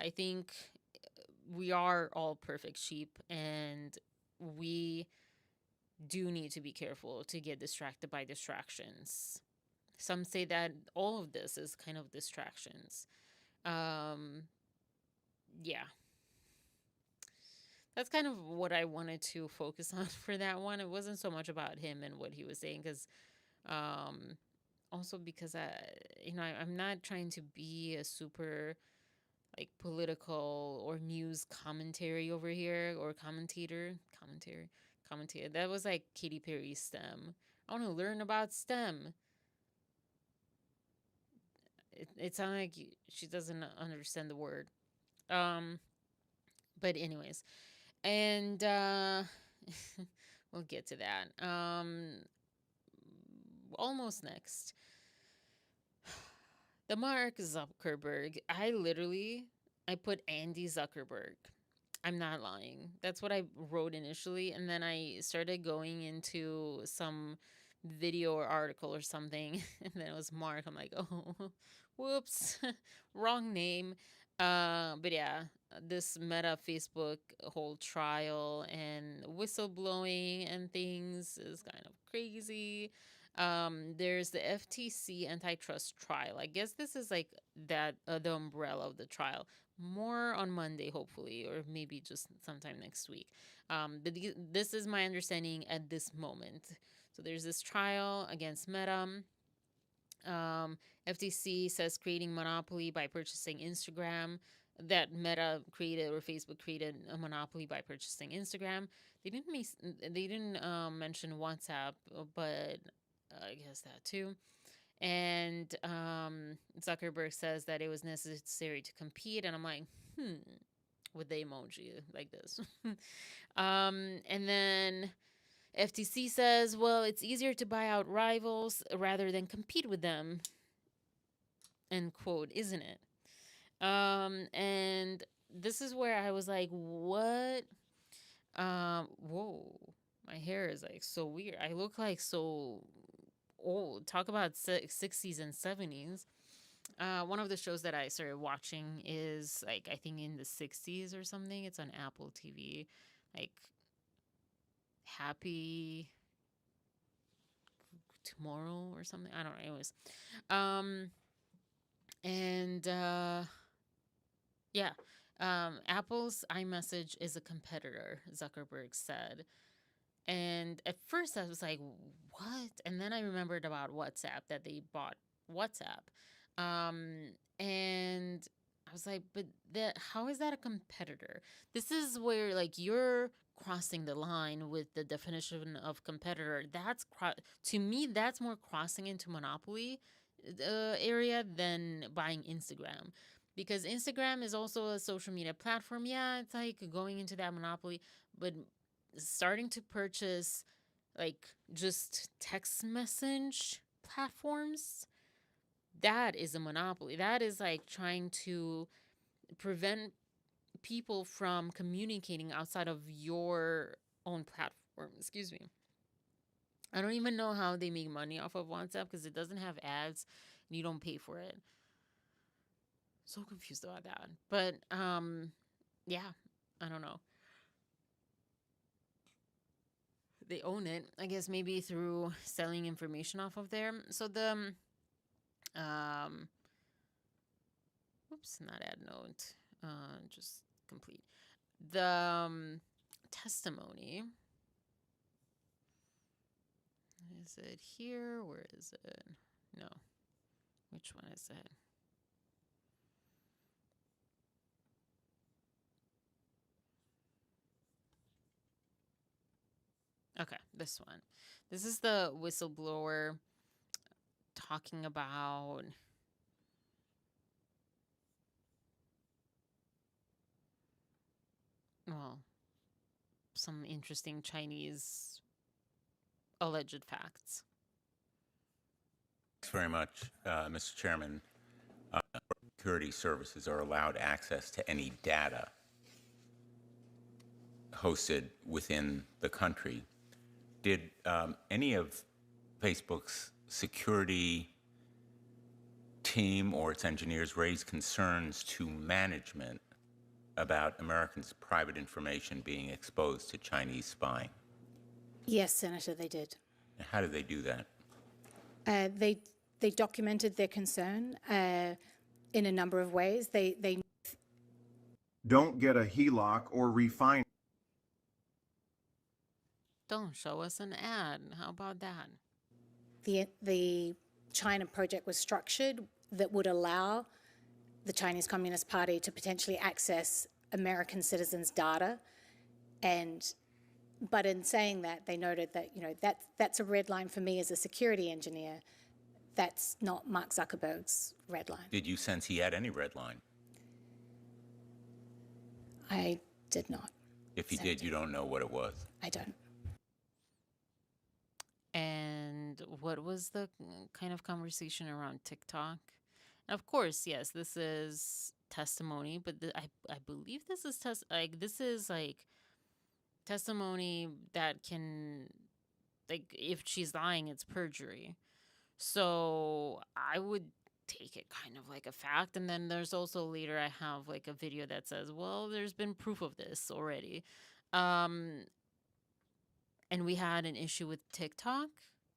I think we are all perfect sheep, and we do need to be careful to get distracted by distractions. Some say that all of this is kind of distractions. Yeah. That's kind of what I wanted to focus on for that one. It wasn't so much about him and what he was saying, because also because I'm not trying to be a super like political or news commentary over here, or commentary. That was like Katy Perry STEM. I want to learn about STEM. It sounded like she doesn't understand the word. But anyways, and we'll get to that. Almost next. The Mark Zuckerberg. I put Andy Zuckerberg. I'm not lying. That's what I wrote initially. And then I started going into some video or article or something. And then it was Mark. I'm like, oh, whoops, wrong name. But yeah, this Meta Facebook whole trial and whistleblowing and things is kind of crazy. There's the FTC antitrust trial. I guess this is like that the umbrella of the trial. More on Monday, hopefully, or maybe just sometime next week. But this is my understanding at this moment. So there's this trial against Meta. FTC says creating monopoly by purchasing Instagram. That Meta created, or Facebook created, a monopoly by purchasing Instagram. They didn't mention WhatsApp, but I guess that too. And Zuckerberg says that it was necessary to compete, and I'm like, with the emoji like this. And then FTC says, well, it's easier to buy out rivals rather than compete with them. End quote, isn't it? And this is where I was like, what? Whoa, my hair is like so weird. I look like so old. Talk about 60s and 70s. One of the shows that I started watching is like, I think in the 60s or something. It's on Apple TV. Like Happy Tomorrow or something. I don't know. Anyways. Yeah. Apple's iMessage is a competitor, Zuckerberg said. And at first I was like, what? And then I remembered about WhatsApp, that they bought WhatsApp. And I was like, but how is that a competitor? This is where like you're crossing the line with the definition of competitor. To me, that's more crossing into monopoly area than buying Instagram. Because Instagram is also a social media platform. Yeah, it's like going into that monopoly, but starting to purchase like just text message platforms, that is a monopoly. That is like trying to prevent people from communicating outside of your own platform. Excuse me. I don't even know how they make money off of WhatsApp because it doesn't have ads and you don't pay for it. So confused about that. But yeah, I don't know. They own it, I guess, maybe through selling information off of there. So the oops, not add note, just complete. The testimony. Is it here? Where is it? No. Which one is it? Okay, this one. This is the whistleblower talking about some interesting Chinese alleged facts. Thanks very much, Mr. Chairman. Security services are allowed access to any data hosted within the country. Did any of Facebook's security team or its engineers raise concerns to management about Americans' private information being exposed to Chinese spying? Yes, Senator, they did. How did they do that? They documented their concern in a number of ways. They don't get a HELOC or refine. Don't show us an ad. How about that? The China project was structured that would allow the Chinese Communist Party to potentially access American citizens' data, but in saying that, they noted that that's a red line for me as a security engineer. That's not Mark Zuckerberg's red line. Did you sense he had any red line? I did not. If he did, you don't know what it was? I don't. And what was the kind of conversation around TikTok? And of course, yes, this is testimony, but I believe this is testimony that can, like, if she's lying, it's perjury. So I would take it kind of like a fact. And then there's also later I have like a video that says, well, there's been proof of this already. And we had an issue with TikTok.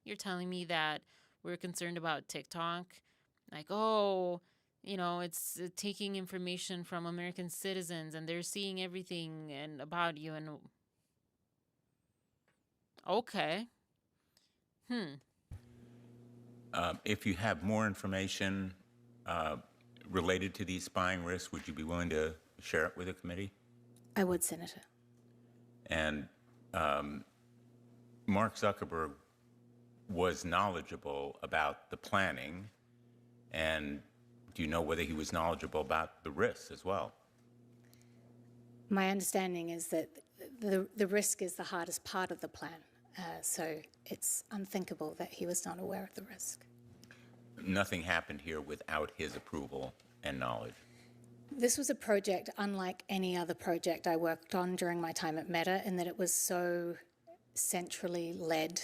You're telling me that we're concerned about TikTok? Like, oh, it's taking information from American citizens and they're seeing everything and about you. And okay. If you have more information related to these spying risks, would you be willing to share it with the committee? I would, Senator. And Mark Zuckerberg was knowledgeable about the planning, and do you know whether he was knowledgeable about the risks as well? My understanding is that the risk is the hardest part of the plan, so it's unthinkable that he was not aware of the risk. Nothing happened here without his approval and knowledge? This was a project unlike any other project I worked on during my time at Meta, in that it was so centrally led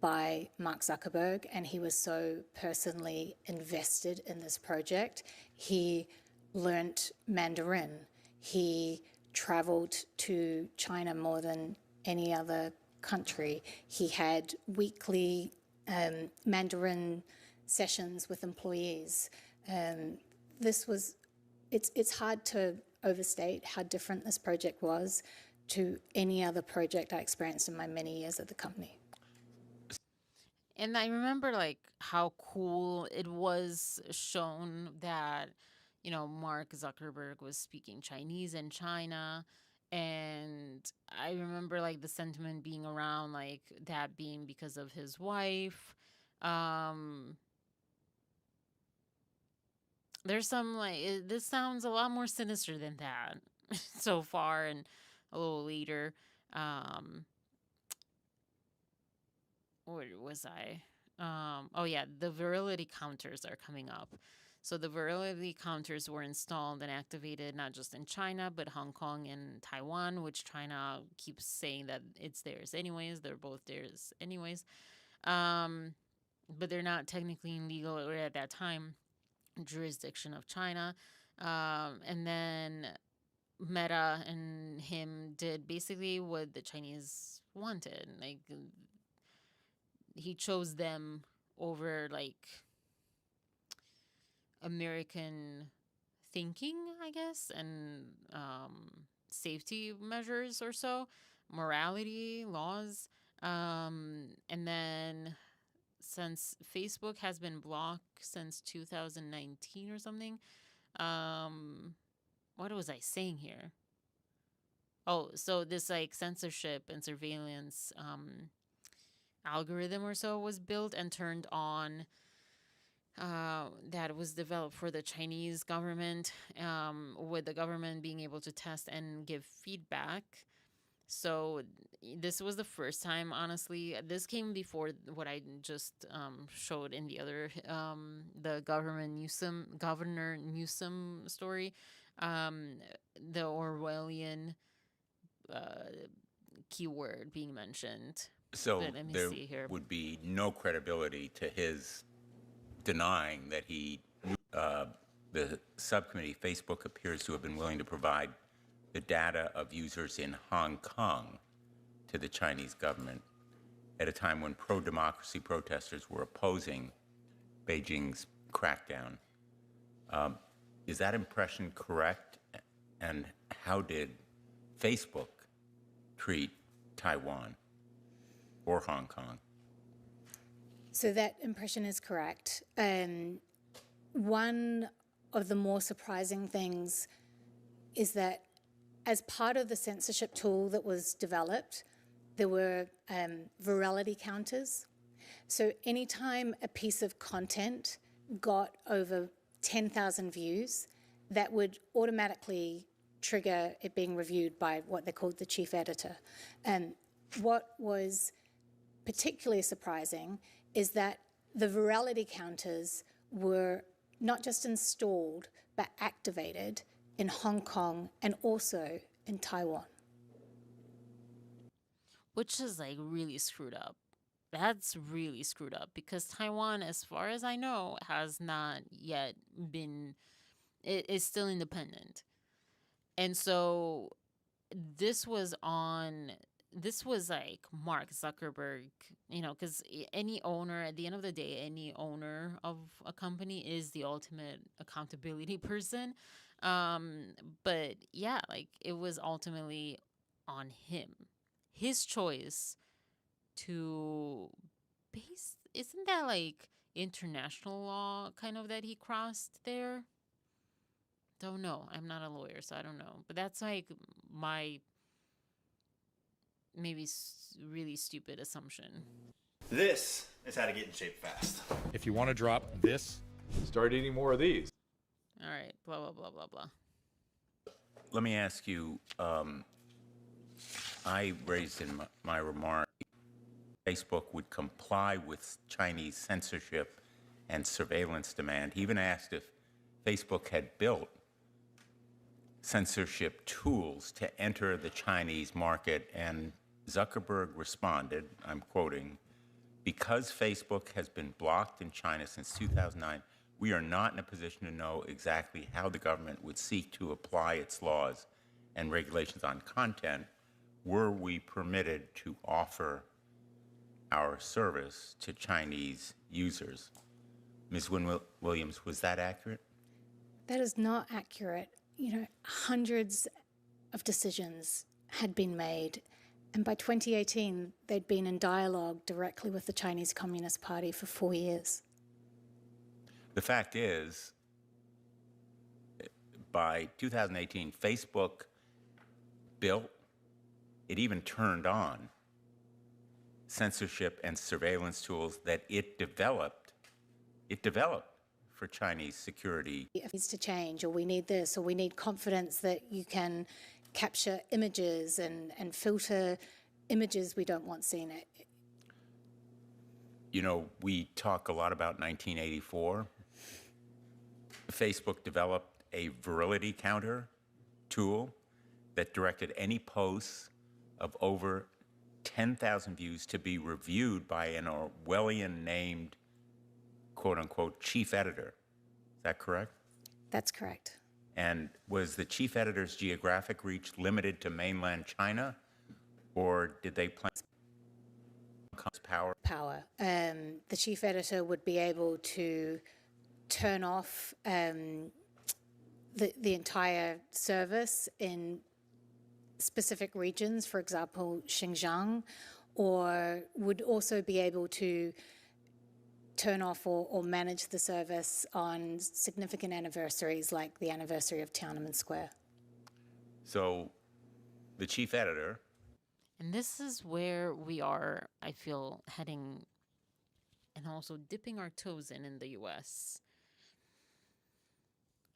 by Mark Zuckerberg, and he was so personally invested in this project. He learnt Mandarin. He traveled to China more than any other country. He had weekly Mandarin sessions with employees. It's hard to overstate how different this project was to any other project I experienced in my many years at the company. And I remember like how cool it was shown that, you know, Mark Zuckerberg was speaking Chinese in China. And I remember like the sentiment being around like that being because of his wife. There's some like this sounds a lot more sinister than that so far, and a little later. Where was I? Oh yeah, the virility counters are coming up. So the virility counters were installed and activated not just in China, but Hong Kong and Taiwan, which China keeps saying that it's theirs anyways. They're both theirs anyways. But they're not technically legal or at that time jurisdiction of China. And then Meta and him did basically what the Chinese wanted. Like, he chose them over like American thinking, I guess, and safety measures or so, morality, laws. And then since Facebook has been blocked since 2019 or something, what was I saying here? Oh, so this like censorship and surveillance algorithm or so was built and turned on, that was developed for the Chinese government, with the government being able to test and give feedback. So this was the first time, honestly. This came before what I just showed in the other, the Governor Newsom story, the Orwellian keyword being mentioned. So But let me there see here. would be no credibility to his denying that he knew. The subcommittee, Facebook appears to have been willing to provide the data of users in Hong Kong to the Chinese government at a time when pro-democracy protesters were opposing Beijing's crackdown. Is that impression correct? And how did Facebook treat Taiwan or Hong Kong? So that impression is correct. One of the more surprising things is that as part of the censorship tool that was developed, there were virality counters. So anytime a piece of content got over 10,000 views, that would automatically trigger it being reviewed by what they called the chief editor. What was particularly surprising is that the virality counters were not just installed, but activated in Hong Kong and also in Taiwan. Which is like really screwed up. That's really screwed up because Taiwan, as far as I know, has not yet been, it is still independent. And so this was like Mark Zuckerberg, you know, because any owner, at the end of the day, any owner of a company is the ultimate accountability person. But yeah, like it was ultimately on him. His choice to isn't that like international law kind of that he crossed there? Don't know. I'm not a lawyer, so I don't know. But that's like my maybe really stupid assumption. This is how to get in shape fast. If you want to drop this, start eating more of these. All right, blah, blah, blah, blah, blah. Let me ask you, I raised in my remark, Facebook would comply with Chinese censorship and surveillance demand. He even asked if Facebook had built censorship tools to enter the Chinese market, and Zuckerberg responded, I'm quoting, "Because Facebook has been blocked in China since 2009, we are not in a position to know exactly how the government would seek to apply its laws and regulations on content were we permitted to offer our service to Chinese users." Ms. Williams, was that accurate? That is not accurate. You know, hundreds of decisions had been made, and by 2018, they'd been in dialogue directly with the Chinese Communist Party for 4 years. The fact is, by 2018, Facebook built, it even turned on censorship and surveillance tools that it developed for Chinese security. It needs to change, or we need this, or we need confidence that you can capture images and filter images we don't want seen. You know, we talk a lot about 1984. Facebook developed a virility counter tool that directed any posts of over 10,000 views to be reviewed by an Orwellian-named, quote-unquote, chief editor. Is that correct? That's correct. And was the chief editor's geographic reach limited to mainland China, or did they plan Power. The chief editor would be able to turn off the entire service in specific regions, for example, Xinjiang, or would also be able to turn off or manage the service on significant anniversaries like the anniversary of Tiananmen Square. So the chief editor. And this is where we are, I feel, heading and also dipping our toes in the US.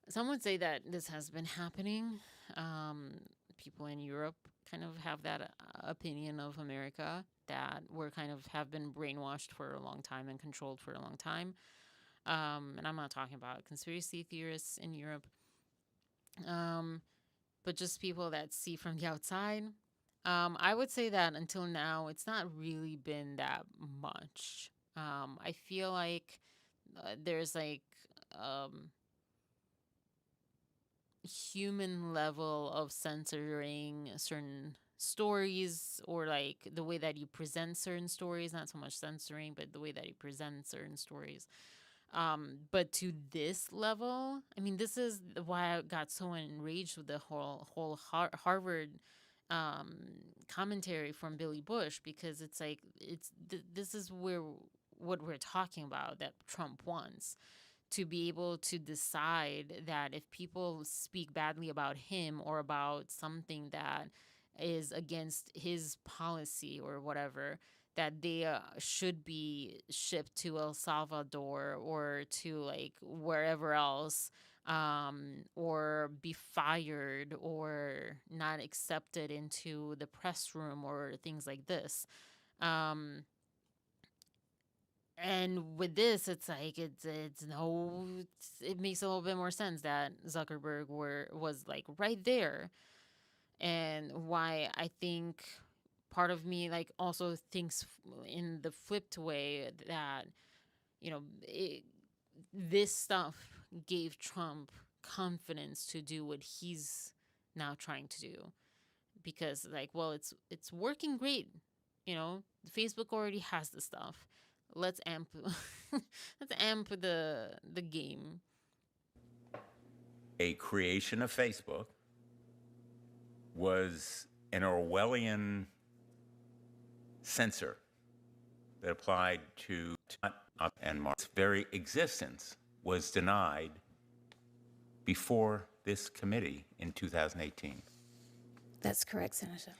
Some would say that this has been happening. People in Europe kind of have that opinion of America, that we're kind of have been brainwashed for a long time and controlled for a long time. And I'm not talking about conspiracy theorists in Europe, but just people that see from the outside. I would say that until now, it's not really been that much. I feel like there's like human level of censoring certain stories, or like the way that you present certain stories, not so much censoring, but the way that you present certain stories. But to this level, I mean, this is why I got so enraged with the whole Harvard commentary from Billy Bush, because it's like this is what we're talking about, that Trump wants. To be able to decide that if people speak badly about him or about something that is against his policy or whatever, that they should be shipped to El Salvador or to like wherever else, or be fired or not accepted into the press room or things like this. And with this, it's like it makes a little bit more sense that Zuckerberg was like right there, and why I think part of me like also thinks in the flipped way that, you know, this stuff gave Trump confidence to do what he's now trying to do, because like, well, it's working great, you know, Facebook already has the stuff. Let's amp the game. A creation of Facebook was an Orwellian censor that applied to and Mark's very existence was denied before this committee in 2018. That's correct, Senator.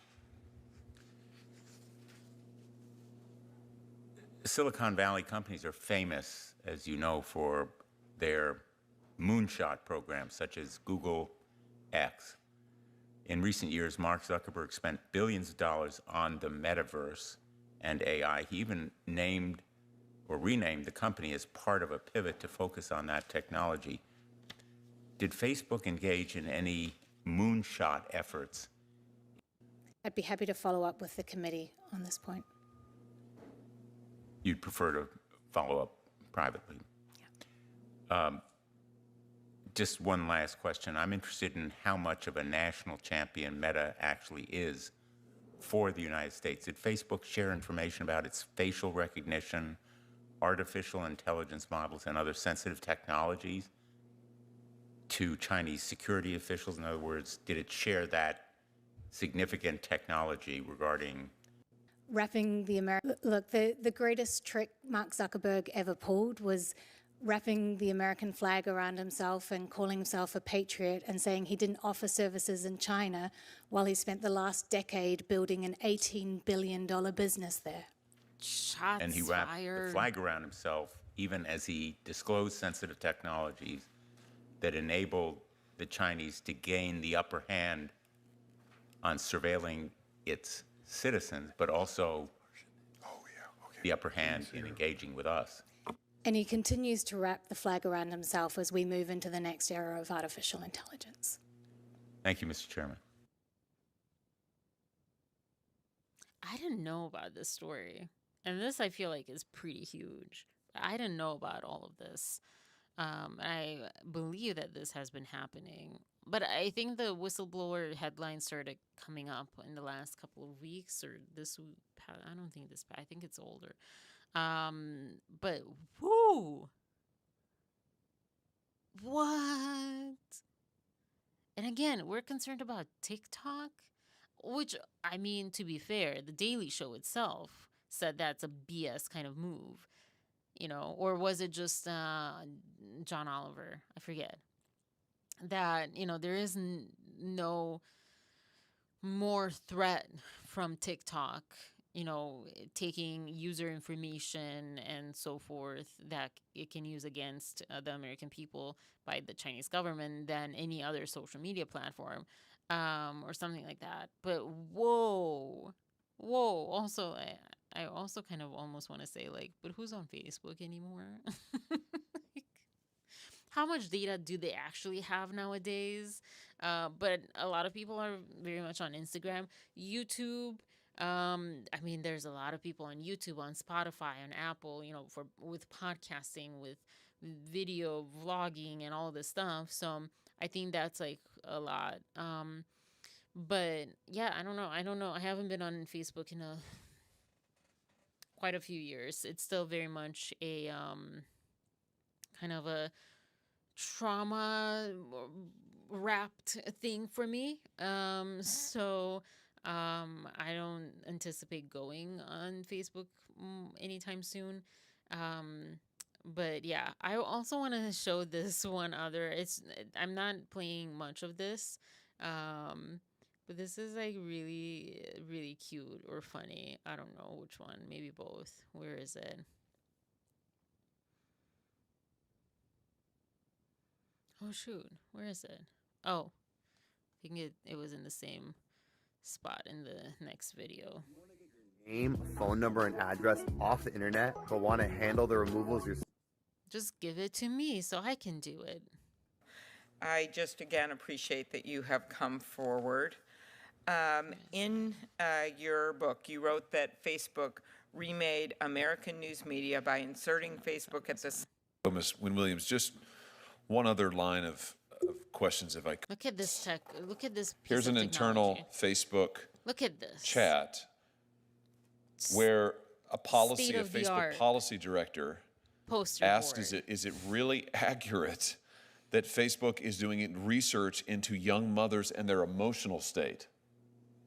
Silicon Valley companies are famous, as you know, for their moonshot programs, such as Google X. In recent years, Mark Zuckerberg spent billions of dollars on the metaverse and AI. He even named or renamed the company as part of a pivot to focus on that technology. Did Facebook engage in any moonshot efforts. I'd be happy to follow up with the committee on this point. You'd prefer to follow up privately? Yeah. Just one last question. I'm interested in how much of a national champion Meta actually is for the United States. Did Facebook share information about its facial recognition, artificial intelligence models, and other sensitive technologies to Chinese security officials? In other words, did it share that significant technology regarding Wrapping the Look, the greatest trick Mark Zuckerberg ever pulled was wrapping the American flag around himself and calling himself a patriot and saying he didn't offer services in China while he spent the last decade building an $18 billion business there. Shots and he wrapped fired. the flag around himself even as he disclosed sensitive technologies that enabled the Chinese to gain the upper hand on surveilling its citizens, but also the upper hand in engaging with us. And he continues to wrap the flag around himself as we move into the next era of artificial intelligence. Thank you, Mr. Chairman. I didn't know about this story. And this, I feel like, is pretty huge. I didn't know about all of this. I believe that this has been happening. But I think the whistleblower headline started coming up in the last couple of weeks or this week. I don't think this, I think it's older. But whoo! What? And again, we're concerned about TikTok, which, I mean, to be fair, The Daily Show itself said that's a BS kind of move, you know, or was it just John Oliver? I forget. That, you know, there is no more threat from TikTok, you know, taking user information and so forth that it can use against the American people by the Chinese government than any other social media platform or something like that. But whoa. Also, I also kind of almost want to say, like, but who's on Facebook anymore? How much data do they actually have nowadays? But a lot of people are very much on Instagram, YouTube. I mean, there's a lot of people on YouTube, on Spotify, on Apple, you know, with podcasting, with video vlogging and all this stuff. So I think that's like a lot. But yeah, I don't know. I haven't been on Facebook in quite a few years. It's still very much a kind of a trauma wrapped thing for me. So I don't anticipate going on Facebook anytime soon. But yeah, I also want to show this one other. I'm not playing much of this. But this is like really, really cute or funny. I don't know which one. Maybe both. Where is it? Oh, shoot. Where is it? Oh, I think it was in the same spot in the next video. Name, phone number, and address off the internet, but want to handle the removals yourself. Just give it to me so I can do it. I just again appreciate that you have come forward. In your book, you wrote that Facebook remade American news media by inserting Facebook at the... Ms. Wynne-Williams, just one other line of questions, if I could. Look at this tech. Look at this piece Here's an of internal Facebook Look at this chat where a policy, a State-of-the-art Facebook policy director poster asked, board. is it really accurate that Facebook is doing research into young mothers and their emotional state?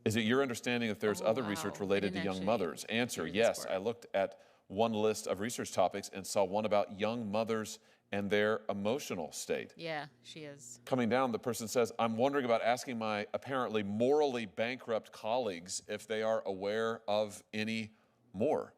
Is it your understanding that there's other research related to young mothers? Answer, yes. I looked at one list of research topics and saw one about young mothers and their emotional state. Yeah, she is. Coming down, the person says, I'm wondering about asking my apparently morally bankrupt colleagues if they are aware of any more.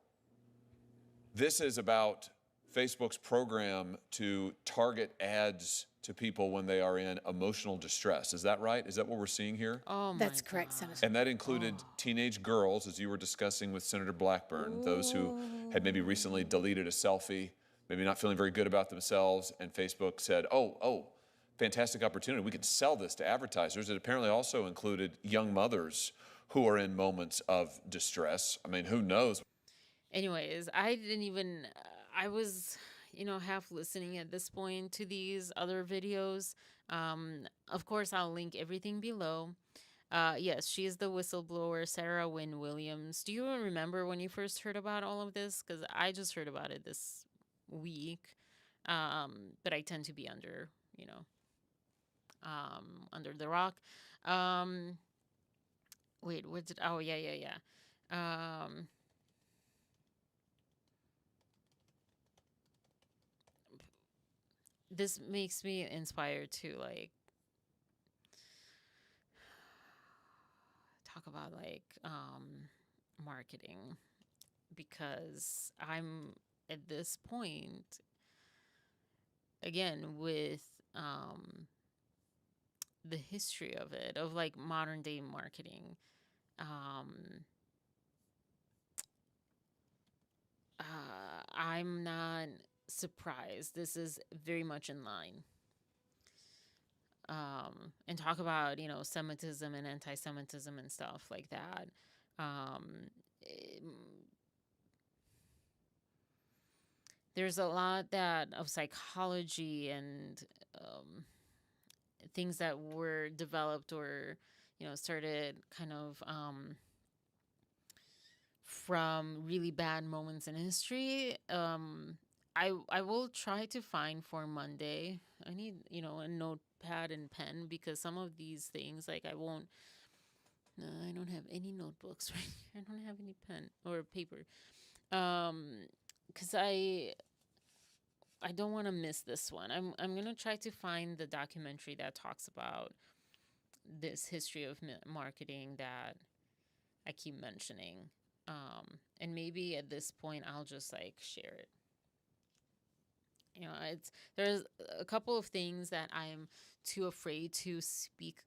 This is about Facebook's program to target ads to people when they are in emotional distress. Is that right? Is that what we're seeing here? Oh, that's correct, Senator. And that included teenage girls, as you were discussing with Senator Blackburn, those who had maybe recently deleted a selfie, maybe not feeling very good about themselves, and Facebook said, oh, fantastic opportunity. We could sell this to advertisers. It apparently also included young mothers who are in moments of distress. I mean, who knows? Anyways, I didn't even, I was, half listening at this point to these other videos. Of course, I'll link everything below. Yes, she is the whistleblower, Sarah Wynne Williams. Do you remember when you first heard about all of this? Because I just heard about it this week. But I tend to be under, under the rock. Wait, what did, oh, yeah. This makes me inspired to talk about marketing, because I'm at this point again with the history of it, of modern day marketing. I'm not surprised. This is very much in line. And talk about, Semitism and anti-Semitism and stuff like that. There's a lot of psychology and things that were developed or, started kind of from really bad moments in history. I will try to find for Monday. I need, a notepad and pen, because some of these things, I don't have any notebooks right here. I don't have any pen or paper. Because I don't want to miss this one. I'm going to try to find the documentary that talks about this history of marketing that I keep mentioning. And maybe at this point I'll just share it. There's a couple of things that I'm too afraid to speak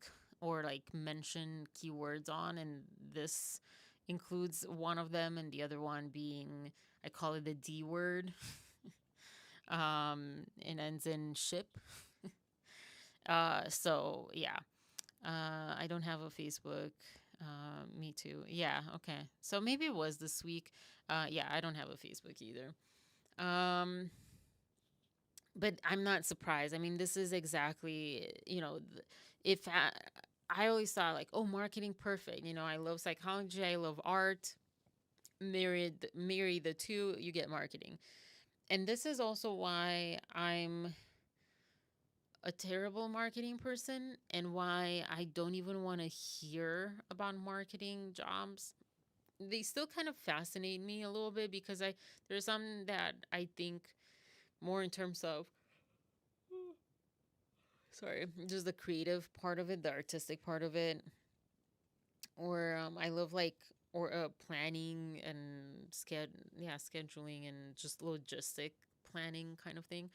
or mention keywords on, and this includes one of them, and the other one being, I call it the D word. It ends in ship. So yeah. I don't have a Facebook. Me too. Yeah, okay. So maybe it was this week. Yeah, I don't have a Facebook either. But I'm not surprised. I mean, this is exactly, if I always thought marketing perfect. I love psychology. I love art. Marry the two, you get marketing. And this is also why I'm a terrible marketing person, and why I don't even want to hear about marketing jobs. They still kind of fascinate me a little bit, because there's some that I think more in terms of, just the creative part of it, the artistic part of it, or I love planning and scheduling and just logistic planning kind of thing.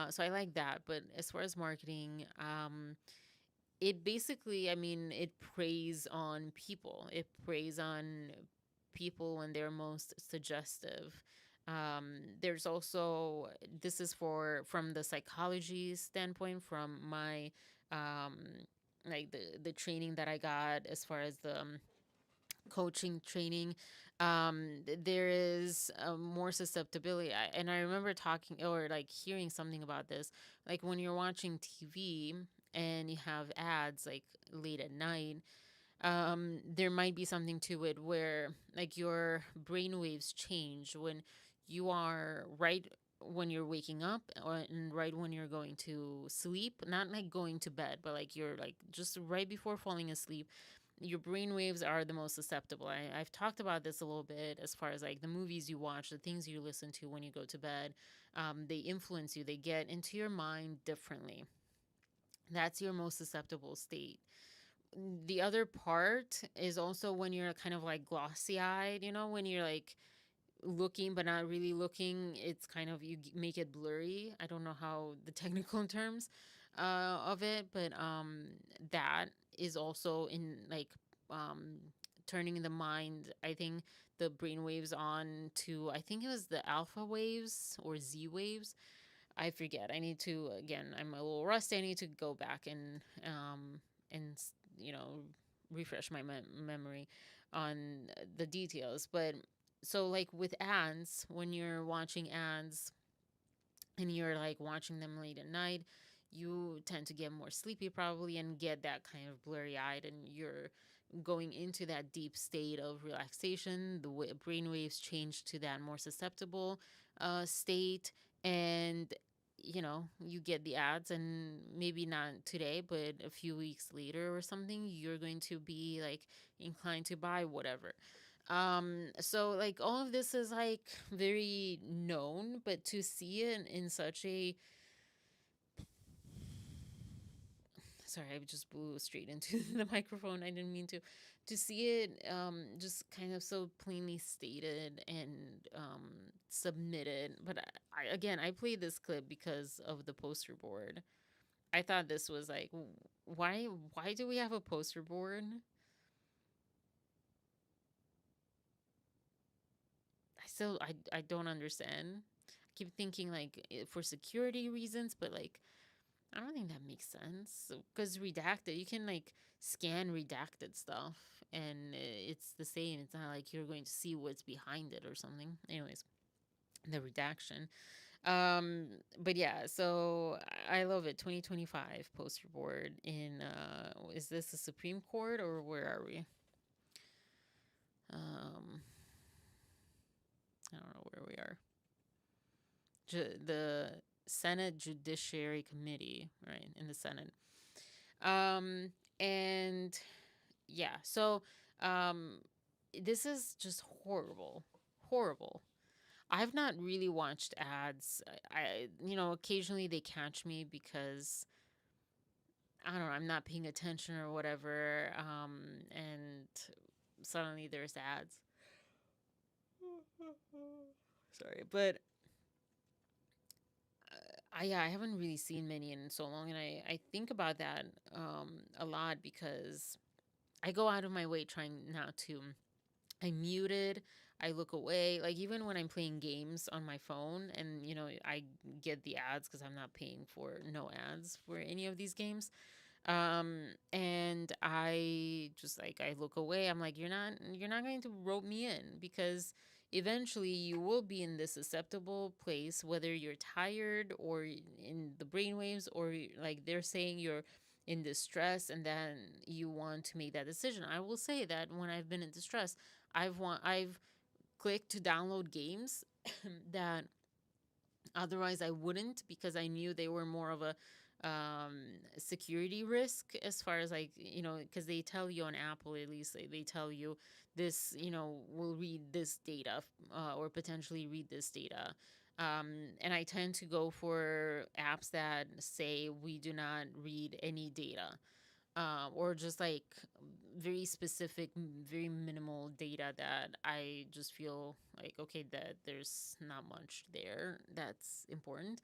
So I like that. But as far as marketing, it basically, it preys on people. It preys on people when they're most suggestive. There's also, this is from the psychology standpoint, from my the training that I got as far as the coaching training. There is more susceptibility. And I remember talking or hearing something about this, when you're watching TV and you have ads late at night, there might be something to it where your brain waves change when you are when you're waking up, and right when you're going to sleep, not going to bed, but you're just right before falling asleep. Your brain waves are the most susceptible. I've talked about this a little bit as far as the movies you watch, the things you listen to when you go to bed. They influence you. They get into your mind differently. That's your most susceptible state. The other part is also when you're kind of glossy-eyed, when you're looking but not really looking. It's kind of, you make it blurry. I don't know how the technical terms of it, but that is also in turning the mind, I think, the brain waves on to, I think it was the alpha waves or Z waves. I forget. I need to, again, I'm a little rusty. I need to go back and you know, refresh my memory on the details. But so like with ads, when you're watching ads and you're like watching them late at night, you tend to get more sleepy probably and get that kind of blurry eyed, and you're going into that deep state of relaxation. The brain waves change to that more susceptible state, and you know, you get the ads, and maybe not today, but a few weeks later or something, you're going to be like inclined to buy whatever. So like all of this is like very known, but to see it in such a, sorry, I just blew straight into the microphone. I didn't mean to see it just kind of so plainly stated and submitted. But I played this clip because of the poster board. I thought this was like, why do we have a poster board? I don't understand. I keep thinking like for security reasons, but like I don't think that makes sense, because redacted, you can like scan redacted stuff and it's the same. It's not like you're going to see what's behind it or something. Anyways, the redaction. But yeah, so I love it. 2025 poster board in is this the Supreme Court or where are we? I don't know where we are. The Senate Judiciary Committee, right, in the Senate. And yeah, so this is just horrible. I've not really watched ads. I you know, occasionally they catch me because I don't know, I'm not paying attention or whatever, and suddenly there's ads. Sorry, but I haven't really seen many in so long, and I think about that a lot because I go out of my way trying not to. I mute it. I look away. Like even when I'm playing games on my phone, and you know I get the ads because I'm not paying for no ads for any of these games, and I just like I look away. I'm like, you're not going to rope me in, because eventually you will be in this susceptible place, whether you're tired or in the brainwaves, or like they're saying you're in distress and then you want to make that decision. I will say that when I've been in distress, I've clicked to download games that otherwise I wouldn't, because I knew they were more of a security risk, as far as like, you know, because they tell you on Apple, at least they tell you this, you know, will read this data or potentially read this data. And I tend to go for apps that say we do not read any data, or just like very specific, very minimal data that I just feel like, okay, that there's not much there that's important.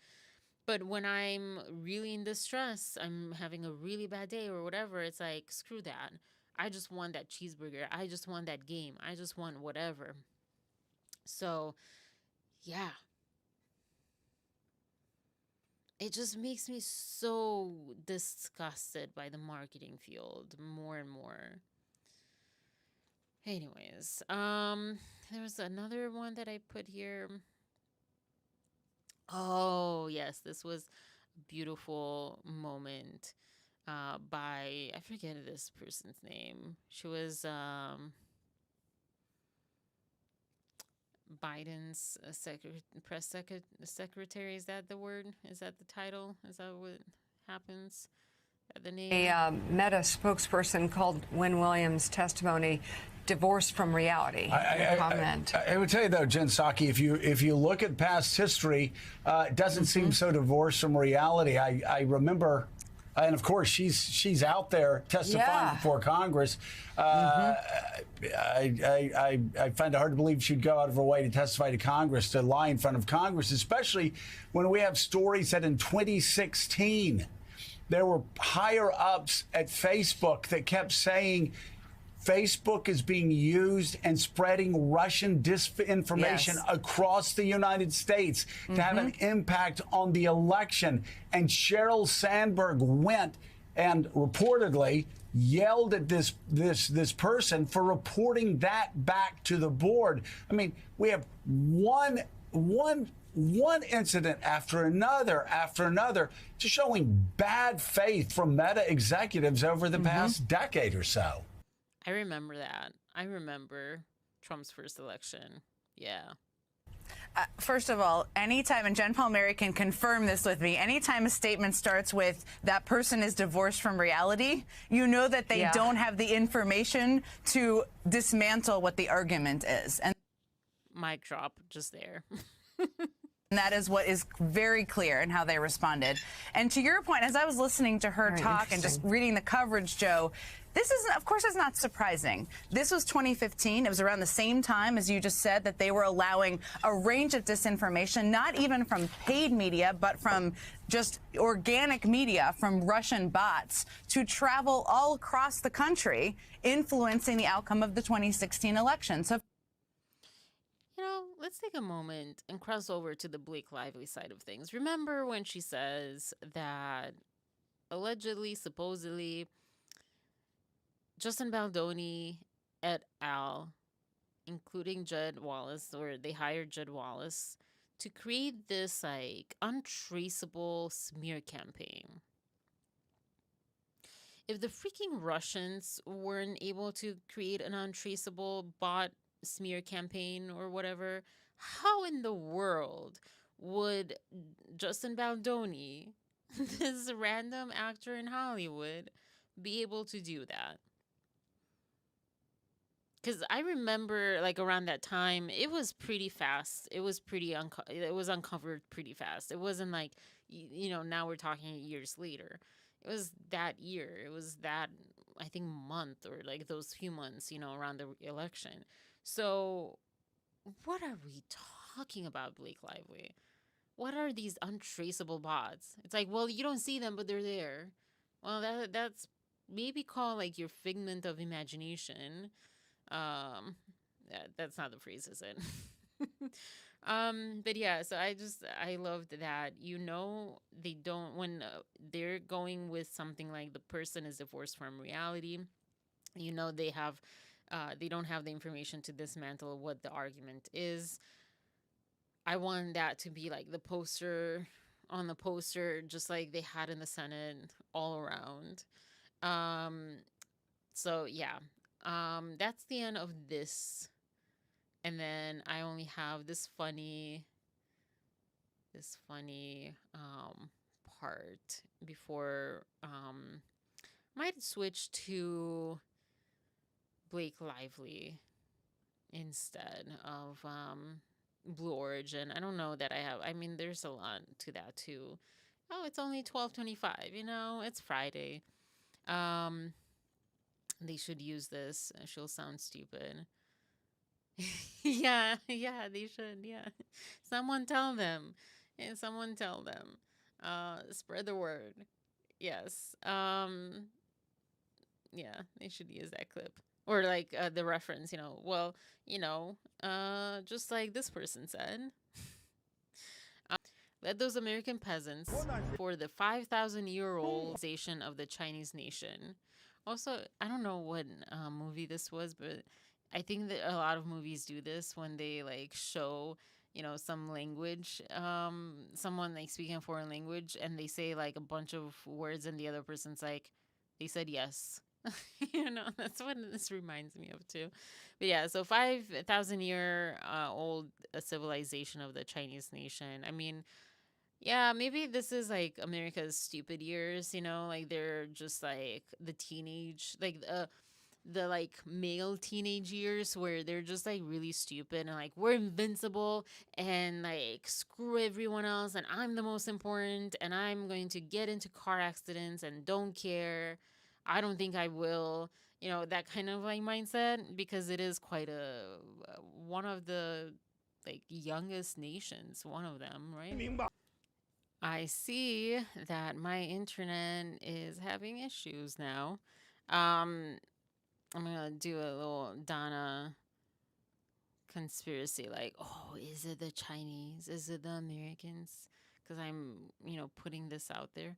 But when I'm really in distress, I'm having a really bad day or whatever, it's like, screw that. I just want that cheeseburger. I just want that game. I just want whatever. So, yeah. It just makes me so disgusted by the marketing field more and more. Anyways, there was another one that I put here. Oh, yes, this was a beautiful moment by, I forget this person's name. She was Biden's press secretary. Is that the word? Is that the title? Is that what happens? The name? A Meta spokesperson called Wynn Williams' testimony divorced from reality. I would tell you though, Jen Psaki, if you look at past history, it doesn't seem so divorced from reality. I remember, and of course she's out there testifying before Congress. I find it hard to believe she'd go out of her way to testify to Congress, to lie in front of Congress, especially when we have stories that in 2016 there were higher ups at Facebook that kept saying Facebook is being used and spreading Russian disinformation across the United States to have an impact on the election. And Sheryl Sandberg went and reportedly yelled at this person for reporting that back to the board. I mean, we have one incident after another, just showing bad faith from Meta executives over the past decade or so. I remember that. I remember Trump's first election. Yeah. First of all, anytime, and Jen Palmieri can confirm this with me, anytime a statement starts with that person is divorced from reality, you know that they don't have the information to dismantle what the argument is. And mic drop just there. And that is what is very clear in how they responded. And to your point, as I was listening to her talk and just reading the coverage, Joe, this is, of course, it's not surprising. This was 2015. It was around the same time, as you just said, that they were allowing a range of disinformation, not even from paid media, but from just organic media from Russian bots to travel all across the country, influencing the outcome of the 2016 election. So, you know, let's take a moment and cross over to the Blake Lively side of things. Remember when she says that allegedly, supposedly, Justin Baldoni et al., including Judd Wallace, or they hired Judd Wallace to create this like untraceable smear campaign. If the freaking Russians weren't able to create an untraceable bot smear campaign or whatever, how in the world would Justin Baldoni, this random actor in Hollywood, be able to do that? Because I remember, like, around that time, it was pretty fast. It was pretty it was uncovered pretty fast. It wasn't like, you know, now we're talking years later. It was that year. It was that, I think, month, or like those few months, you know, around the election. So what are we talking about, Blake Lively? What are these untraceable bots? It's like, well, you don't see them, but they're there. Well, that's maybe called like your figment of imagination. That's not the phrase, is it? But yeah, so I loved that, you know, they don't, when they're going with something like the person is divorced from reality, you know, they don't have the information to dismantle what the argument is. I want that to be like the poster on the poster, just like they had in the Senate all around. So yeah. That's the end of this. And then I only have this funny part before might switch to Blake Lively instead of Blue Origin. I don't know that I mean, there's a lot to that too. Oh, it's only 12:25, you know, it's Friday. They should use this. She'll sound stupid. yeah, they should. Yeah. Someone tell them. Yeah, someone tell them. Spread the word. Yes. Yeah, they should use that clip. Or like the reference, you know, well, you know, just like this person said. Let those American peasants for the 5,000-year-old civilization of the Chinese nation. Also, I don't know what movie this was, but I think that a lot of movies do this when they like show, you know, some language, someone like speaking a foreign language, and they say like a bunch of words, and the other person's like, they said yes. You know, that's what this reminds me of too. But yeah, so 5,000-year old civilization of the Chinese nation. I mean, yeah, maybe this is like America's stupid years, you know, like they're just like the teenage, like the like male teenage years where they're just like really stupid and like we're invincible and like screw everyone else and I'm the most important and I'm going to get into car accidents and don't care. I don't think I will, you know, that kind of like mindset, because it is quite one of the like youngest nations, one of them, right? I see that my internet is having issues now. I'm gonna do a little Donna conspiracy, like, oh, is it the Chinese? Is it the Americans? Because I'm, putting this out there.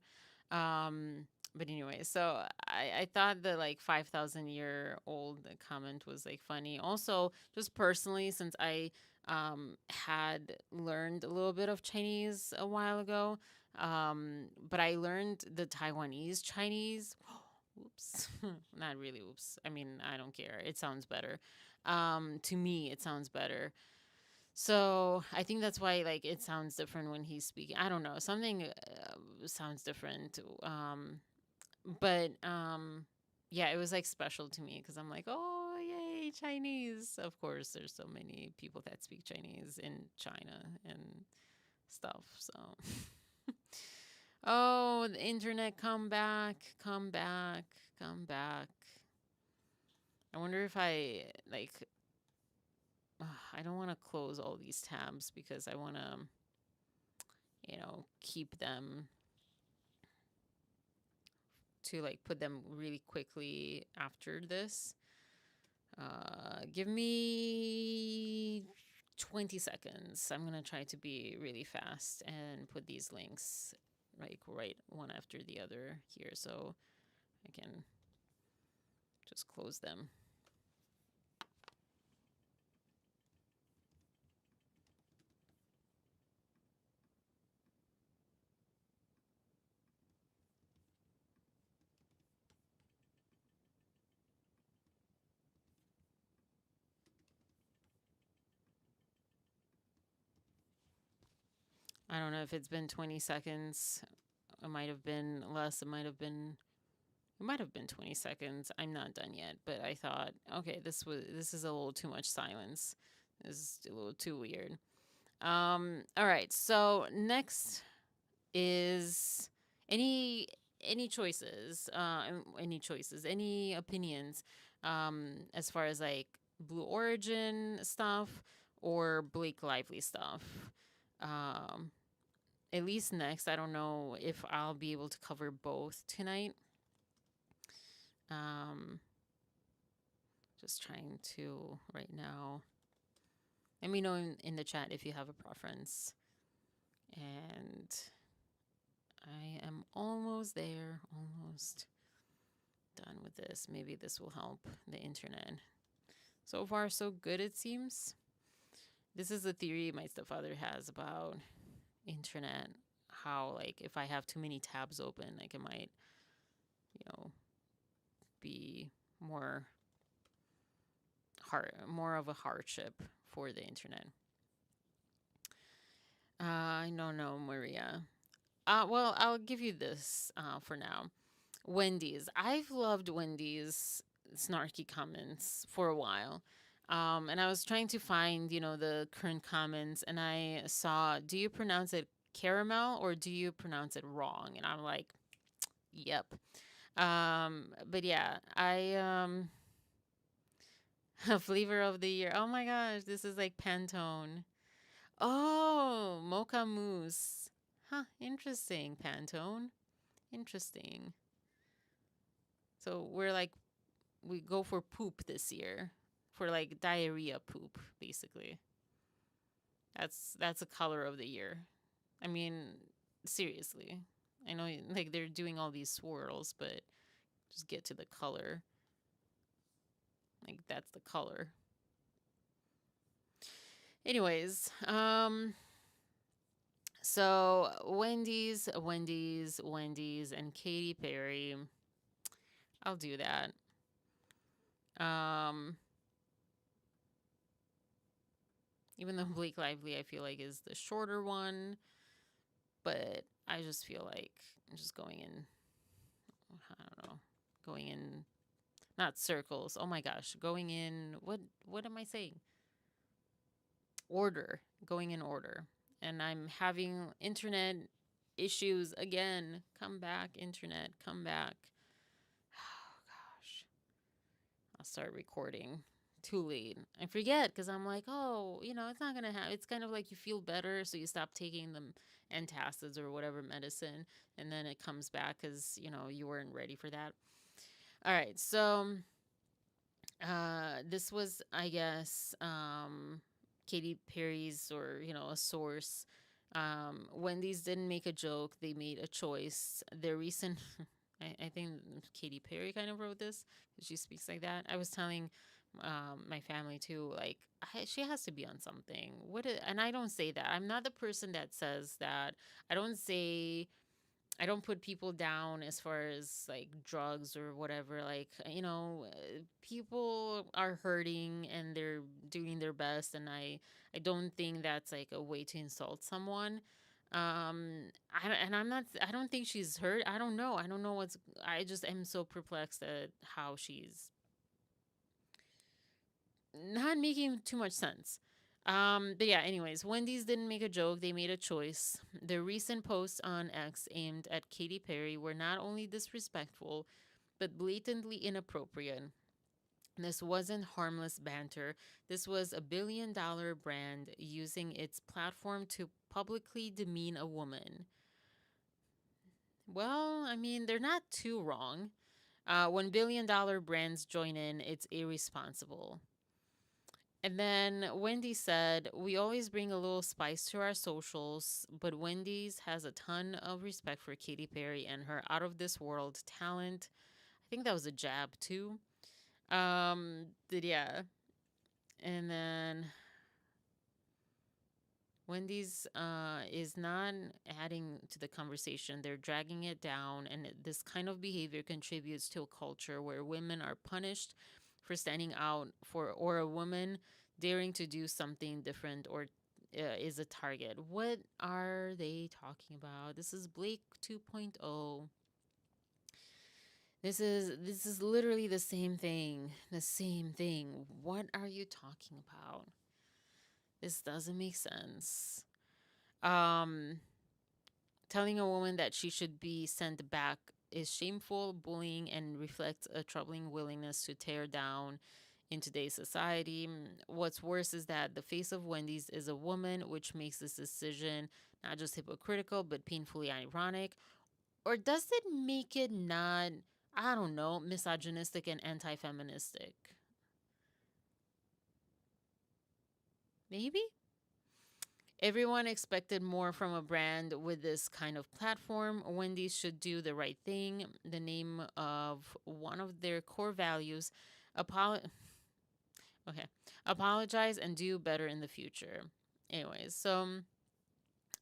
But anyway, so I thought the like 5,000-year-old comment was like funny. Also, just personally, since I had learned a little bit of Chinese a while ago, but I learned the Taiwanese Chinese. Oops, not really. Oops. I mean, I don't care. It sounds better. To me, it sounds better. So I think that's why like it sounds different when he's speaking. I don't know. Something sounds different. But yeah, it was like special to me because I'm like, oh, yay, Chinese. Of course, there's so many people that speak Chinese in China and stuff. So, oh, the internet, come back, come back, come back. I wonder if I like. I don't want to close all these tabs because I want to, keep them to like put them really quickly after this. Give me 20 seconds. I'm going to try to be really fast and put these links like right one after the other here so I can just close them. I don't know if it's been 20 seconds. It might have been less. It might have been 20 seconds. I'm not done yet, but I thought, okay, this is a little too much silence. This is a little too weird. All right. So next is any choices, any opinions, as far as like Blue Origin stuff or Blake Lively stuff. At least next. I don't know if I'll be able to cover both tonight. Just trying to right now. Let me know in the chat if you have a preference. And I am almost there, almost done with this. Maybe this will help the internet. So far, so good, it seems. This is a theory my stepfather has about internet. How, like, if I have too many tabs open, like, it might, be more of a hardship for the internet. I don't know, Maria. Well, I'll give you this for now. Wendys. I've loved Wendys' snarky comments for a while. And I was trying to find, the current comments, and I saw, do you pronounce it caramel or do you pronounce it wrong? And I'm like, yep. But yeah, flavor of the year. Oh my gosh, this is like Pantone. Oh, mocha mousse. Huh, interesting, Pantone. Interesting. So we go for poop this year. For like diarrhea poop, basically. That's a color of the year. I mean, seriously. I know like they're doing all these swirls, but just get to the color. Like that's the color. Anyways, so Wendys, and Katy Perry. I'll do that. Even though Blake Lively, I feel like, is the shorter one. But I just feel like I'm just going in, I don't know, going in, not circles. Oh my gosh, going in, what am I saying? Order, going in order. And I'm having internet issues again. Come back, internet, come back. Oh gosh. I'll start recording. Too late. I forget because I'm like, oh, it's not gonna happen. It's kind of like you feel better, so you stop taking the antacids or whatever medicine, and then it comes back because you weren't ready for that. All right, so This was, I guess, Katy Perry's, or a source. Wendy's didn't make a joke; they made a choice. Their recent, I think Katy Perry kind of wrote this because she speaks like that. I was telling my family too, like she has to be on something. And I don't say that. I'm not the person that says that. I don't put people down as far as like drugs or whatever. Like, people are hurting and they're doing their best. And I don't think that's like a way to insult someone. I don't think she's hurt. I don't know. I just am so perplexed at how she's not making too much sense. But yeah, anyways, Wendy's didn't make a joke, they made a choice. The recent posts on X aimed at Katy Perry were not only disrespectful, but blatantly inappropriate. This wasn't harmless banter. This was a billion-dollar brand using its platform to publicly demean a woman. Well, I mean, they're not too wrong. When billion-dollar brands join in, it's irresponsible. And then Wendy said, "We always bring a little spice to our socials, but Wendy's has a ton of respect for Katy Perry and her out of this world talent." I think that was a jab too. But yeah. And then Wendy's is not adding to the conversation. They're dragging it down, and this kind of behavior contributes to a culture where women are punished for standing out or a woman daring to do something different or is a target. What are they talking about? This is Blake 2.0. This is literally the same thing. The same thing. What are you talking about? This doesn't make sense. Telling a woman that she should be sent back is shameful, bullying, and reflects a troubling willingness to tear down in today's society. What's worse is that the face of Wendy's is a woman, which makes this decision not just hypocritical, but painfully ironic. Or does it make it not, I don't know, misogynistic and anti-feministic? Maybe? Everyone expected more from a brand with this kind of platform. Wendy's should do the right thing. The name of one of their core values. Apologize and do better in the future. Anyways, so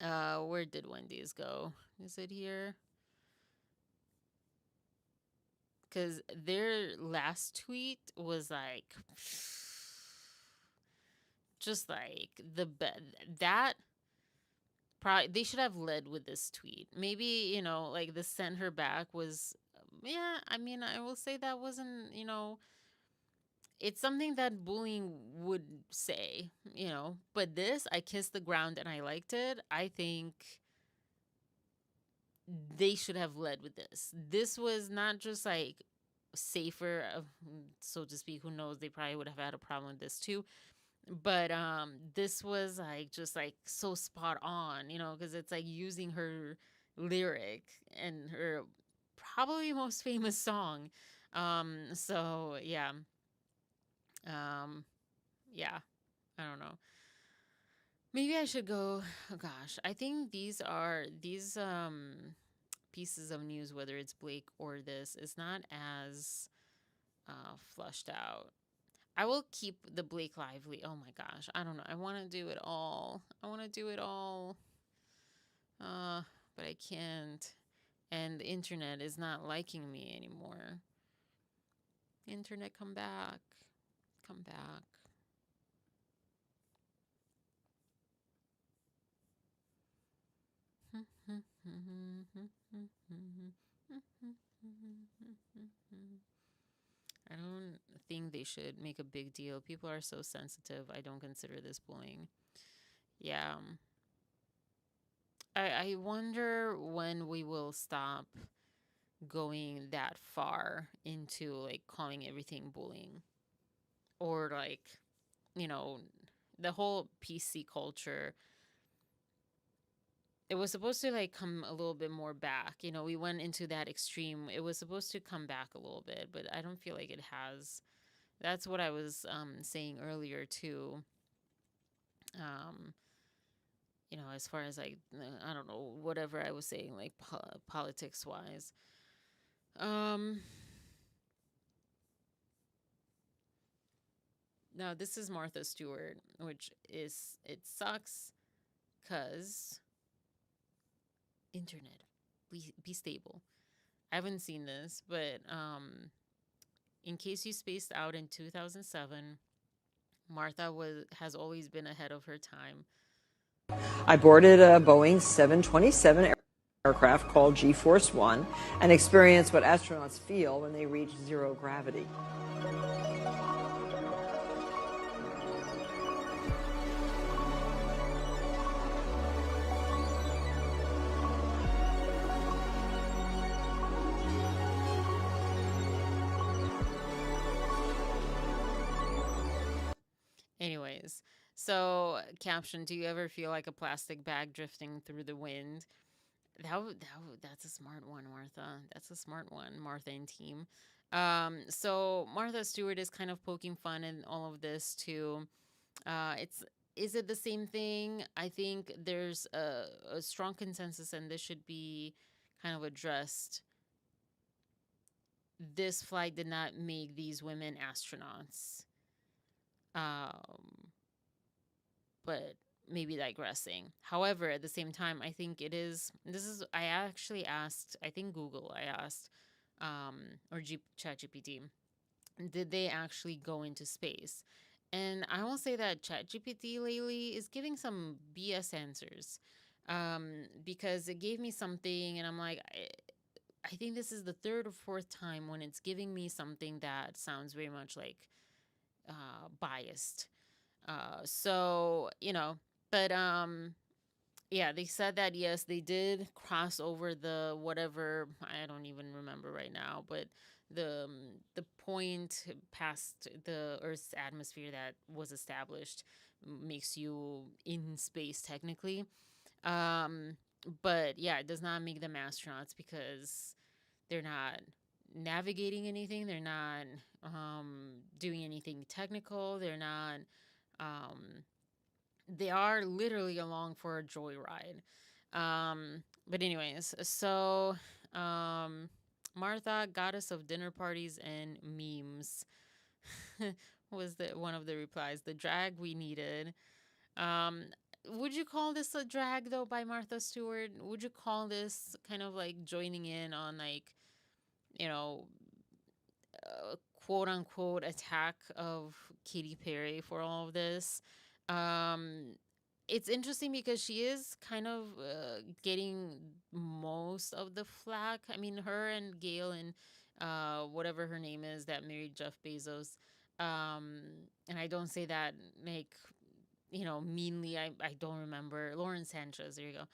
where did Wendy's go? Is it here? Because their last tweet was like, just like that. Probably they should have led with this tweet. Maybe, like the send her back was, yeah, I mean, I will say that wasn't, it's something that bullying would say, but this, I kissed the ground and I liked it. I think they should have led with this. This was not just like safer, so to speak. Who knows? They probably would have had a problem with this too. But this was like just like so spot on, because it's like using her lyric and her probably most famous song. So yeah. Yeah, I don't know. Maybe I should go. Oh gosh, I think these pieces of news, whether it's Blake or this, is not as flushed out. I will keep the Blake Lively. Oh my gosh, I don't know. I want to do it all. But I can't. And the internet is not liking me anymore. Internet, come back. Come back. I don't think they should make a big deal. People are so sensitive. I don't consider this bullying. Yeah. I wonder when we will stop going that far into like calling everything bullying. Or like, the whole PC culture. It was supposed to like come a little bit more back. We went into that extreme. It was supposed to come back a little bit, but I don't feel like it has. That's what I was saying earlier too. You know, as far as like, I don't know, whatever I was saying, like politics wise. Now this is Martha Stewart, which is, it sucks because internet, be stable. I haven't seen this, but in case you spaced out, in 2007, Martha has always been ahead of her time. I boarded a Boeing 727 aircraft called G-Force One and experienced what astronauts feel when they reach zero gravity. Anyways, so caption: do you ever feel like a plastic bag drifting through the wind? That's a smart one, Martha. That's a smart one, Martha and team. So Martha Stewart is kind of poking fun in all of this too. Is it the same thing? I think there's a strong consensus, and this should be kind of addressed. This flight did not make these women astronauts. But maybe digressing. However, at the same time, I think I actually asked, I think Google, I asked, or ChatGPT, did they actually go into space? And I will say that ChatGPT lately is giving some BS answers, because it gave me something, and I'm like, I think this is the third or fourth time when it's giving me something that sounds very much like biased. So, you know, but yeah, they said that yes, they did cross over the whatever, I don't even remember right now, but the point past the Earth's atmosphere that was established makes you in space technically. But yeah, it does not make them astronauts because they're not navigating anything. They're not doing anything technical. They're not. They are literally along for a joyride. But anyways, so Martha, goddess of dinner parties and memes, was one of the replies. The drag we needed. Would you call this a drag though by Martha Stewart? Would you call this kind of like joining in on like, you know, quote unquote attack of Katy Perry for all of this? It's interesting because she is kind of getting most of the flack. I mean, her and Gail and whatever her name is that married Jeff Bezos. And I don't say that like, you know, meanly. I don't remember. Lauren Sanchez, there you go.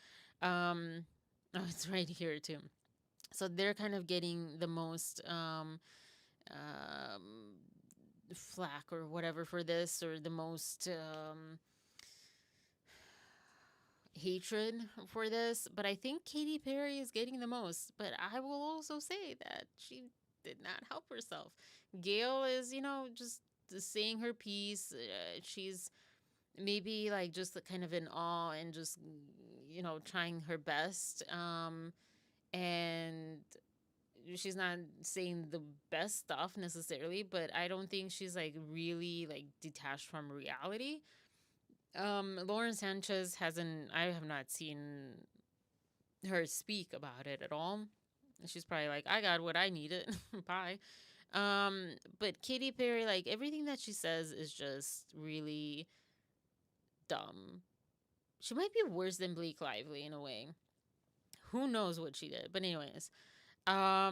Oh, it's right here too. So they're kind of getting the most flack or whatever for this, or the most hatred for this. But I think Katy Perry is getting the most. But I will also say that she did not help herself. Gail is, you know, just saying her piece. She's maybe like just kind of in awe and just, you know, trying her best. And she's not saying the best stuff necessarily, but I don't think she's like really like detached from reality. Lauren Sanchez I have not seen her speak about it at all. She's probably like, I got what I needed. Bye. But Katy Perry, like everything that she says is just really dumb. She might be worse than Blake Lively in a way. Who knows what she did? But anyways, I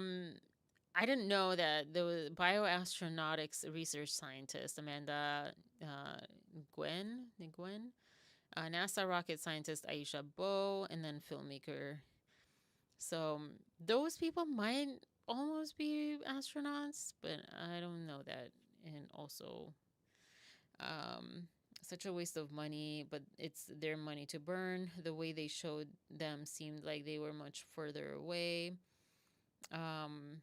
didn't know that the bioastronautics research scientist Amanda Gwen, NASA rocket scientist Aisha Bowe, and then filmmaker. So those people might almost be astronauts, but I don't know that. And also, such a waste of money, but it's their money to burn. The way they showed them seemed like they were much further away. From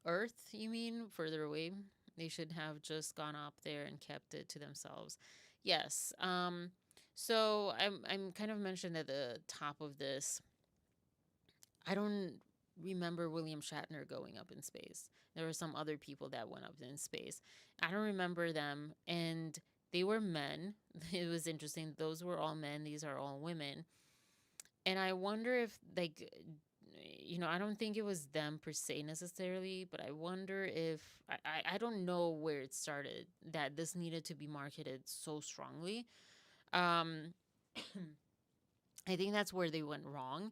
Earth, you mean, further away? They should have just gone up there and kept it to themselves. Yes. So I'm kind of mentioned at the top of this. I don't remember William Shatner going up in space. There were some other people that went up in space. I don't remember them, and they were men. It was interesting. Those were all men. These are all women. And I wonder if, like, I don't think it was them per se necessarily, but I wonder if I don't know where it started that this needed to be marketed so strongly. Um, I think that's where they went wrong.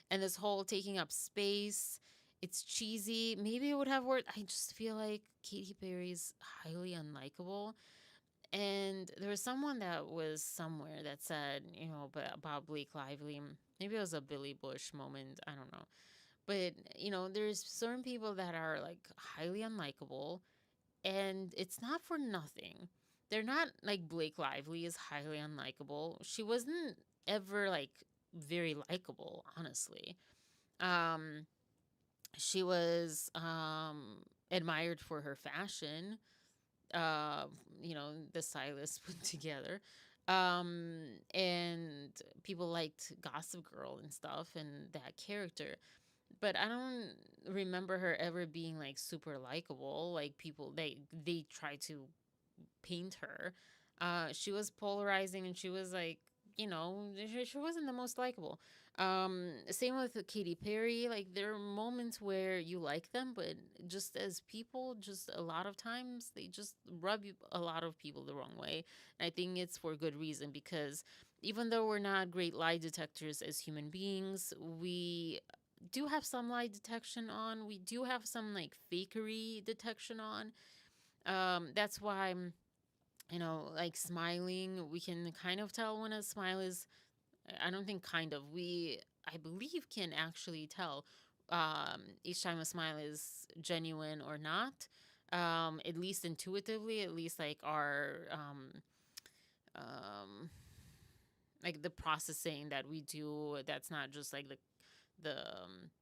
And this whole taking up space, it's cheesy. Maybe it would have worked. I just feel like Katy Perry's highly unlikable. And there was someone that was somewhere that said, about Blake Lively. Maybe it was a Billy Bush moment. I don't know. But, there's certain people that are like highly unlikable, and it's not for nothing. They're not like Blake Lively is highly unlikable. She wasn't ever like very likable, honestly. She was admired for her fashion. The stylist put together. And people liked Gossip Girl and stuff and that character. But I don't remember her ever being like super likable. Like people, they try to paint her. She was polarizing, and she was like, she wasn't the most likable. Same with Katy Perry. Like there are moments where you like them, but just as people, just a lot of times they just rub a lot of people the wrong way. And I think it's for good reason, because even though we're not great lie detectors as human beings, we do have some lie detection on. We do have some like fakery detection on. That's why, like smiling, we can kind of tell when a smile is, I don't think kind of, I believe can actually tell each time a smile is genuine or not. At least intuitively, at least like our, like the processing that we do, that's not just like the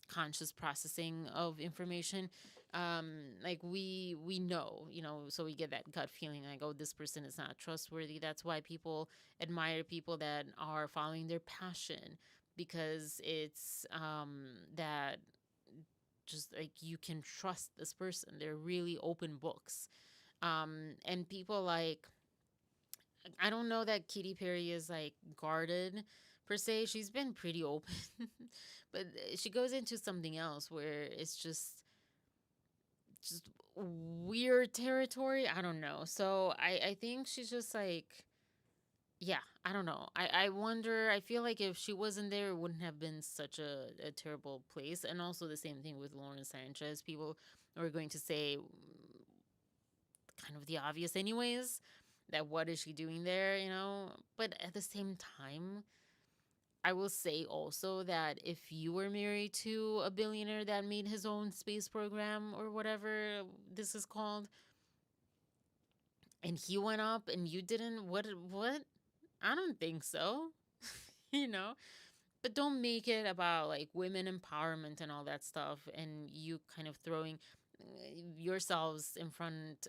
conscious processing of information. Like we know, so we get that gut feeling like, oh, this person is not trustworthy. That's why people admire people that are following their passion, because it's that just like you can trust this person. They're really open books. And people like, I don't know that Katy Perry is like guarded per se. She's been pretty open, but she goes into something else where it's just weird territory. I don't know. So I think she's just like, yeah, I don't know. I wonder, I feel like if she wasn't there, it wouldn't have been such a terrible place. And also the same thing with Lauren Sanchez. People are going to say kind of the obvious anyways, that what is she doing there, But at the same time, I will say also that if you were married to a billionaire that made his own space program or whatever this is called, and he went up and you didn't, what? I don't think so, But don't make it about like women empowerment and all that stuff, and you kind of throwing yourselves in front,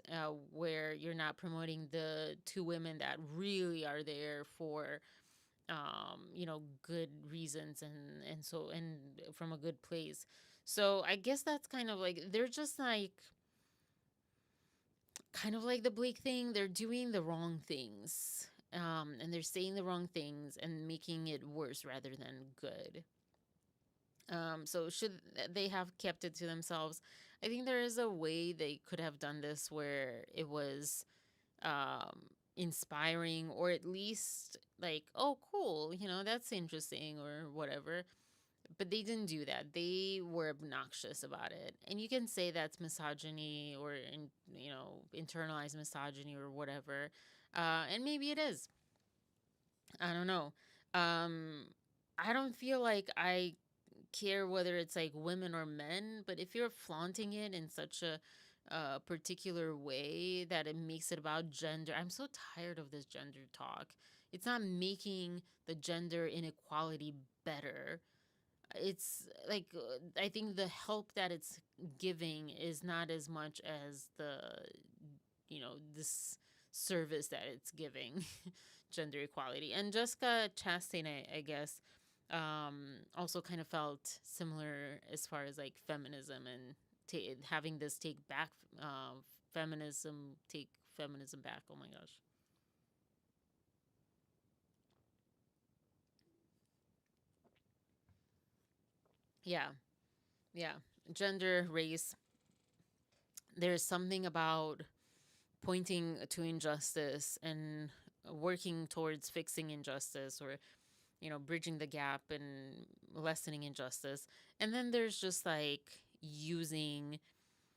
where you're not promoting the two women that really are there for good reasons, and from a good place. So I guess that's kind of like, they're just like kind of like the Blake thing. They're doing the wrong things, and they're saying the wrong things and making it worse rather than good. So should they have kept it to themselves? I think there is a way they could have done this where it was inspiring, or at least like, oh, cool, that's interesting or whatever. But they didn't do that. They were obnoxious about it. And you can say that's misogyny or, internalized misogyny or whatever. And maybe it is. I don't know. I don't feel like I care whether it's like women or men, but if you're flaunting it in such a particular way that it makes it about gender, I'm so tired of this gender talk. It's not making the gender inequality better. it's like I think the help that it's giving is not as much as the, this service that it's giving, gender equality. And Jessica Chastain, I guess, also kind of felt similar as far as like feminism and having this take back take feminism back. Oh my gosh. Yeah. Yeah. Gender, race. There's something about pointing to injustice and working towards fixing injustice, or bridging the gap and lessening injustice. And then there's just like using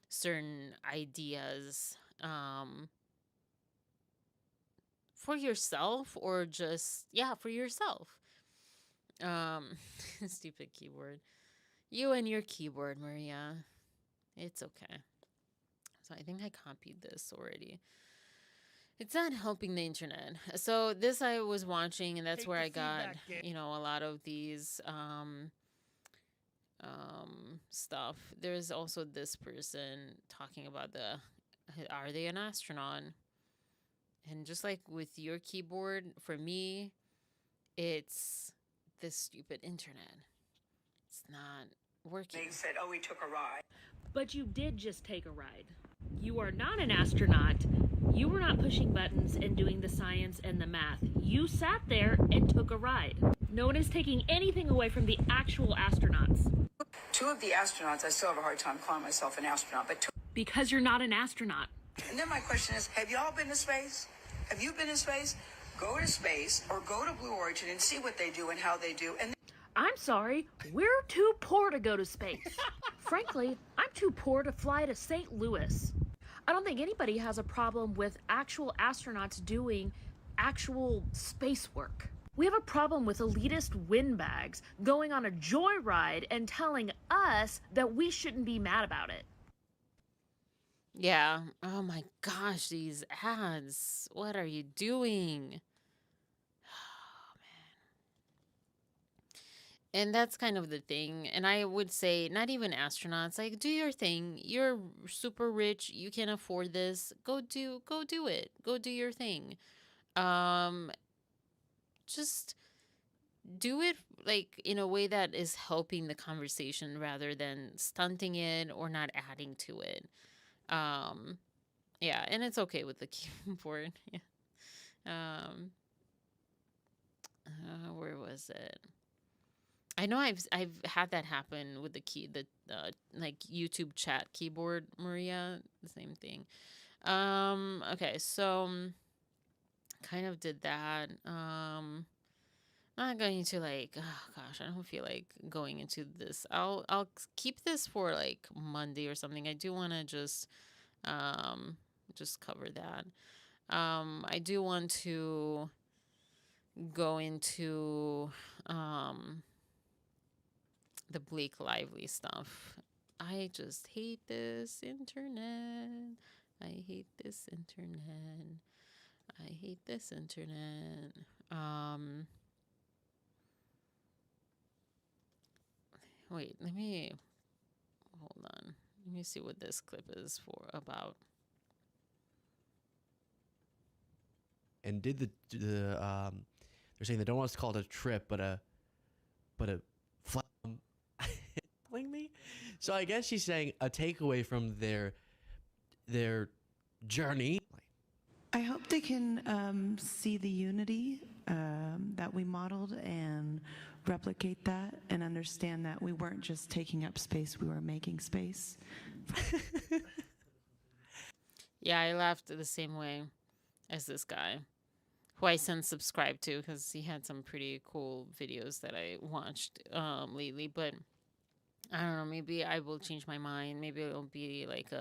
certain ideas for yourself, or just for yourself. Stupid keyboard. You and your keyboard, Maria. It's okay. So I think I copied this already. It's not helping the internet. So this I was watching, and that's where I got, a lot of these stuff. There's also this person talking about are they an astronaut? And just like with your keyboard, for me, it's this stupid internet. It's not working. They said, oh, we took a ride. But you did just take a ride. You are not an astronaut. You were not pushing buttons and doing the science and the math. You sat there and took a ride. No one is taking anything away from the actual astronauts. Two of the astronauts, I still have a hard time calling myself an astronaut, but because you're not an astronaut. And then my question is, have you all been to space? Have you been to space? Go to space or go to Blue Origin and see what they do and how they do. And I'm sorry, we're too poor to go to space. Frankly, I'm too poor to fly to St. Louis. I don't think anybody has a problem with actual astronauts doing actual space work. We have a problem with elitist windbags going on a joyride and telling us that we shouldn't be mad about it. Yeah. Oh my gosh, these ads. What are you doing? And that's kind of the thing. And I would say not even astronauts, like, do your thing. You're super rich, you can afford this. Go do it. Go do your thing. Just do it like in a way that is helping the conversation rather than stunting it or not adding to it. Yeah, and it's okay with the keyboard. Yeah. Where was it? I know I've had that happen with the like YouTube chat keyboard, Maria, the same thing. Okay, so kind of did that. Not going to like, oh gosh, I don't feel like going into this. I'll keep this for like Monday or something. I do want to just cover that. I do want to go into the Blake Lively stuff. I just hate this internet. I hate this internet. I hate this internet. Wait, hold on. Let me see what this clip is about. And did they're saying they don't want us to call it a trip, but a telling me. So I guess she's saying a takeaway from their journey. I hope they can see the unity that we modeled and replicate that and understand that we weren't just taking up space, we were making space. Yeah, I laughed the same way as this guy, who I since subscribed to because he had some pretty cool videos that I watched lately. But I don't know, maybe I will change my mind. Maybe it'll be like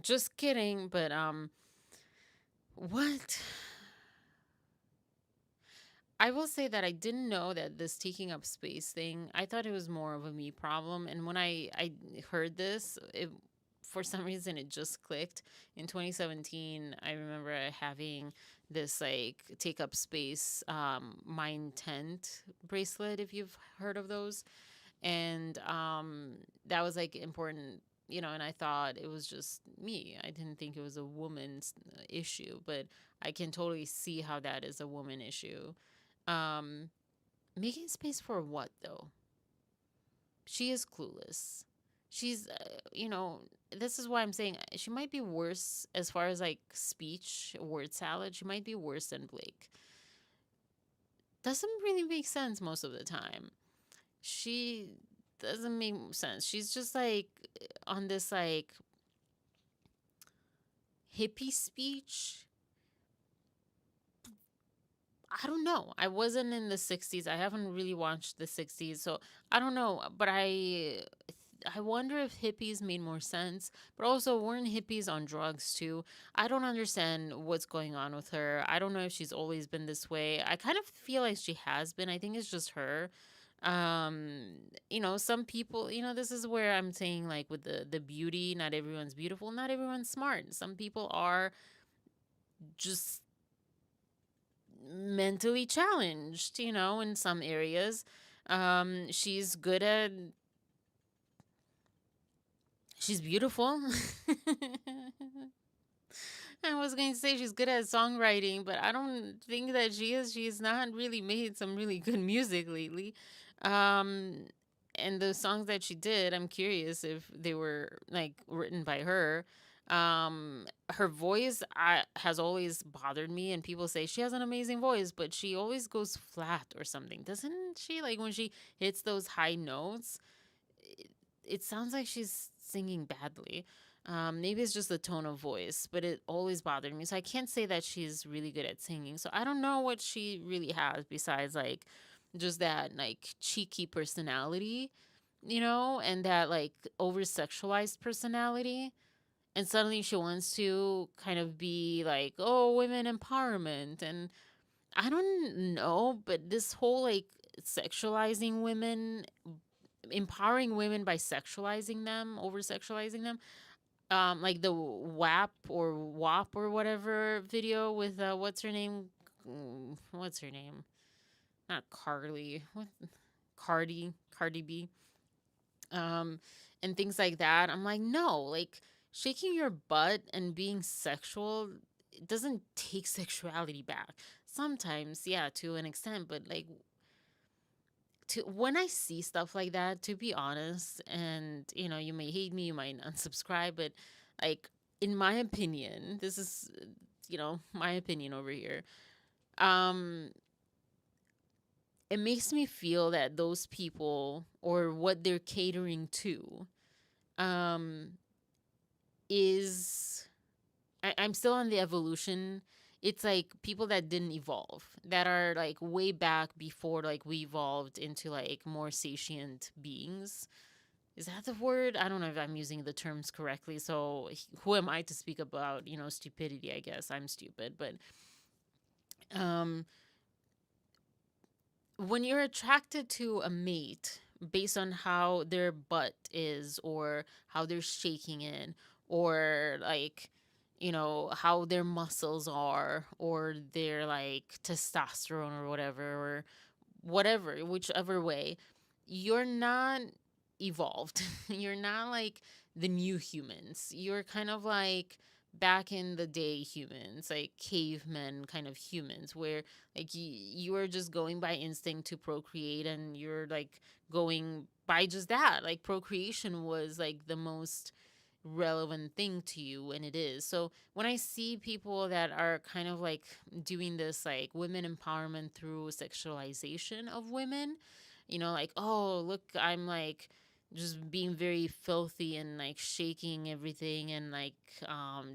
just kidding. But what? I will say that I didn't know that this taking up space thing, I thought it was more of a me problem. And when I heard this, for some reason, it just clicked. In 2017, I remember having this like take up space mind tent bracelet, if you've heard of those. And that was like important, and I thought it was just me. I didn't think it was a woman's issue, but I can totally see how that is a woman issue. Making space for what, though? She is clueless. She's, this is why I'm saying she might be worse as far as like speech, word salad. She might be worse than Blake. Doesn't really make sense most of the time. She doesn't make sense. She's just like on this like hippie speech. I don't know. I wasn't in the 60s. I haven't really watched the 60s, so I don't know, but I wonder if hippies made more sense, but also weren't hippies on drugs too? I don't understand what's going on with her. I don't know if she's always been this way. I kind of feel like she has been. I think it's just her. Some people, this is where I'm saying like with the beauty, not everyone's beautiful, not everyone's smart. Some people are just mentally challenged, in some areas. She's good at She's beautiful. I was going to say she's good at songwriting, but I don't think that she is. She's not really made some really good music lately. And the songs that she did, I'm curious if they were like written by her. Her voice has always bothered me, and people say she has an amazing voice, but she always goes flat or something, doesn't she? Like when she hits those high notes, it sounds like she's singing badly. Maybe it's just the tone of voice, but it always bothered me. So I can't say that she's really good at singing. So I don't know what she really has besides like just that like cheeky personality, and that like over sexualized personality. And suddenly she wants to kind of be like, oh, women empowerment. And I don't know, but this whole like sexualizing women, empowering women by sexualizing them, over sexualizing them, like the WAP or WAP or whatever video with what's her name? What's her name? Not Carly. What? Cardi B. And things like that. I'm like, no, like shaking your butt and being sexual, it doesn't take sexuality back. Sometimes, yeah, to an extent, but like when I see stuff like that, to be honest, and you may hate me, you might unsubscribe, but like in my opinion, this is my opinion over here. It makes me feel that those people or what they're catering to is I'm still on the evolution. It's like people that didn't evolve, that are like way back before like we evolved into like more sentient beings. Is that the word? I don't know if I'm using the terms correctly. So who am I to speak about, stupidity? I guess I'm stupid, but when you're attracted to a mate based on how their butt is or how they're shaking it or like how their muscles are or their like testosterone or whatever, whichever way, you're not evolved. You're not like the new humans. You're kind of like back in the day humans, like cavemen kind of humans, where like you are just going by instinct to procreate, and you're like going by just that. Like procreation was like the most relevant thing to you, and it is. So when I see people that are kind of like doing this like women empowerment through sexualization of women, like, oh, look, I'm like just being very filthy and like shaking everything and like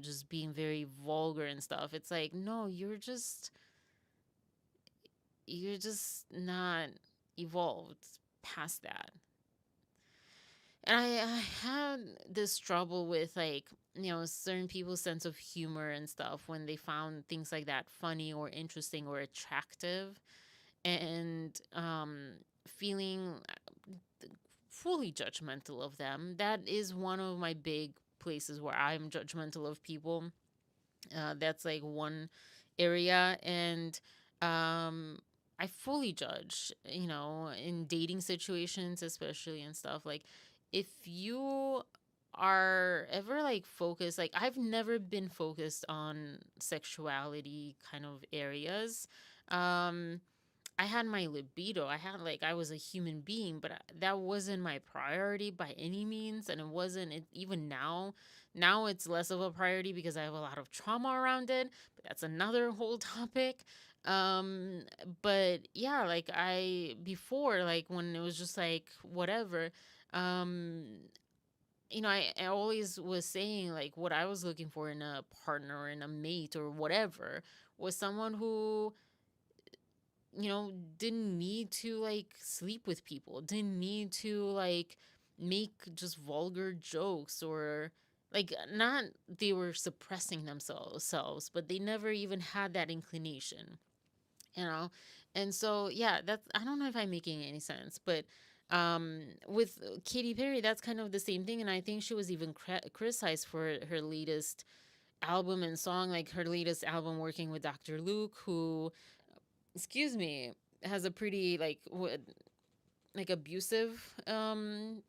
just being very vulgar and stuff. It's like, no, you're just not evolved past that. And I had this trouble with like, certain people's sense of humor and stuff when they found things like that funny or interesting or attractive, and feeling fully judgmental of them. That is one of my big places where I'm judgmental of people. That's like one area. And I fully judge, in dating situations, especially and stuff. Like, if you are ever like focused, like, I've never been focused on sexuality kind of areas. Um, I had my libido. I was a human being, but that wasn't my priority by any means. And it wasn't it, even now. Now it's less of a priority because I have a lot of trauma around it, but that's another whole topic. Um, but yeah, like before, like when it was just like whatever, um, I always was saying like what I was looking for in a partner or in a mate or whatever was someone who didn't need to like sleep with people, didn't need to like make just vulgar jokes or like not they were suppressing themselves, but they never even had that inclination, you know? And so, yeah, that's, I don't know if I'm making any sense, but with Katy Perry, that's kind of the same thing. And I think she was even criticized for her latest album and song, like her latest album working with Dr. Luke, who, excuse me, has a pretty like abusive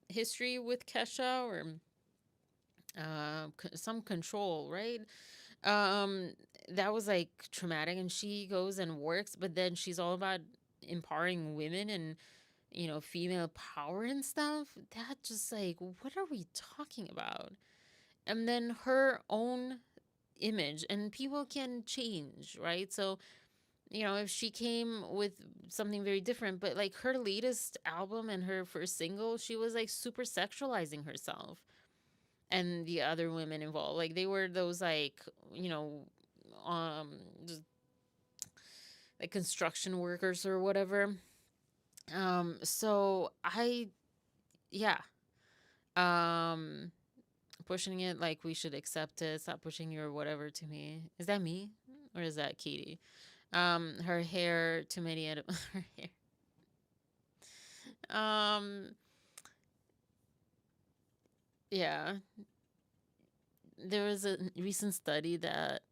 history with Kesha, or some control, right? um that was like traumatic, and she goes and works, but then she's all about empowering women and female power and stuff. That just like, what are we talking about? And then her own image, and people can change, right? So if she came with something very different, but like her latest album and her first single, she was like super sexualizing herself and the other women involved. Like they were those like, um just like construction workers or whatever. So yeah. Um Pushing it like we should accept it. Stop pushing your whatever to me. Is that me? Or is that Katie? Her hair too many her hair. Um yeah. There was a recent study that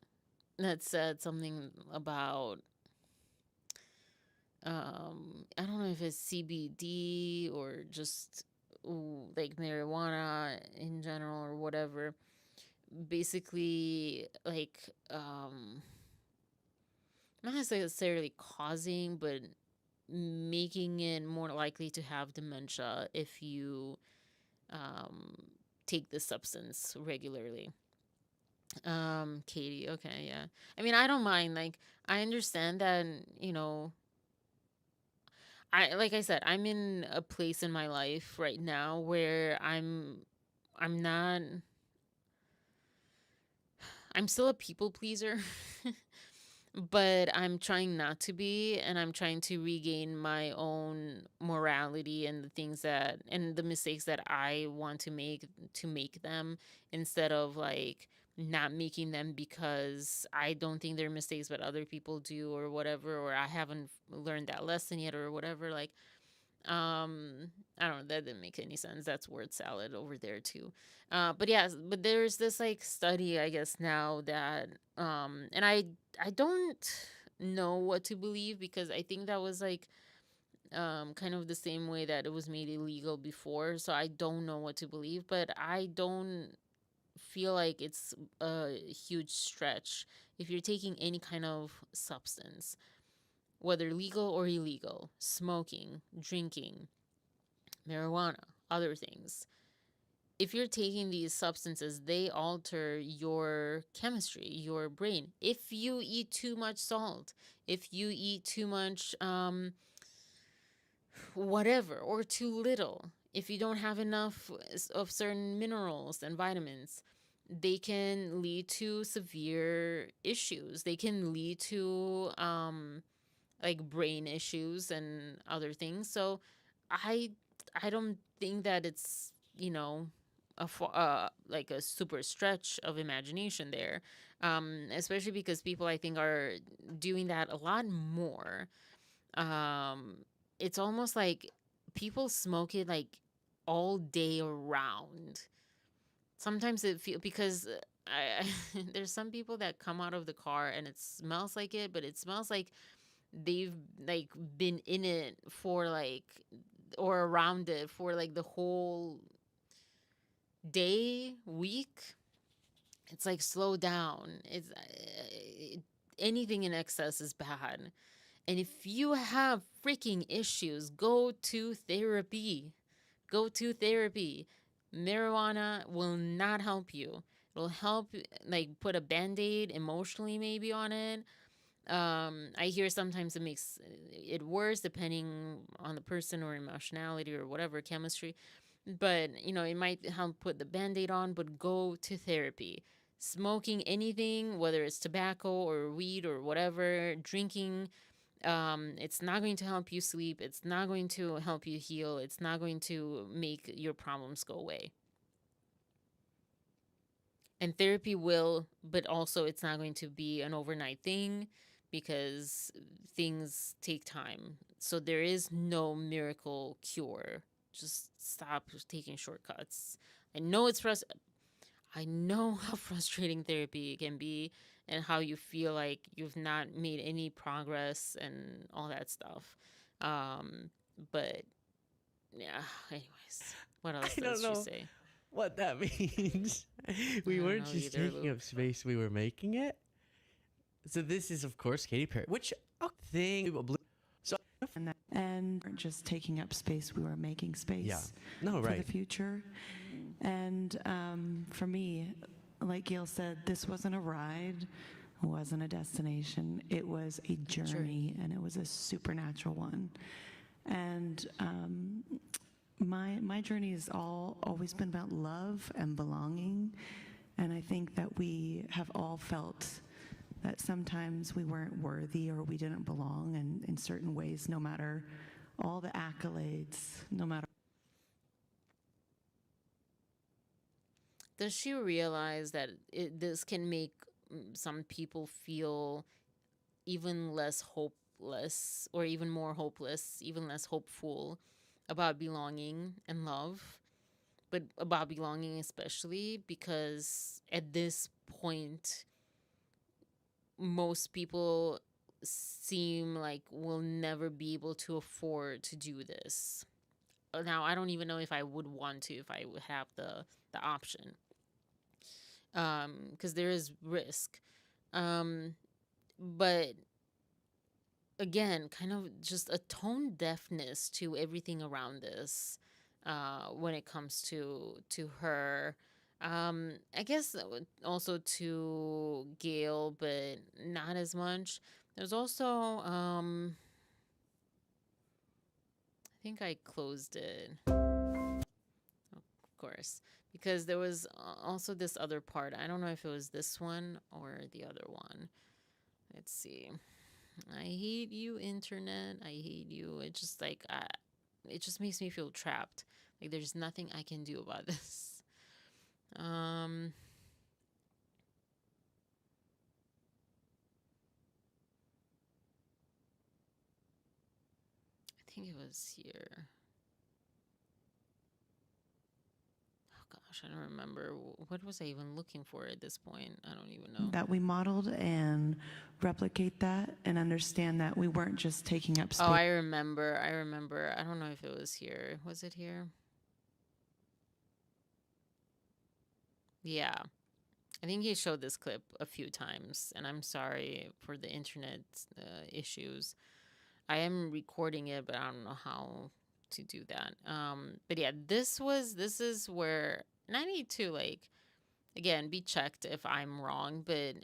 said something about I don't know if it's CBD or just like marijuana in general or whatever. Basically, like not necessarily causing, but making it more likely to have dementia if you um take the substance regularly. Katie, okay, yeah. I mean, I don't mind. Like, I understand that, like I said, I'm in a place in my life right now where I'm not I'm still a people pleaser, but I'm trying not to be, and I'm trying to regain my own morality and the things that and the mistakes that I want to make them, instead of like not making them because I don't think they're mistakes but other people do or whatever, or I haven't learned that lesson yet or whatever. Like I don't know, that didn't make any sense. That's word salad over there too. But yeah, but there's this like study, I guess, now that and I don't know what to believe, because I think that was like kind of the same way that it was made illegal before. So I don't know what to believe, but I don't feel like it's a huge stretch if you're taking any kind of substance, whether legal or illegal, smoking, drinking, marijuana, other things. If you're taking these substances, they alter your chemistry, your brain. If you eat too much salt, if you eat too much whatever, or too little, if you don't have enough of certain minerals and vitamins, they can lead to severe issues. They can lead to like brain issues and other things. So I I don't think that it's, like a super stretch of imagination there. Especially because people, I think, are doing that a lot more. Um it's almost like people smoke it like all day around. Sometimes it feel because there's some people that come out of the car and it smells like it, but it smells like they've like been in it for like, or around it for like the whole day, week. It's like, slow down. It's anything in excess is bad. And if you have freaking issues, go to therapy. Go to therapy. Marijuana will not help you. It'll help like put a band-aid emotionally maybe on it. I hear sometimes it makes it worse depending on the person or emotionality or whatever, chemistry. But, you know, it might help put the band-aid on, but go to therapy. Smoking anything, whether it's tobacco or weed or whatever, drinking, it's not going to help you sleep. It's not going to help you heal. It's not going to make your problems go away. And therapy will, but also it's not going to be an overnight thing because things take time. So there is no miracle cure. Just stop taking shortcuts. I know it's I know how frustrating therapy can be and how you feel like you've not made any progress and all that stuff. But yeah, anyways, what else I don't does she know say? what that means. We don't weren't know just either, taking Luke. up space, we were making it. So this is, of course, Katy Perry, which thing. So And weren't just taking up space, we were making space Yeah. No, for right. the future. And for me, like Gail said, this wasn't a ride, it wasn't a destination. It was a journey, and it was a supernatural one. And my journey has always been about love and belonging. And I think that we have all felt that sometimes we weren't worthy or we didn't belong in certain ways, no matter all the accolades, no matter. Does she realize that this can make some people feel even less hopeless or even more hopeless, even less hopeful about belonging and love? But about belonging especially because at this point, most people seem like we'll never be able to afford to do this. Now, I don't even know if I would want to, if I would have the option. Because there is risk. But again, kind of just a tone deafness to everything around this when it comes to her. I guess also to Gail, but not as much. There's also, I think I closed it. Of course, because there was also this other part. I don't know if it was this one or the other one. Let's see. I hate you, internet. I hate you. It just like it just makes me feel trapped. Like there's nothing I can do about this. I think it was here. Oh gosh, I don't remember. What was I even looking for at this point? I don't even know. That we modeled and replicate that and understand that we weren't just taking up space. Oh, I remember. I don't know if it was here. Was it here? Yeah. I think he showed this clip a few times, and I'm sorry for the internet issues. I am recording it, but I don't know how to do that. But yeah, this is where, and I need to like, again, be checked if I'm wrong, but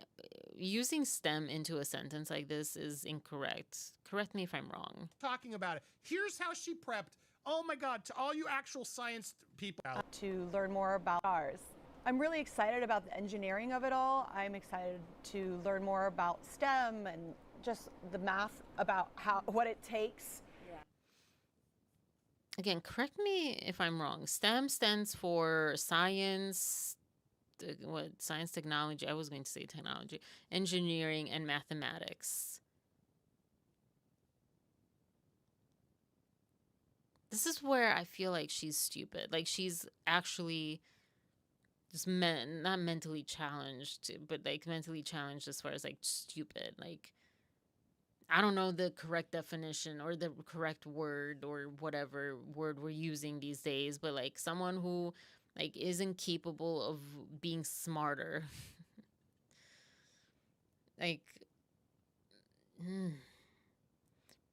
using STEM into a sentence like this is incorrect. Correct me if I'm wrong. Talking about it. Here's how she prepped. Oh my God, to all you actual science people. To learn more about ours. I'm really excited about the engineering of it all. I'm excited to learn more about STEM and just the math about what it takes. Again, correct me if I'm wrong. STEM stands for science, science, technology. I was going to say technology, engineering, and mathematics. This is where I feel like she's stupid. Like she's actually just not mentally challenged, but like mentally challenged as far as like stupid. Like I don't know the correct definition or the correct word or whatever word we're using these days, but like someone who like isn't capable of being smarter. Like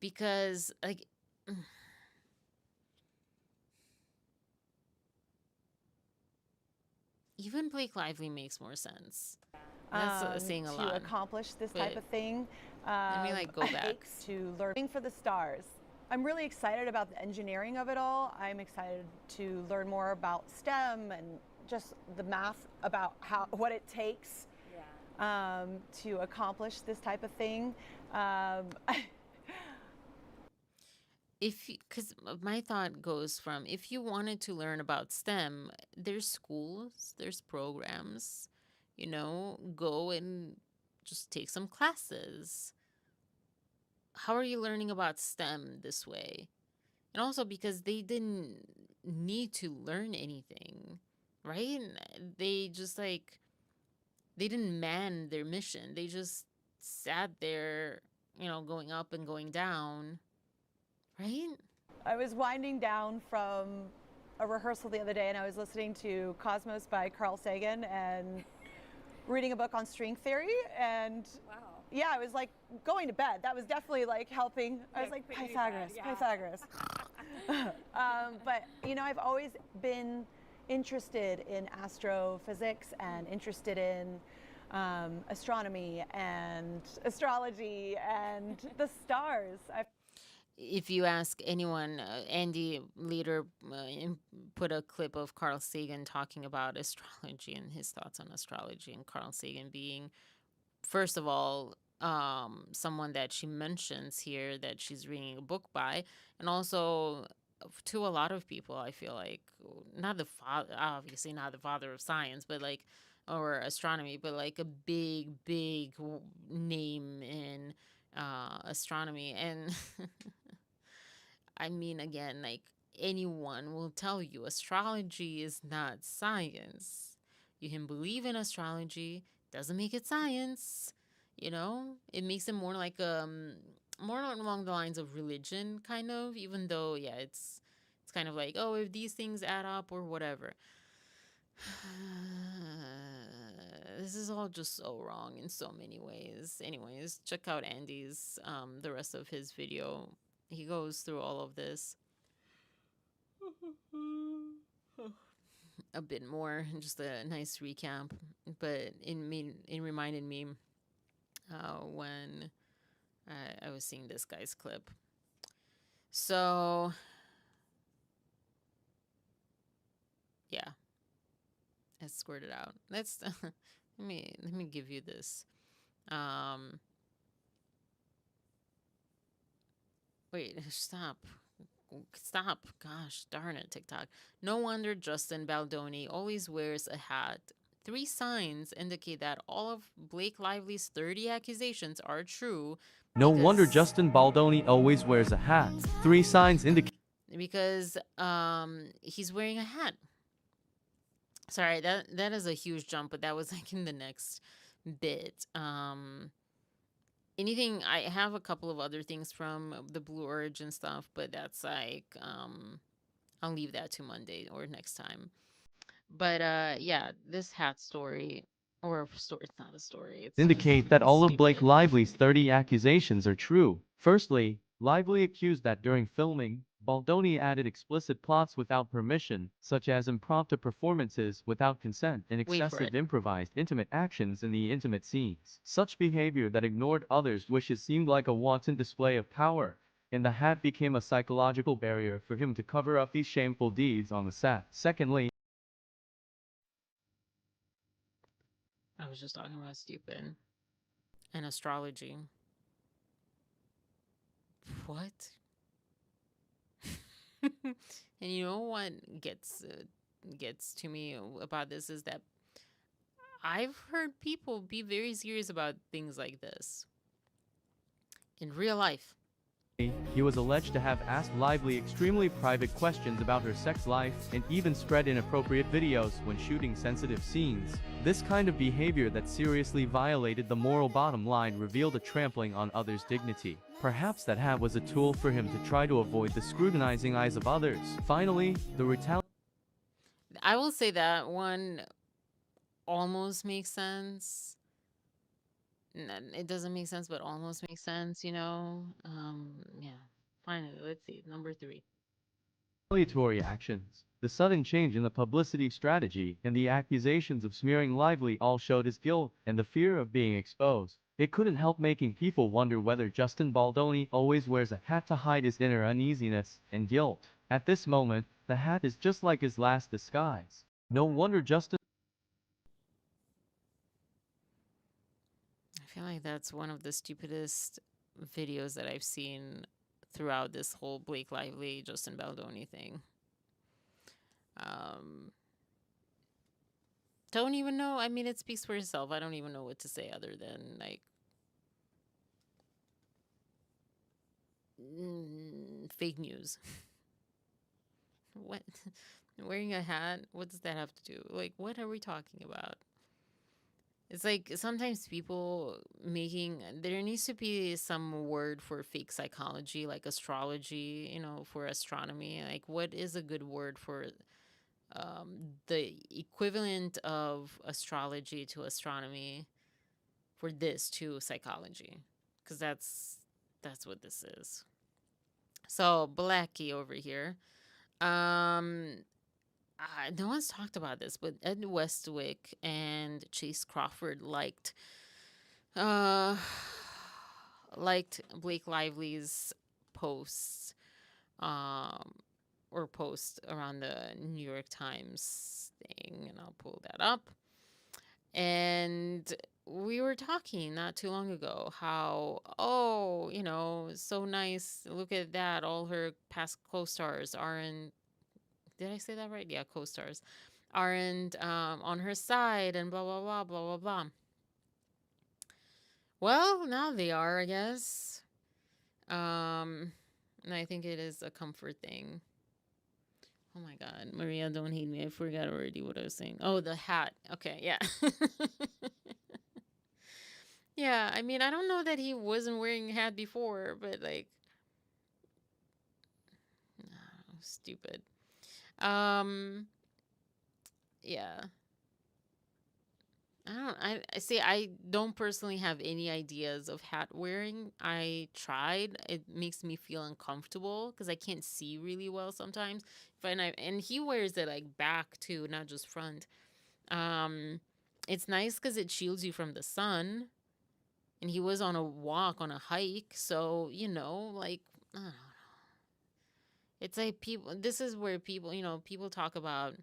because like even Blake Lively makes more sense. That's saying a to lot. accomplish this but type of thing. let me like go back. To learn for the stars. I'm really excited about the engineering of it all. I'm excited to learn more about STEM and just the math about what it takes to accomplish this type of thing. Because my thought goes from, if you wanted to learn about STEM, there's schools, there's programs, go and just take some classes. How are you learning about STEM this way? And also because they didn't need to learn anything, right? They just they didn't man their mission. They just sat there, going up and going down, right? I was winding down from a rehearsal the other day and I was listening to Cosmos by Carl Sagan and reading a book on string theory, and yeah, I was like going to bed. That was definitely like helping. I was like, Pythagoras. But I've always been interested in astrophysics and interested in astronomy and astrology and the stars. If you ask anyone, Andy later put a clip of Carl Sagan talking about astrology and his thoughts on astrology, and Carl Sagan being, first of all, someone that she mentions here that she's reading a book by, and also to a lot of people, I feel like, not the obviously not the father of science, but like, or astronomy, but like a big name in astronomy. And I mean, again, like anyone will tell you, astrology is not science. You can believe in astrology, doesn't make it science. It makes it more like more along the lines of religion, kind of. Even though, yeah, it's kind of like, oh, if these things add up or whatever. This is all just so wrong in so many ways. Anyways, check out Andy's the rest of his video. He goes through all of this a bit more, just a nice recap. But it reminded me when I was seeing this guy's clip. So yeah, let's squirt it out. Let's let me give you this. Wait, stop. Gosh darn it, TikTok. No wonder Justin Baldoni always wears a hat. 3 signs indicate that all of Blake Lively's 30 accusations are true. No wonder Justin Baldoni always wears a hat. 3 signs indicate. Because he's wearing a hat. Sorry, that is a huge jump, but that was like in the next bit. Anything, I have a couple of other things from the Blue Origin stuff, but that's like, I'll leave that to Monday or next time. But yeah, this hat story, or story, it's not a story. It's Indicate that all of Blake Lively's 30 accusations are true. Firstly, Lively accused that during filming, Baldoni added explicit plots without permission, such as impromptu performances without consent and excessive improvised intimate actions in the intimate scenes. Such behavior that ignored others' wishes seemed like a wanton display of power, and the hat became a psychological barrier for him to cover up these shameful deeds on the set. Secondly, I was just talking about stupid and astrology. What? And you know what gets to me about this is that I've heard people be very serious about things like this in real life. He was alleged to have asked Lively extremely private questions about her sex life, and even spread inappropriate videos when shooting sensitive scenes. This kind of behavior that seriously violated the moral bottom line revealed a trampling on others' dignity. Perhaps that hat was a tool for him to try to avoid the scrutinizing eyes of others. Finally, the retaliation. I will say that one almost makes sense. It doesn't make sense, but almost makes sense, you know? Yeah. Finally, let's see. Number 3. Retaliatory actions. The sudden change in the publicity strategy and the accusations of smearing Lively all showed his guilt and the fear of being exposed. It couldn't help making people wonder whether Justin Baldoni always wears a hat to hide his inner uneasiness and guilt. At this moment, the hat is just like his last disguise. No wonder Justin. I feel like that's one of the stupidest videos that I've seen throughout this whole Blake Lively, Justin Baldoni thing. Don't even know. I mean, it speaks for itself. I don't even know what to say other than, like, fake news. What? Wearing a hat? What does that have to do? Like, what are we talking about? It's like sometimes people there needs to be some word for fake psychology, like astrology, you know, for astronomy. Like, what is a good word for the equivalent of astrology to astronomy for this to psychology? Because that's what this is. So, Blackie over here. No one's talked about this, but Ed Westwick and Chase Crawford liked Blake Lively's posts, or post around the New York Times thing, and I'll pull that up. And we were talking not too long ago how, oh, you know, so nice. Look at that. All her past co-stars aren't. Did I say that right? Yeah, co-stars aren't on her side and blah, blah, blah, blah, blah, blah. Well, now they are, I guess. And I think it is a comfort thing. Oh my God, Maria, don't hate me. I forgot already what I was saying. Oh, the hat. Okay, yeah. Yeah, I mean, I don't know that he wasn't wearing a hat before, but like, stupid. Yeah. I see. I don't personally have any ideas of hat wearing. I tried. It makes me feel uncomfortable because I can't see really well sometimes. And he wears it like back too, not just front. It's nice because it shields you from the sun. And he was on a walk, on a hike, so you know, like, I don't know. It's like people. This is where people, you know, people talk about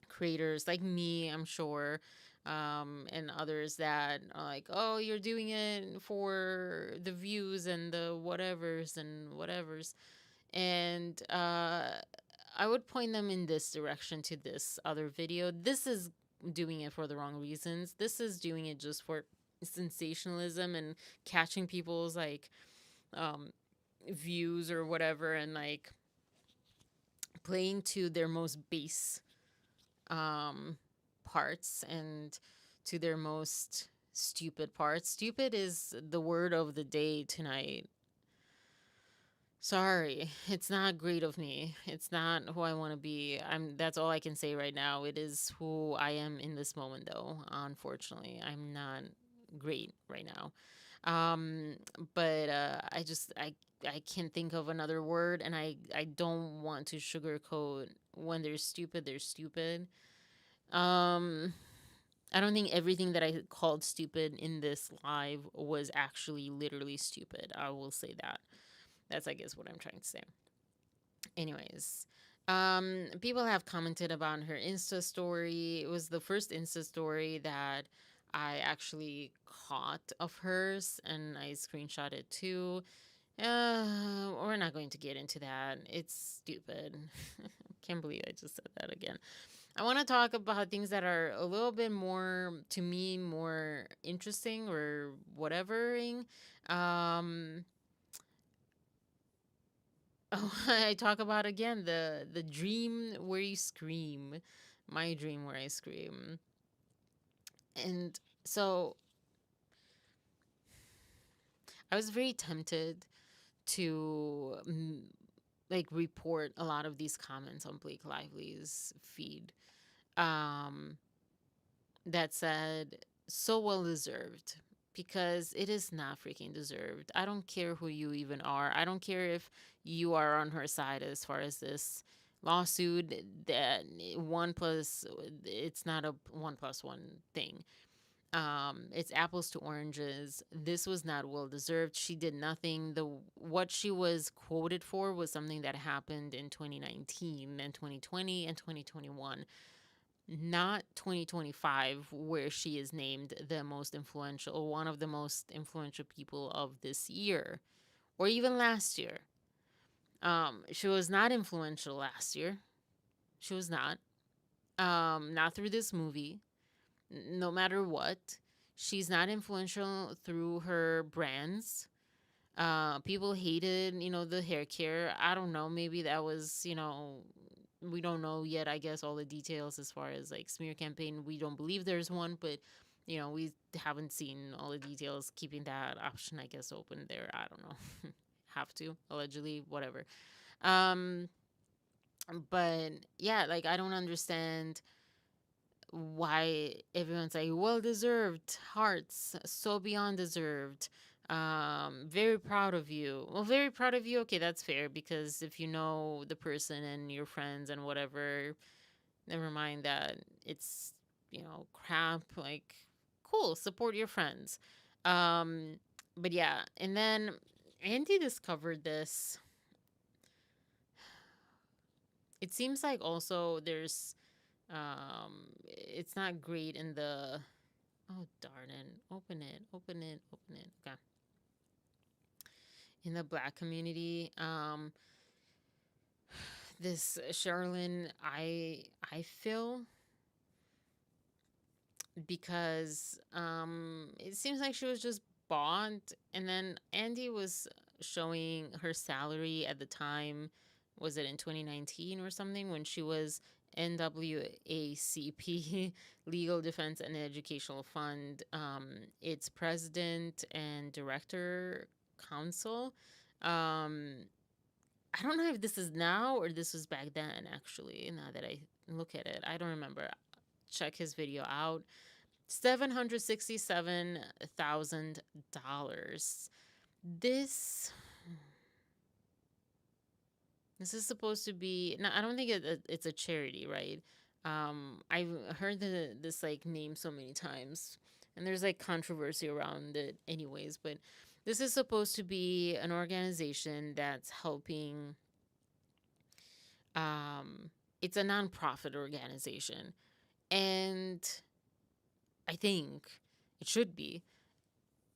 creators like me, I'm sure, and others that are like, oh, you're doing it for the views and the whatevers and whatevers. And I would point them in this direction to this other video. This is doing it for the wrong reasons. This is doing it just for sensationalism and catching people's like views or whatever, and like playing to their most base parts and to their most stupid parts. Stupid is the word of the day tonight. Sorry, it's not great of me. It's not who I want to be. That's all I can say right now. It is who I am in this moment though. Unfortunately, I'm not great right now. But I can't think of another word, and I don't want to sugarcoat when they're stupid, they're stupid. I don't think everything that I called stupid in this live was actually literally stupid. I will say that. That's, I guess, what I'm trying to say. Anyways, people have commented about her Insta story. It was the first Insta story that I actually caught of hers, and I screenshot it too. We're not going to get into that. It's stupid. Can't believe I just said that again. I want to talk about things that are a little bit more, to me, more interesting or whatevering. Oh, I talk about again the dream where you scream, my dream where I scream, and so I was very tempted to like report a lot of these comments on Blake Lively's feed, um, that said so well deserved, because it is not freaking deserved. I don't care who you even are. I don't care if you are on her side as far as this lawsuit, that one plus, it's not a 1+1 thing. It's apples to oranges. This was not well deserved. She did nothing. What she was quoted for was something that happened in 2019 and 2020 and 2021, not 2025, where she is named the most influential, or one of the most influential people of this year, or even last year. She was not influential last year. She was not. Not through this movie. No matter what, she's not influential through her brands. People hated, the hair care. I don't know. Maybe that was, we don't know yet, I guess, all the details as far as like smear campaign. We don't believe there's one, but, we haven't seen all the details, keeping that option, I guess, open there. I don't know. Have to, allegedly, whatever. Um, but yeah, like, I don't understand why everyone's like, well deserved, hearts, so beyond deserved, very proud of you. Well, very proud of you, okay, that's fair, because if you know the person and your friends and whatever, never mind that it's, crap, like, cool, support your friends. But yeah, and then Andy discovered this. It seems like also there's it's not great in the, oh darn it, open it, okay, in the Black community. This Sherilyn, I feel, because it seems like she was just bought, and then Andy was showing her salary at the time, was it in 2019 or something, when she was NWACP, Legal Defense and Educational Fund, its president and director counsel. I don't know if this is now or this was back then, actually, now that I look at it. I don't remember. Check his video out. $767,000. This is supposed to be. No, I don't think it's a charity, right? I've heard this like name so many times, and there's like controversy around it, anyways. But this is supposed to be an organization that's helping. It's a nonprofit organization, and I think it should be.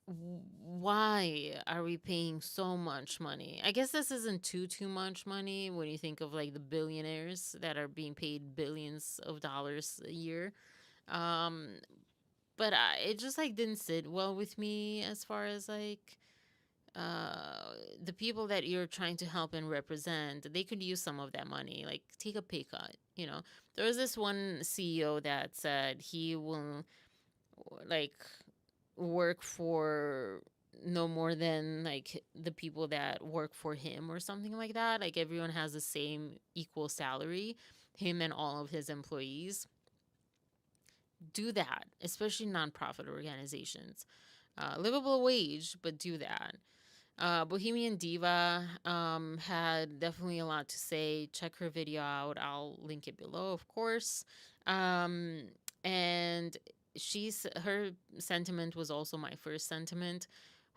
Why are we paying so much money? I guess this isn't too much money when you think of like the billionaires that are being paid billions of dollars a year. Um, but it just like didn't sit well with me, as far as like the people that you're trying to help and represent. They could use some of that money, like take a pay cut. There was this one CEO that said he will like work for no more than like the people that work for him, or something like that. Like, everyone has the same equal salary, him and all of his employees. Do that, especially nonprofit organizations. Livable wage, but do that. Bohemian Diva had definitely a lot to say. Check her video out. I'll link it below, of course. And her sentiment was also my first sentiment.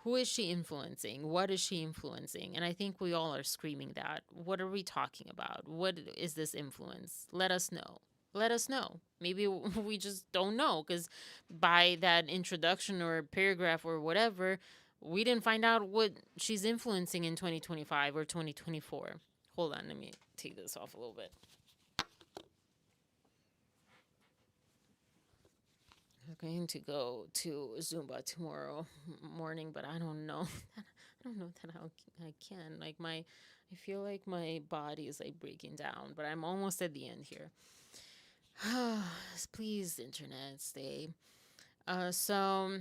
Who is she influencing? What is she influencing? And I think we all are screaming that. What are we talking about? What is this influence? Let us know. Let us know. Maybe we just don't know, because by that introduction or paragraph or whatever, we didn't find out what she's influencing in 2025 or 2024. Hold on, let me take this off a little bit. I'm going to go to Zumba tomorrow morning, but I don't know. don't know that I can. Like I feel like my body is like breaking down, but I'm almost at the end here. Please, internet, stay. So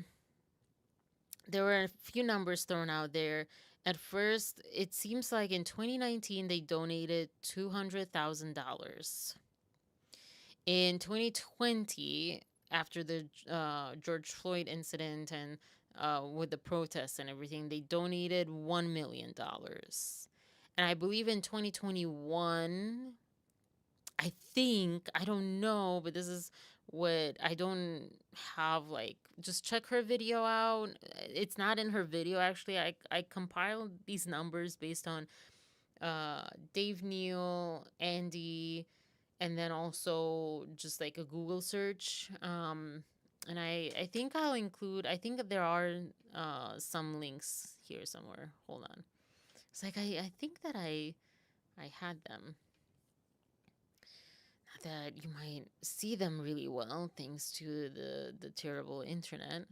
there were a few numbers thrown out there. At first, it seems like in 2019 they donated $200,000. In 2020, after the George Floyd incident and with the protests and everything, they donated $1 million. And I believe in 2021, I don't know, but this is what I don't have, like, just check her video out. It's not in her video, actually. I compiled these numbers based on Dave Neal, Andy, and then also just like a Google search. And I think I'll include, I think that there are some links here somewhere. Hold on. It's like I think that I had them. Not that you might see them really well thanks to the terrible internet.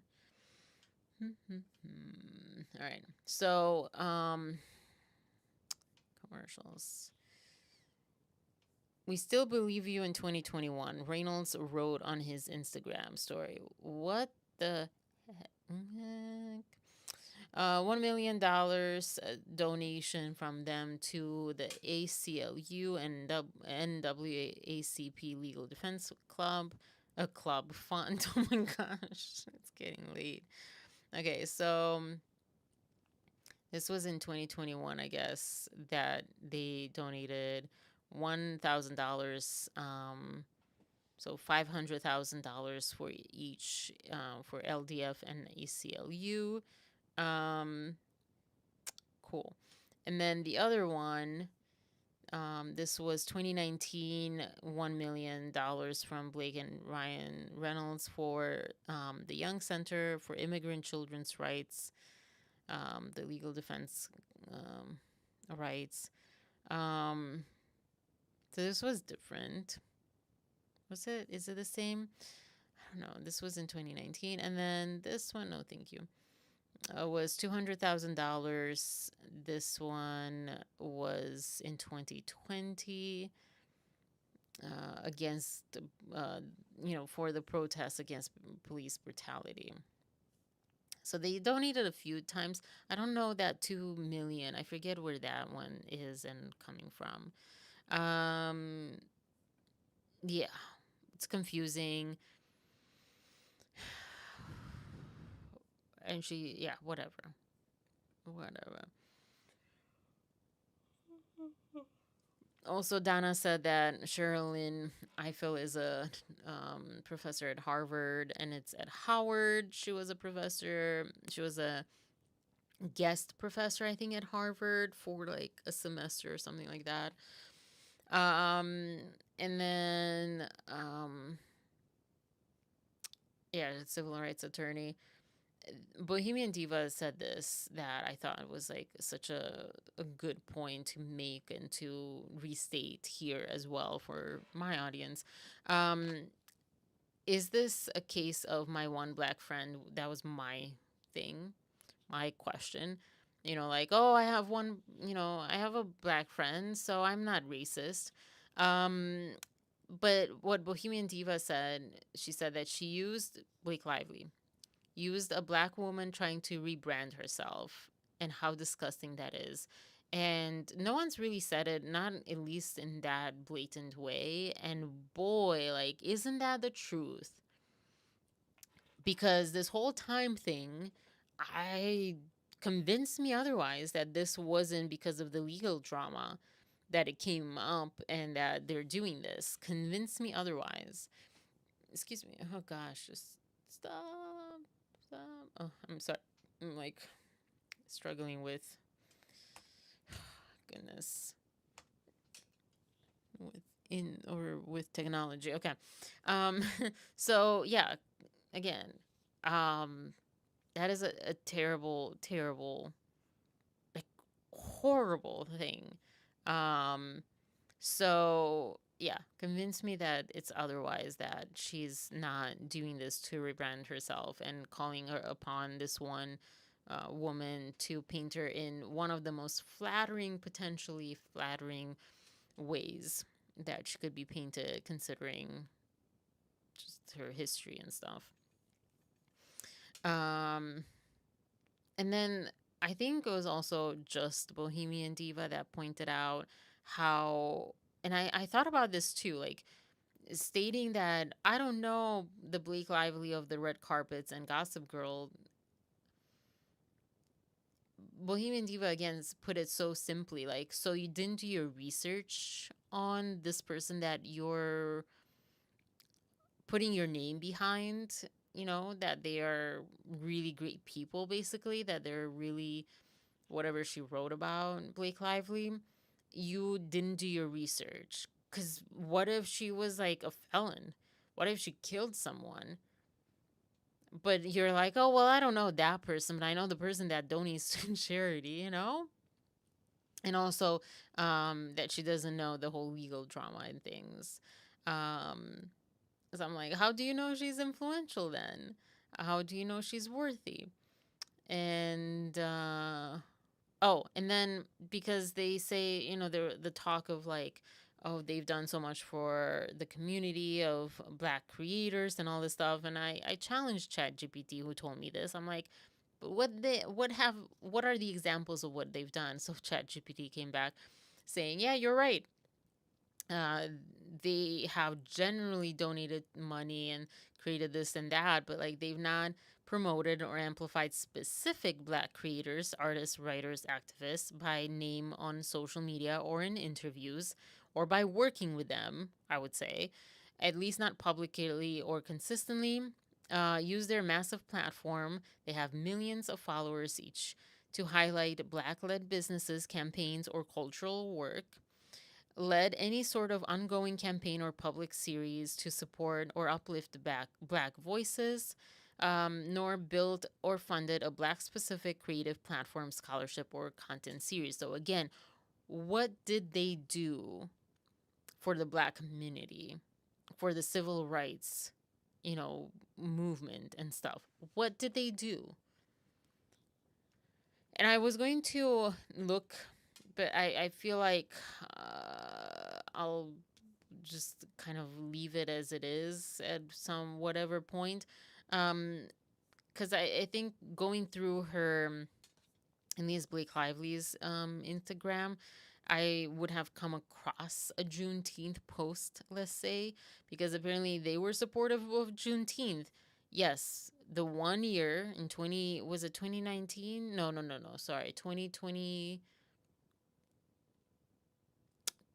All right. So, commercials. We still believe you in 2021. Reynolds wrote on his Instagram story. What the heck? $1 million donation from them to the ACLU and NAACP Legal Defense Club, a club fund. Oh my gosh, it's getting late. Okay, so this was in 2021, I guess, that they donated $1,000, so $500,000 for each, for LDF and ACLU. Cool. And then the other one, this was 2019, $1 million from Blake and Ryan Reynolds for the Young Center for Immigrant Children's Rights, the legal defense rights. So this was different. Was it? Is it the same? I don't know. This was in 2019. And then this one, no, thank you, was $200,000. This one was in 2020 against, for the protests against police brutality. So they donated a few times. I don't know that 2 million. I forget where that one is and coming from. Yeah, it's confusing. And whatever. Also, Donna said that Sherilyn Ifill is a professor at Harvard, and it's at Howard. She was a professor. She was a guest professor, I think, at Harvard for like a semester or something like that. And then, civil rights attorney. Bohemian Diva said this that I thought was like such a good point to make and to restate here as well for my audience. Is this a case of my one black friend? That was my thing, my question. Like, oh, I have I have a black friend, so I'm not racist. But what Bohemian Diva said, she said that she used Blake Lively. Used a black woman trying to rebrand herself and how disgusting that is. And no one's really said it, not at least in that blatant way. And boy, like, isn't that the truth? Because this whole time thing, I convinced me otherwise, that this wasn't because of the legal drama that it came up and that they're doing this. Convinced me otherwise. Excuse me. Oh gosh, just stop. Oh, I'm sorry. I'm like struggling with goodness with technology. Okay. So yeah, again, that is a terrible, terrible, like horrible thing. So yeah, convince me that it's otherwise, that she's not doing this to rebrand herself and calling her upon this one woman to paint her in one of the most flattering, potentially flattering ways that she could be painted, considering just her history and stuff. And then I think it was also just Bohemian Diva that pointed out how, and I thought about this too, like stating that I don't know the Blake Lively of the red carpets and Gossip Girl. Bohemian Diva again put it so simply, like, so you didn't do your research on this person that you're putting your name behind, that they are really great people, basically, that they're really whatever she wrote about Blake Lively. You didn't do your research. Because what if she was like a felon? What if she killed someone? But you're like, oh, well, I don't know that person, but I know the person that donates to charity, And also that she doesn't know the whole legal drama and things. So I'm like, how do you know she's influential then? How do you know she's worthy? And and then because they say, the talk of like, oh, they've done so much for the community of Black creators and all this stuff, and I challenged ChatGPT, who told me this. I'm like, what are the examples of what they've done? So ChatGPT came back saying, yeah, you're right. They have generally donated money and created this and that, but like they've not promoted or amplified specific Black creators, artists, writers, activists by name on social media or in interviews, or by working with them, I would say, at least not publicly or consistently. Use their massive platform. They have millions of followers each to highlight Black-led businesses, campaigns, or cultural work. Led any sort of ongoing campaign or public series to support or uplift Black voices, nor built or funded a Black-specific creative platform, scholarship, or content series. So again, what did they do for the Black community, for the civil rights, movement and stuff? What did they do? And I was going to look, but I feel like I'll just kind of leave it as it is at some whatever point. Because I think going through her in these Blake Lively's Instagram, I would have come across a Juneteenth post, let's say, because apparently they were supportive of Juneteenth. Yes, the 1 year in 2019? No, sorry, 2020.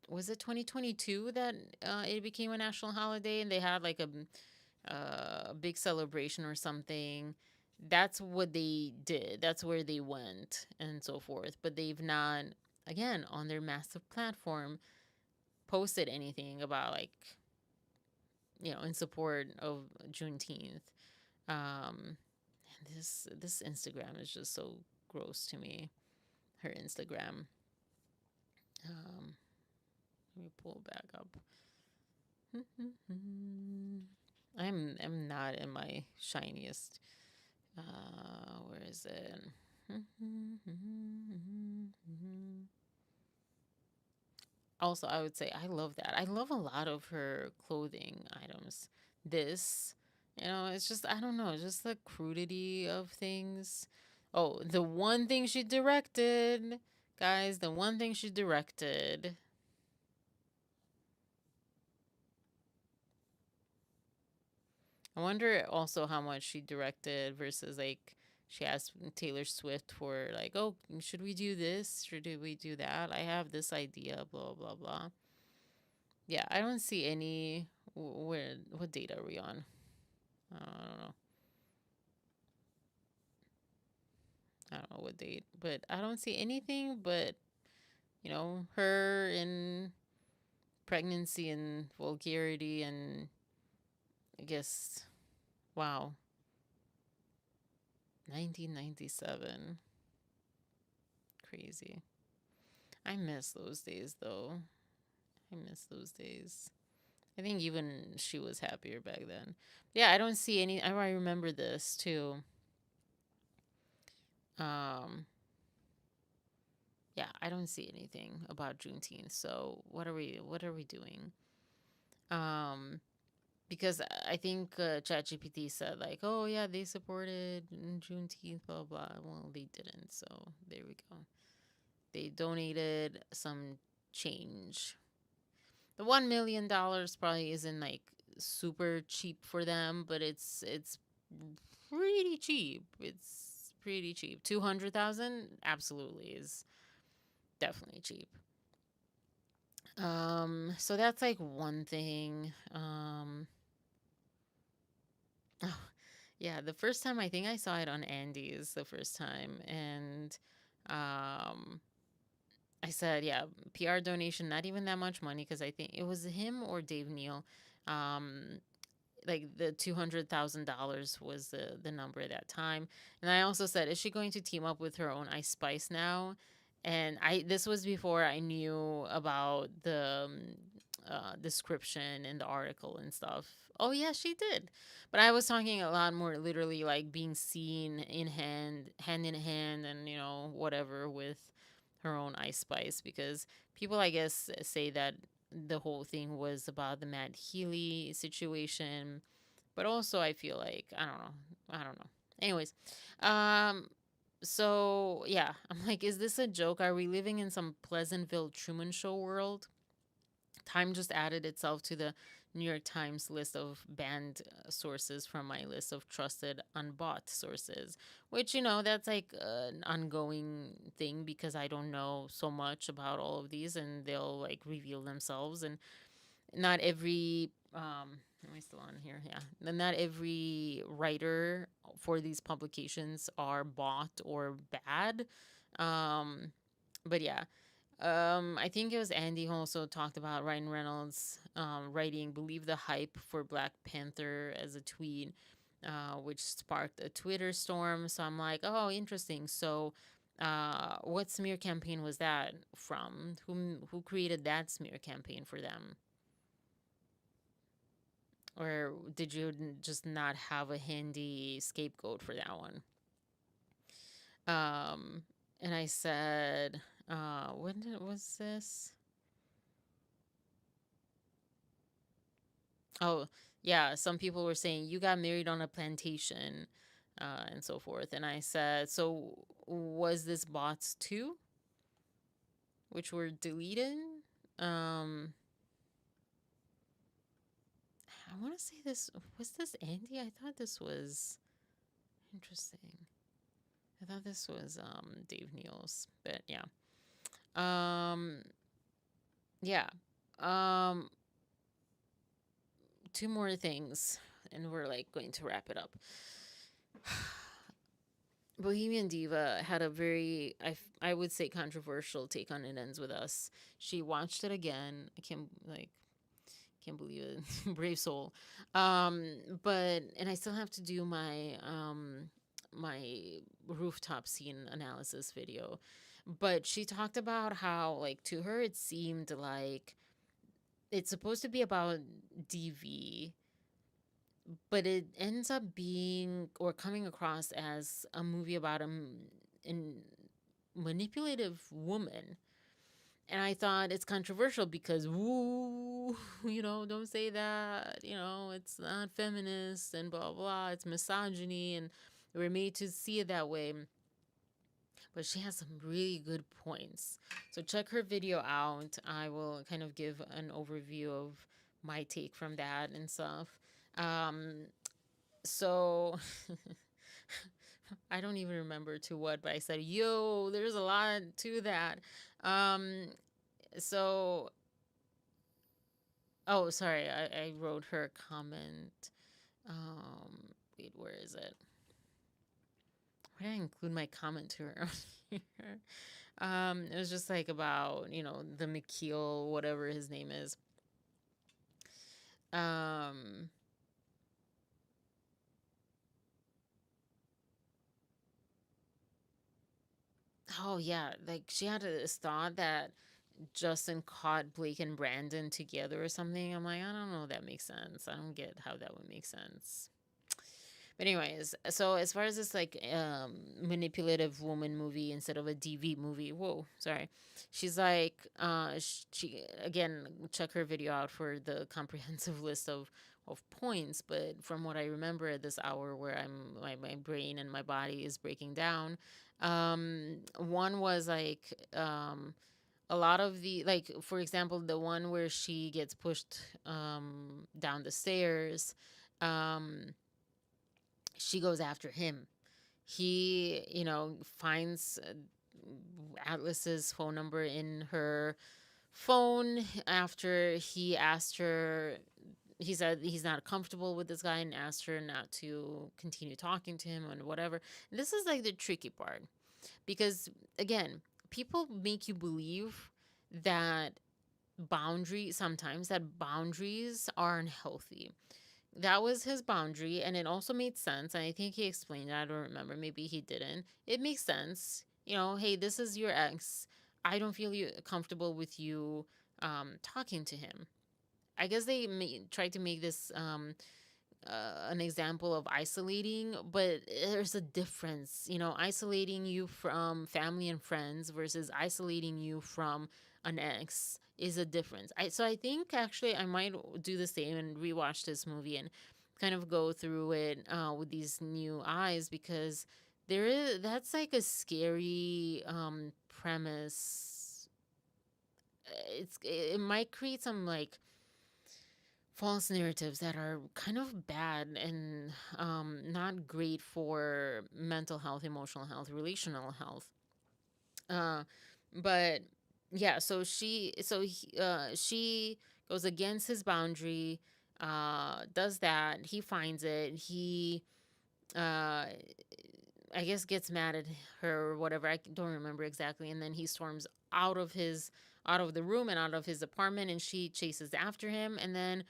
Was it 2022 that it became a national holiday and they had like a big celebration or something? That's what they did. That's where they went and so forth. But they've not, again, on their massive platform, posted anything about like, in support of Juneteenth. And this Instagram is just so gross to me. Her Instagram. Let me pull back up. I'm not in my shiniest. Where is it? Also, I would say I love that. I love a lot of her clothing items. This, it's just, I don't know, just the crudity of things. Oh, the one thing she directed, guys, the one thing she directed. I wonder also how much she directed versus like she asked Taylor Swift for like, oh, should we do this? Should we do that? I have this idea, blah, blah, blah. Yeah, I don't see any. What date are we on? I don't know. I don't know what date, but I don't see anything but, her in pregnancy and vulgarity and I guess, wow. 1997. Crazy. I miss those days, though. I miss those days. I think even she was happier back then. Yeah, I don't see any. I remember this, too. Um, yeah, I don't see anything about Juneteenth. So what are we doing? Um, because I think ChatGPT said like, oh yeah, they supported Juneteenth, blah blah. Well, they didn't. So there we go. They donated some change. The $1 million probably isn't like super cheap for them, but it's pretty cheap. It's pretty cheap. 200,000 absolutely is definitely cheap. So that's like one thing. Oh, yeah, the first time I think I saw it on Andy's the first time, and um I said, yeah, PR donation, not even that much money because I think it was him or Dave Neal. Um, like the $200,000 was the number at that time. And I also said, is she going to team up with her own Ice Spice now? And this was before I knew about the description in the article and stuff. Oh yeah, she did. But I was talking a lot more literally like being seen in hand in hand, and whatever with her own Ice Spice, because people I guess say that the whole thing was about the Matt Healy situation, but also I feel like I don't know. Anyways, um, so yeah, I'm like, is this a joke? Are we living in some Pleasantville Truman Show world? Time just added itself to the New York Times list of banned sources from my list of trusted unbought sources, which, that's like an ongoing thing because I don't know so much about all of these, and they'll like reveal themselves. And not every, am I still on here? Yeah. Not every writer for these publications are bought or bad. Um, but yeah, I think it was Andy who also talked about Ryan Reynolds writing "Believe the Hype" for Black Panther as a tweet, which sparked a Twitter storm. So I'm like, oh, interesting. So, what smear campaign was that from? Who created that smear campaign for them? Or did you just not have a handy scapegoat for that one? And I said, was this? Oh, yeah, some people were saying you got married on a plantation, and so forth. And I said, so was this bots too, which were deleted? Um, I want to say this was this Andy. I thought this was interesting. I thought this was Dave Neal's, but yeah. Um, yeah. Um, two more things, and we're like going to wrap it up. Bohemian Diva had a very, I would say, controversial take on It Ends With Us. She watched it again. I can't believe it. Brave soul. And I still have to do my rooftop scene analysis video. But she talked about how, like, to her it seemed like it's supposed to be about DV, but it ends up being or coming across as a movie about a manipulative woman. And I thought it's controversial because, woo, don't say that, it's not feminist and blah, blah, it's misogyny, and we're made to see it that way. But she has some really good points. So check her video out. I will kind of give an overview of my take from that and stuff. So I don't even remember to what, but I said, yo, there's a lot to that. So, oh, sorry, I wrote her comment. Wait, where is it? Where did I include my comment to her? It was just like about, the McKeel, whatever his name is. Oh yeah, like she had this thought that Justin caught Blake and Brandon together or something. I'm like, I don't know if that makes sense. I don't get how that would make sense. But anyways, so as far as this like manipulative woman movie instead of a DV movie, whoa, sorry. She's like she again, check her video out for the comprehensive list of points, but from what I remember at this hour where my brain and my body is breaking down, one was like a lot of the like, for example, the one where she gets pushed down the stairs, um she goes after him. He, finds Atlas's phone number in her phone after he asked her. He said he's not comfortable with this guy and asked her not to continue talking to him and whatever. This is like the tricky part because, again, people make you believe that sometimes that boundaries aren't healthy. That was his boundary, and it also made sense. And I think he explained it. I don't remember. Maybe he didn't. It makes sense. Hey, this is your ex. I don't feel comfortable with you talking to him. I guess they tried to make this an example of isolating, but there's a difference. Isolating you from family and friends versus isolating you from an ex is a difference. So I think actually I might do the same and rewatch this movie and kind of go through it with these new eyes, because that's like a scary premise. It might create some like false narratives that are kind of bad and not great for mental health, emotional health, relational health. But yeah, she goes against his boundary, does that. He finds it. He, I guess, gets mad at her or whatever. I don't remember exactly. And then he storms out of the room and out of his apartment, and she chases after him. And then,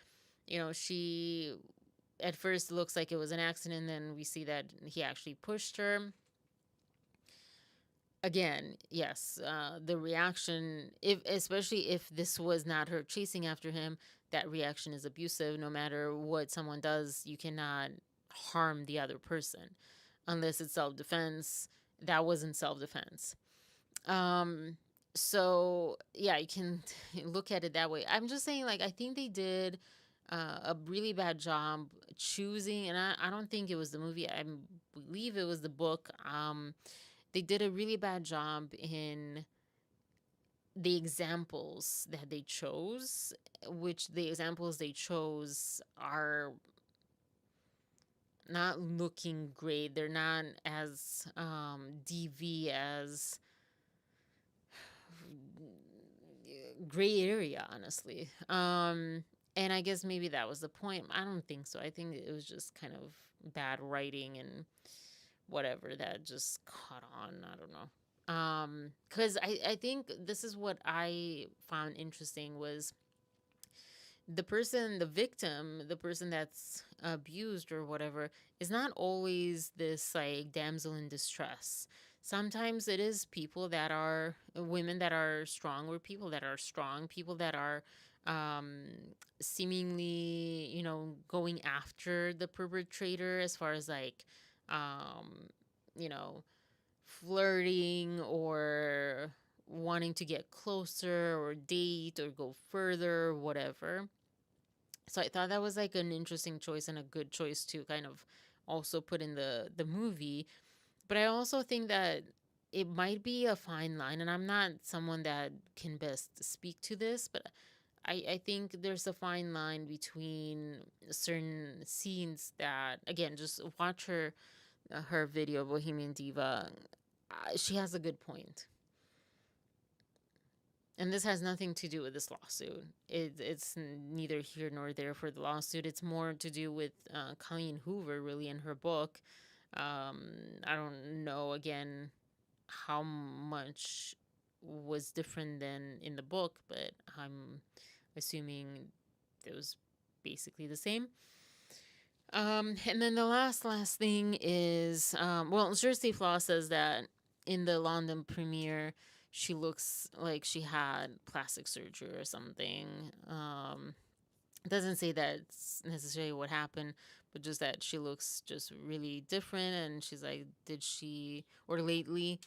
she at first looks like it was an accident. Then we see that he actually pushed her. Again, yes, the reaction, especially if this was not her chasing after him, that reaction is abusive. No matter what someone does, you cannot harm the other person unless it's self-defense. That wasn't self-defense. So yeah, you can look at it that way. I'm just saying, like, I think they did a really bad job choosing, and I don't think it was the movie. I believe it was the book. They did a really bad job in the examples that they chose, which the examples they chose are not looking great. They're not as DV as gray area, honestly. And I guess maybe that was the point. I don't think so. I think it was just kind of bad writing and whatever that just caught on. I don't know. Because I think this is what I found interesting was the victim, the person that's abused or whatever, is not always this like damsel in distress. Sometimes it is people that are women that are strong, or people that are strong, people that are seemingly, going after the perpetrator as far as like, you know, flirting or wanting to get closer or date or go further or whatever. So I thought that was like an interesting choice and a good choice to kind of also put in the movie. But I also think that it might be a fine line, and I'm not someone that can best speak to this, but I think there's a fine line between certain scenes that, again, just watch her video, Bohemian Diva. She has a good point. And this has nothing to do with this lawsuit. It's neither here nor there for the lawsuit. It's more to do with Colleen Hoover, really, in her book. I don't know, again, how much was different than in the book, but I'm assuming it was basically the same. And then the last thing is, Jersey Flaw says that in the London premiere, she looks like she had plastic surgery or something. It doesn't say that's necessarily what happened, but just that she looks just really different. And she's like, did she, or lately,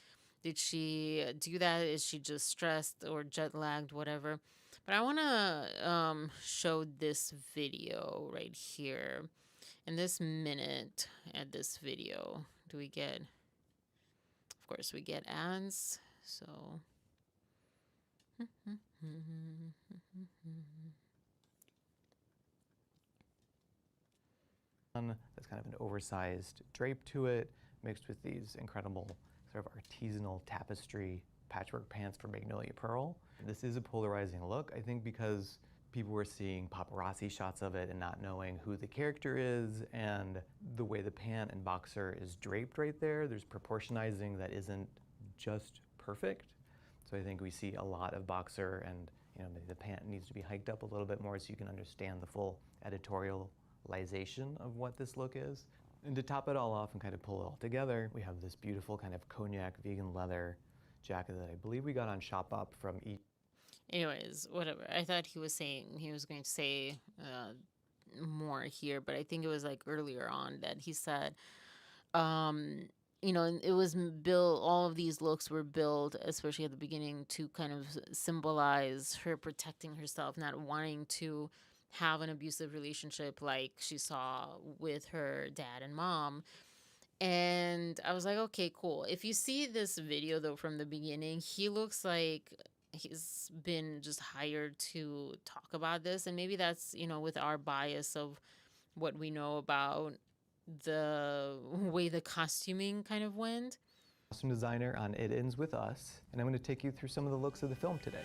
did she do that? Is she just stressed or jet lagged, whatever? But I want to show this video right here. In this minute at this video, do we get, of course, we get ads. So. That's kind of an oversized drape to it, mixed with these incredible sort of artisanal tapestry patchwork pants for Magnolia Pearl. This is a polarizing look, I think, because people were seeing paparazzi shots of it and not knowing who the character is, and the way the pant and boxer is draped right there, there's proportionizing that isn't just perfect. So I think we see a lot of boxer, and maybe the pant needs to be hiked up a little bit more so you can understand the full editorialization of what this look is. And to top it all off and kind of pull it all together, we have this beautiful kind of cognac vegan leather jacket that I believe we got on Shop Up from Anyways, whatever. I thought he was going to say more here, but I think it was like earlier on that he said, it was built, all of these looks were built, especially at the beginning, to kind of symbolize her protecting herself, not wanting to have an abusive relationship like she saw with her dad and mom. And I was like, okay, cool. If you see this video, though, from the beginning, he looks like he's been just hired to talk about this. And maybe that's, with our bias of what we know about the way the costuming kind of went. Costume designer on It Ends With Us, and I'm going to take you through some of the looks of the film today.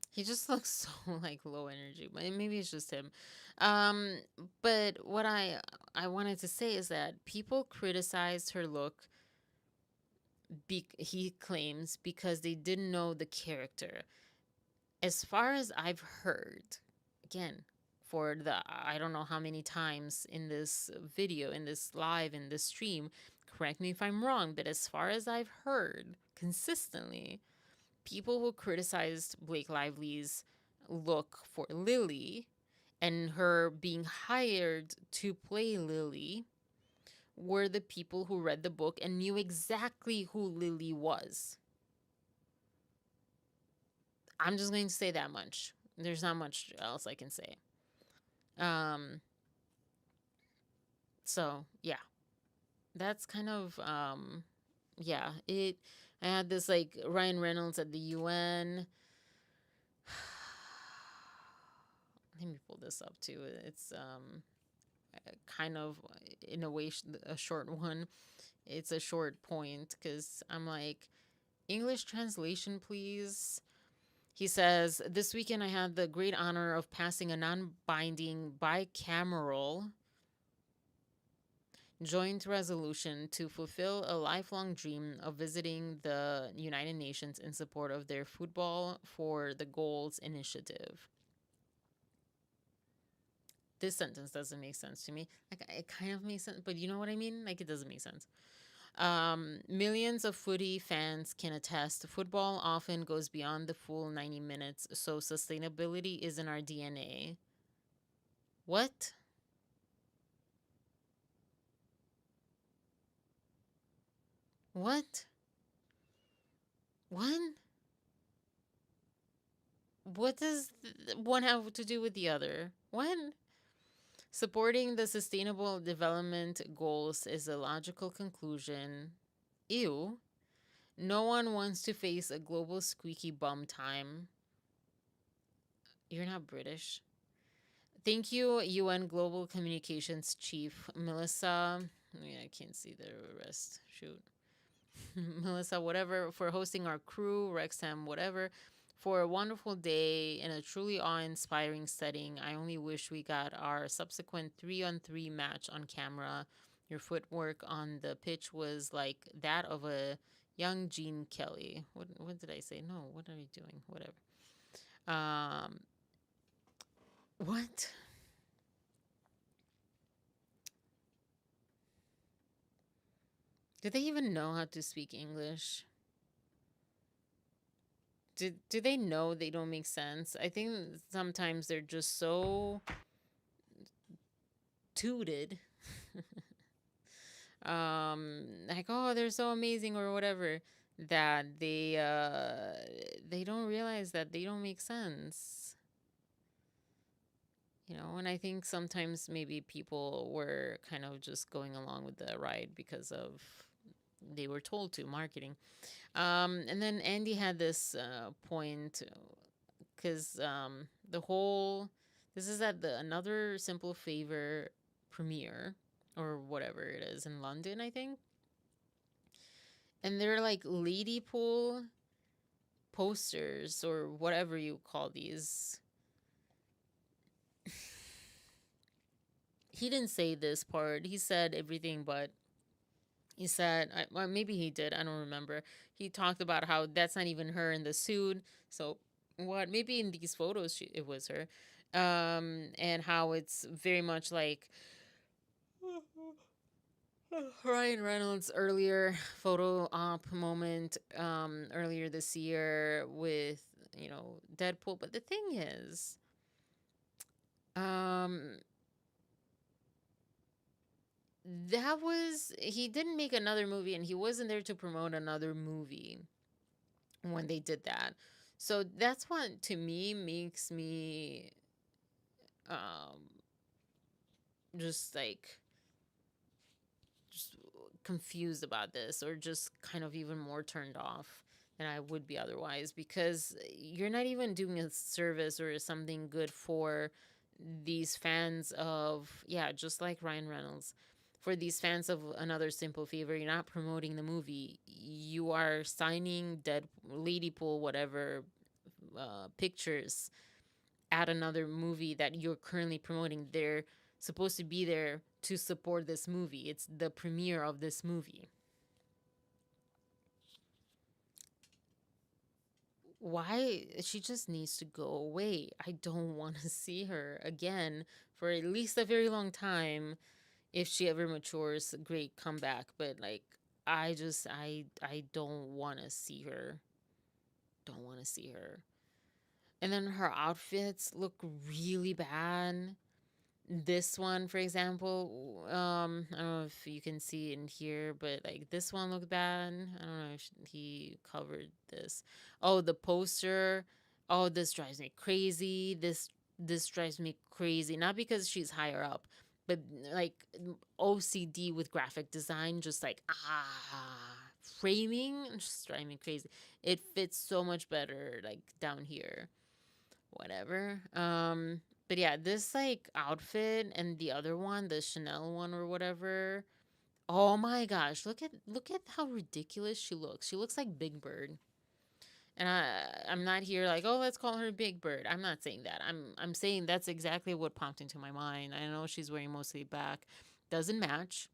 He just looks so like low energy, but maybe it's just him. But what I wanted to say is that people criticized her look, he claims, because they didn't know the character. As far as I've heard, again, for the I don't know how many times in this video, in this live, in this stream, correct me if I'm wrong, but as far as I've heard consistently, people who criticized Blake Lively's look for Lily and her being hired to play Lily were the people who read the book and knew exactly who Lily was. I'm just going to say that much. There's not much else I can say. So yeah, that's kind of, yeah, I had this like Ryan Reynolds at the UN. Let me pull this up too. It's, kind of in a way a short one. It's a short point because I'm like, English translation, please. He says, this weekend I had the great honor of passing a non-binding bicameral joint resolution to fulfill a lifelong dream of visiting the United Nations in support of their Football for the Goals initiative. This sentence doesn't make sense to me. Like, it kind of makes sense, but you know what I mean? Like, it doesn't make sense. Millions of footy fans can attest football often goes beyond the full 90 minutes, so sustainability is in our DNA. What? What? One? What does one have to do with the other? One? Supporting the Sustainable Development Goals is a logical conclusion. Ew. No one wants to face a global squeaky bum time. You're not British. Thank you, UN Global Communications Chief Melissa. I can't see the rest. Shoot. Melissa, whatever, for hosting our crew, Wrexham, whatever, for a wonderful day in a truly awe-inspiring setting. I only wish we got our subsequent 3-on-3 match on camera. Your footwork on the pitch was like that of a young Gene Kelly. What did I say? No, what are you doing? Whatever. What? Do they even know how to speak English? Do they know they don't make sense? I think sometimes they're just so tooted, like, oh, they're so amazing or whatever, that they don't realize that they don't make sense. And I think sometimes maybe people were kind of just going along with the ride because of they were told to marketing. And then Andy had this point because this is at the Another Simple Favor premiere or whatever it is in London, I think. And they're like lady pool posters or whatever you call these. He didn't say this part. He said everything, but he said, well, maybe he did. I don't remember. He talked about how that's not even her in the suit. So what? Maybe in these photos it was her. And how it's very much like Ryan Reynolds' earlier photo op moment earlier this year with, Deadpool. But the thing is, he didn't make another movie and he wasn't there to promote another movie when they did that. So that's what to me makes me just confused about this, or just kind of even more turned off than I would be otherwise, because you're not even doing a service or something good for these fans of, just like Ryan Reynolds, for these fans of Another Simple Favor. You're not promoting the movie. You are signing dead ladypool whatever pictures at another movie that you're currently promoting. They're supposed to be there to support this movie. It's the premiere of this movie. Why? She just needs to go away. I don't want to see her again for at least a very long time. If she ever matures, great comeback. But I don't want to see her. Don't want to see her. And then her outfits look really bad. This one, for example, I don't know if you can see in here, but this one looked bad. I don't know if he covered this. Oh, the poster. Oh, this drives me crazy. This drives me crazy. Not because she's higher up, but OCD with graphic design, just framing, just driving me crazy. It fits so much better down here. Whatever. But yeah, this outfit and the other one, the Chanel one or whatever. Oh my gosh, look at how ridiculous she looks. She looks like Big Bird. And I'm not here oh, let's call her Big Bird. I'm not saying that. I'm saying that's exactly what popped into my mind. I know she's wearing mostly black. Doesn't match.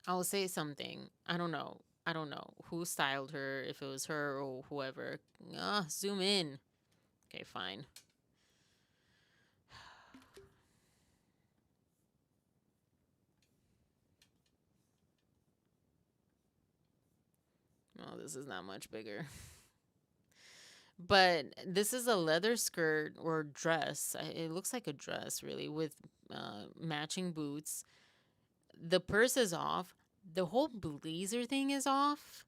I'll say something. I don't know who styled her, if it was her or whoever. Zoom in. Okay, fine. Oh, this is not much bigger. But this is a leather skirt or dress. It looks like a dress, really, with matching boots. The purse is off. The whole blazer thing is off.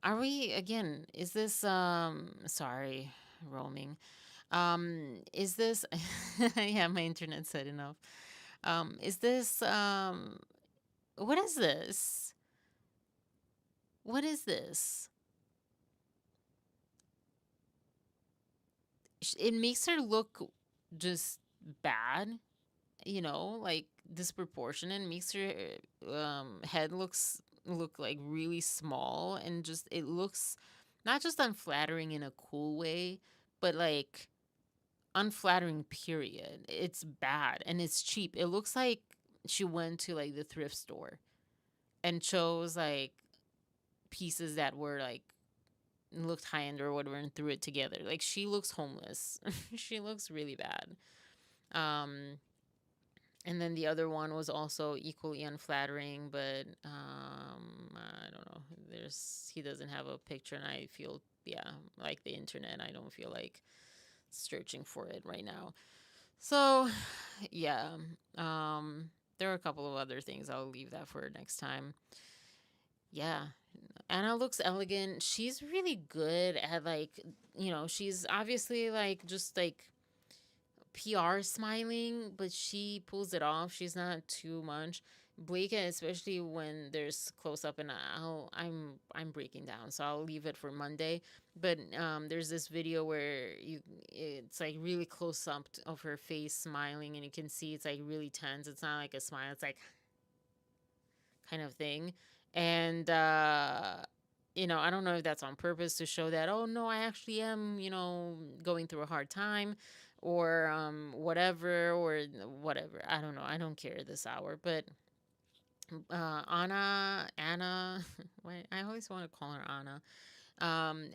Are we, again, is this, sorry, roaming. Is this, yeah, my internet said enough. Is this, what is this? What is this? It makes her look just bad, disproportionate. Makes her head look really small, and just it looks not just unflattering in a cool way, but unflattering, period. It's bad and it's cheap. It looks like she went to the thrift store and chose pieces that were looked high end or whatever and threw it together. She looks homeless. She looks really bad. And then the other one was also equally unflattering, but I don't know. He doesn't have a picture, and I feel like the internet. I don't feel like searching for it right now. So yeah. there are a couple of other things. I'll leave that for next time. Yeah. Anna looks elegant. She's really good at like, she's obviously like just like PR smiling, but she pulls it off. She's not too much. Blake, especially when there's close up, and I'm breaking down, so I'll leave it for Monday. But there's this video where it's like really close up of her face smiling, and you can see it's like really tense. It's not like a smile. It's like kind of thing. And I don't know if that's on purpose to show that, oh no, I actually am, going through a hard time, or whatever. I don't know. I don't care this hour. But Anna, wait, I always want to call her Anna.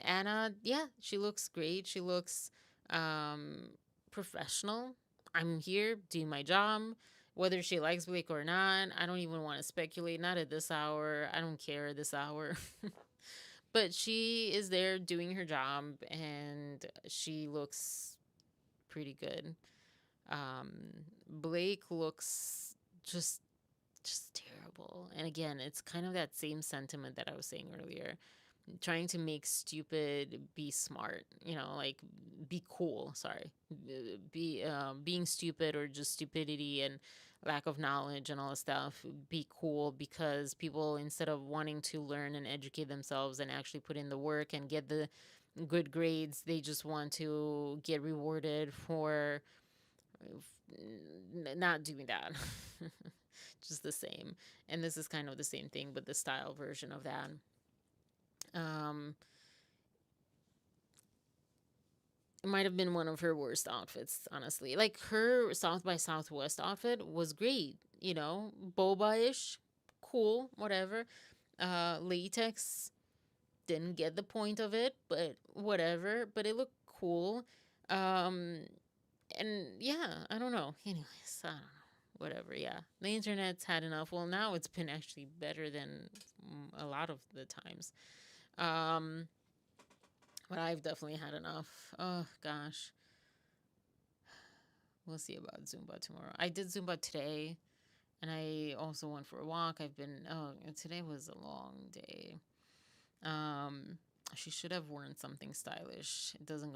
Anna, yeah, she looks great. She looks professional. I'm here doing my job. Whether she likes Blake or not, I don't even want to speculate. Not at this hour. I don't care this hour. But she is there doing her job, and she looks pretty good. Blake looks just terrible. And again, it's kind of that same sentiment that I was saying earlier. Trying to make stupid be smart, like be cool. Sorry, being stupid, or just stupidity and lack of knowledge and all this stuff, be cool, because people, instead of wanting to learn and educate themselves and actually put in the work and get the good grades, they just want to get rewarded for not doing that. Just the same. And this is kind of the same thing, but the style version of that. It might have been one of her worst outfits, honestly. Like, her South by Southwest outfit was great, boba-ish, cool, whatever. Latex, didn't get the point of it, but whatever. But it looked cool. And yeah, I don't know. Anyways, I don't know. Whatever, yeah. The internet's had enough. Well, now it's been actually better than a lot of the times. But I've definitely had enough. Oh, gosh. We'll see about Zumba tomorrow. I did Zumba today, and I also went for a walk. Today was a long day. She should have worn something stylish. It doesn't,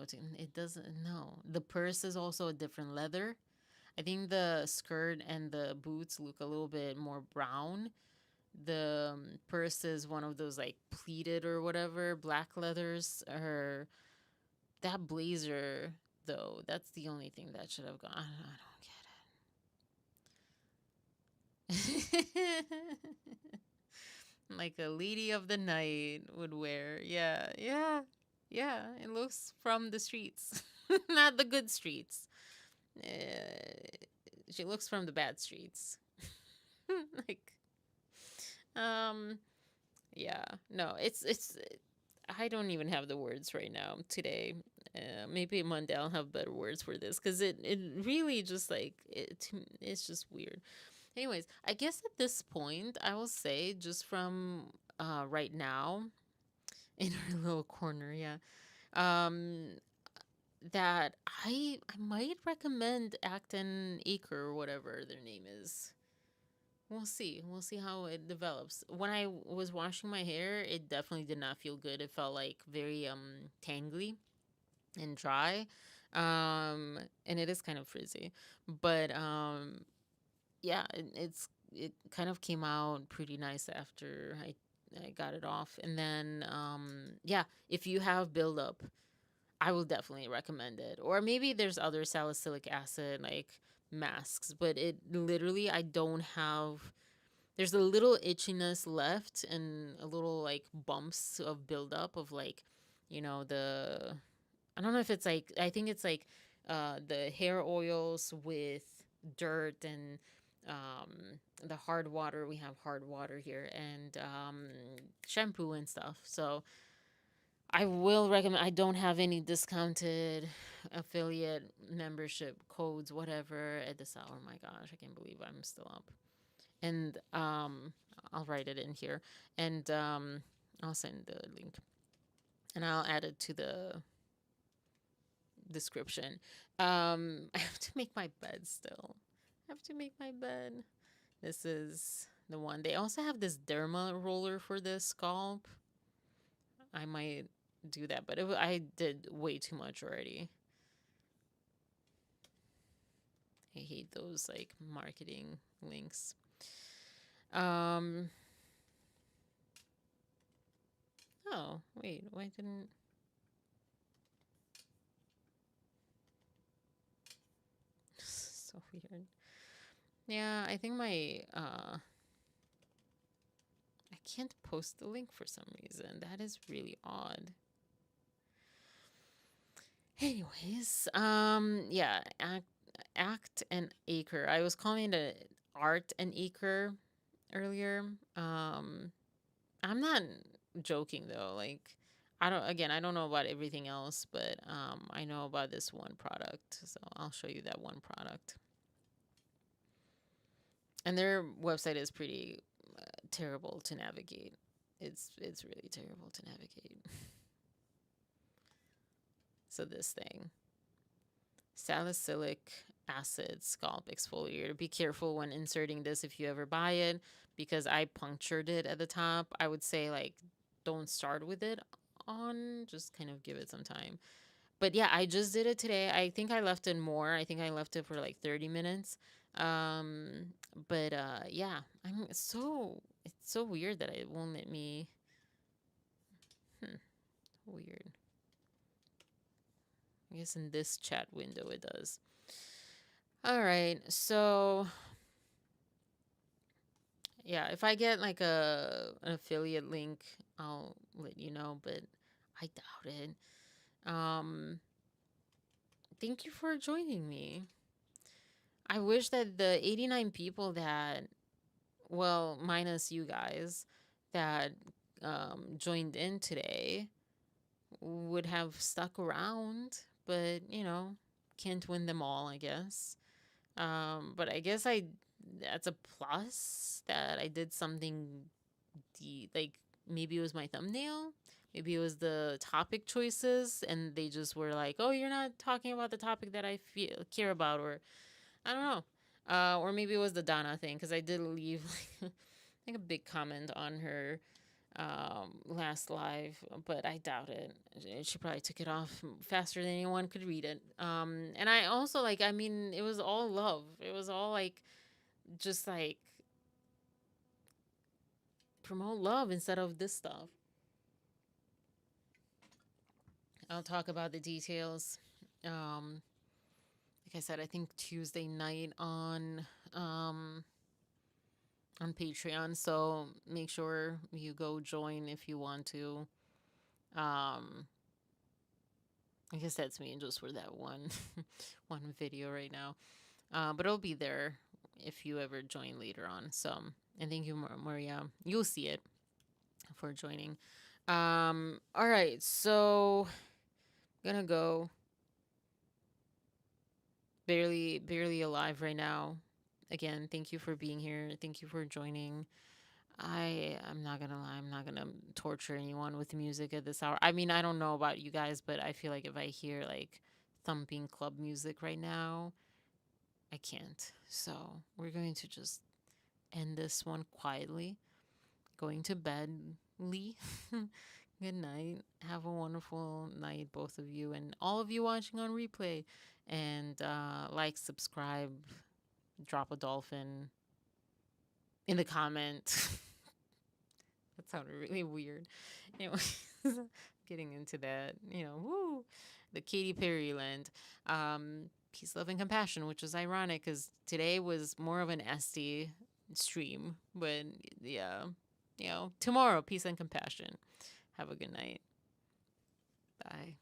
no. The purse is also a different leather. I think the skirt and the boots look a little bit more brown. The purse is one of those like pleated or whatever, black leathers. Or that blazer, though, that's the only thing that should have gone. I don't get it. Like a lady of the night would wear. Yeah. It looks from the streets, not the good streets. She looks from the bad streets. Like, yeah, no, it's I don't even have the words right now today. Maybe Monday I'll have better words for this, because it really just like it's just weird. Anyways, I guess at this point I will say, just from right now in her little corner, yeah, that I might recommend Acton Acre, or whatever their name is. We'll see. We'll see how it develops. When I was washing my hair, it definitely did not feel good. It felt like very tangly and dry. And it is kind of frizzy. But yeah, it kind of came out pretty nice after I got it off. And then yeah, if you have buildup, I will definitely recommend it. Or maybe there's other salicylic acid like masks, but it literally, I don't have, there's a little itchiness left and a little like bumps of buildup of like, I don't know if it's like, I think it's like the hair oils with dirt and the hard water. We have hard water here, and shampoo and stuff. So I will recommend. I don't have any discounted affiliate membership codes, whatever, at this hour. My gosh, I can't believe I'm still up. And I'll write it in here, and I'll send the link, and I'll add it to the description. I have to make my bed still. I have to make my bed. This is the one. They also have this derma roller for the scalp. I might do that, but I did way too much already. I hate those like marketing links. Oh, wait, why didn't... So weird. Yeah, I think my I can't post the link for some reason. That is really odd. Anyways, yeah, Act and Acre. I was calling it Art and Acre earlier. I'm not joking though. Like, I don't know about everything else, but I know about this one product, so I'll show you that one product. And their website is pretty terrible to navigate. It's really terrible to navigate. So this thing, Salycilic acid scalp exfoliator. Be careful when inserting this if you ever buy it, because I punctured it at the top. I would say like don't start with it on, just kind of give it some time. But yeah, I just did it today. I think I left it more. I think I left it for like 30 minutes. But yeah, it's so weird that it won't let me. Weird. I guess in this chat window it does. All right, so yeah, if I get like an affiliate link, I'll let you know, but I doubt it. Thank you for joining me. I wish that the 89 people that, well, minus you guys, that joined in today would have stuck around, but you know, can't win them all, I guess. But I guess that's a plus that I did something like maybe it was my thumbnail, maybe it was the topic choices, and they just were like, oh, you're not talking about the topic that I care about, or I don't know. Or maybe it was the Donna thing, because I did leave like a big comment on her last live, but I doubt it. She probably took it off faster than anyone could read it. And I also like, I mean, it was all love. It was all like, just like promote love instead of this stuff. I'll talk about the details. Like I said, I think Tuesday night on Patreon, so make sure you go join if you want to. I guess that's me just for that one video right now, but it'll be there if you ever join later on. So, and thank you, Maria. You'll see it for joining. All right, so I'm gonna go. Barely alive right now. Again, thank you for being here. Thank you for joining. I'm not gonna lie, I'm not gonna torture anyone with music at this hour. I mean, I don't know about you guys, but I feel like if I hear like thumping club music right now, I can't. So we're going to just end this one quietly. Going to bed, Lee. Good night. Have a wonderful night, both of you, and all of you watching on replay. And like, subscribe, drop a dolphin in the comment. That sounded really weird. Anyway, getting into that, you know, woo, the Katy Perry land. Peace, love, and compassion, which is ironic because today was more of an SD stream. But yeah, you know, tomorrow, peace and compassion. Have a good night. Bye.